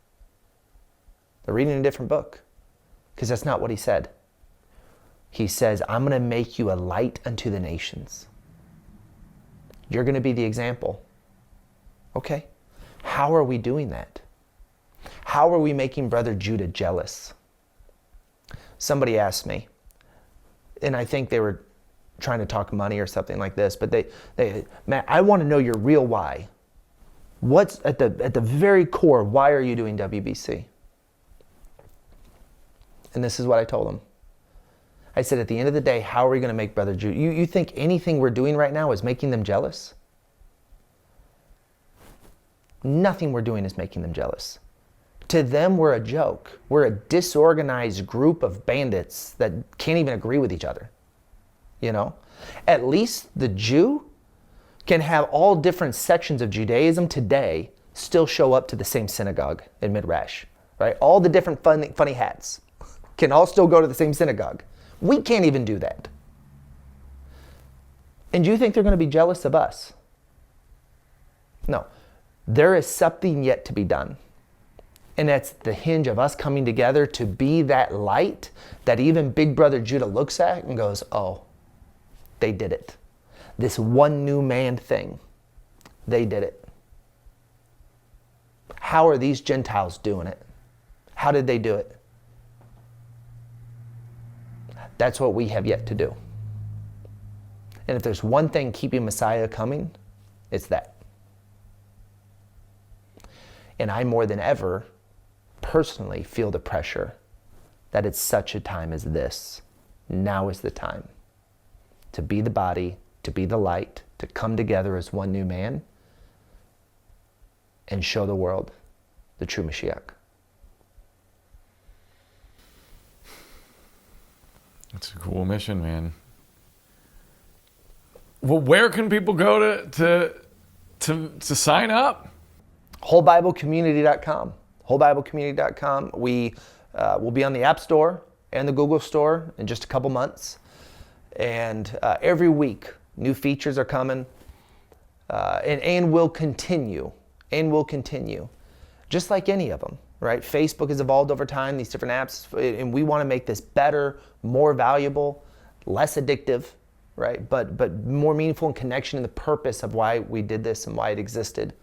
They're reading a different book, because that's not what he said. He says, I'm going to make you a light unto the nations. You're going to be the example. Okay, how are we doing that? How are we making Brother Judah jealous? Somebody asked me, and I think they were trying to talk money or something like this, but they Matt, I want to know your real why. What's at the very core, why are you doing WBC? And this is what I told them. I said, at the end of the day, how are we going to make Brother Judah? You think anything we're doing right now is making them jealous? Nothing we're doing is making them jealous. To them, we're a joke. We're a disorganized group of bandits that can't even agree with each other. You know? At least the Jew can have all different sections of Judaism today still show up to the same synagogue in Midrash. Right? All the different funny hats can all still go to the same synagogue. We can't even do that. And you think they're going to be jealous of us? No. There is something yet to be done. And that's the hinge of us coming together to be that light that even Big Brother Judah looks at and goes, oh, they did it. This one new man thing, they did it. How are these Gentiles doing it? How did they do it? That's what we have yet to do. And if there's one thing keeping Messiah coming, it's that. And I more than ever personally feel the pressure that it's such a time as this. Now is the time to be the body, to be the light, to come together as one new man and show the world the true Mashiach. It's a cool mission, man. Well, where can people go to sign up? WholeBibleCommunity.com. WholeBibleCommunity.com. We will be on the App Store and the Google Store in just a couple months. And every week, new features are coming. And will continue. And will continue. Just like any of them, right? Facebook has evolved over time, these different apps. And we want to make this better, more valuable, less addictive, right? But more meaningful in connection and the purpose of why we did this and why it existed.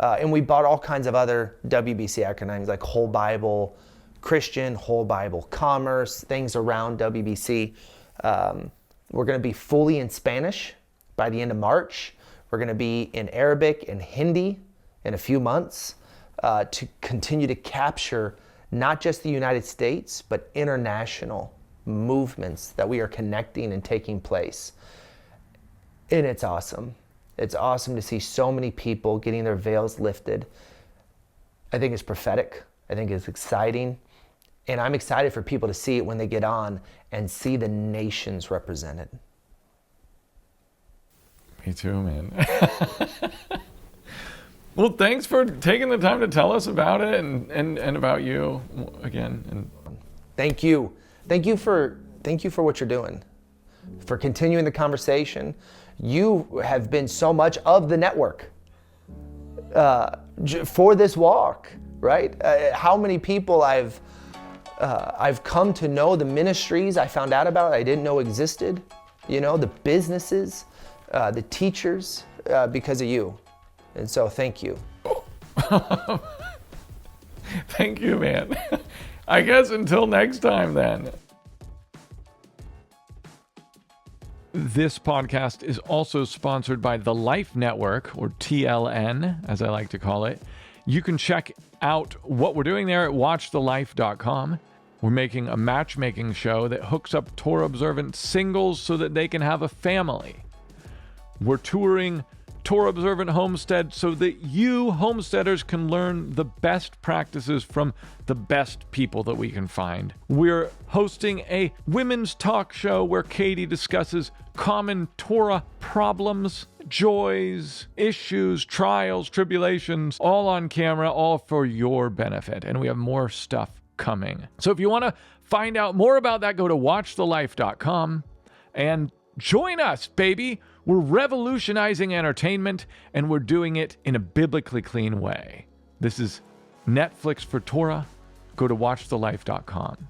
And we bought all kinds of other WBC acronyms like Whole Bible Christian, Whole Bible Commerce, things around WBC. We're going to be fully in Spanish by the end of March. We're going to be in Arabic and Hindi in a few months to continue to capture not just the United States, but international movements that we are connecting and taking place. And it's awesome. It's awesome to see so many people getting their veils lifted. I think it's prophetic. I think it's exciting. And I'm excited for people to see it when they get on and see the nations represented. Me too, man. Well, thanks for taking the time to tell us about it and about you again. And thank you. Thank you for what you're doing, for continuing the conversation. You have been so much of the network for this walk, right? How many people I've come to know, the ministries I found out about I didn't know existed, you know, the businesses, the teachers, because of you. And so thank you. Thank you, man. I guess until next time then. This podcast is also sponsored by the Life Network, or TLN, as I like to call it. You can check out what we're doing there at watchthelife.com. We're making a matchmaking show that hooks up Torah-observant singles so that they can have a family. We're touring Torah-observant homestead so that you homesteaders can learn the best practices from the best people that we can find. We're hosting a women's talk show where Kayte discusses common Torah problems, joys, issues, trials, tribulations, all on camera, all for your benefit. And we have more stuff coming. So if you want to find out more about that, go to watchthelife.com and join us, baby. We're revolutionizing entertainment, and we're doing it in a biblically clean way. This is Netflix for Torah. Go to watchthelife.com.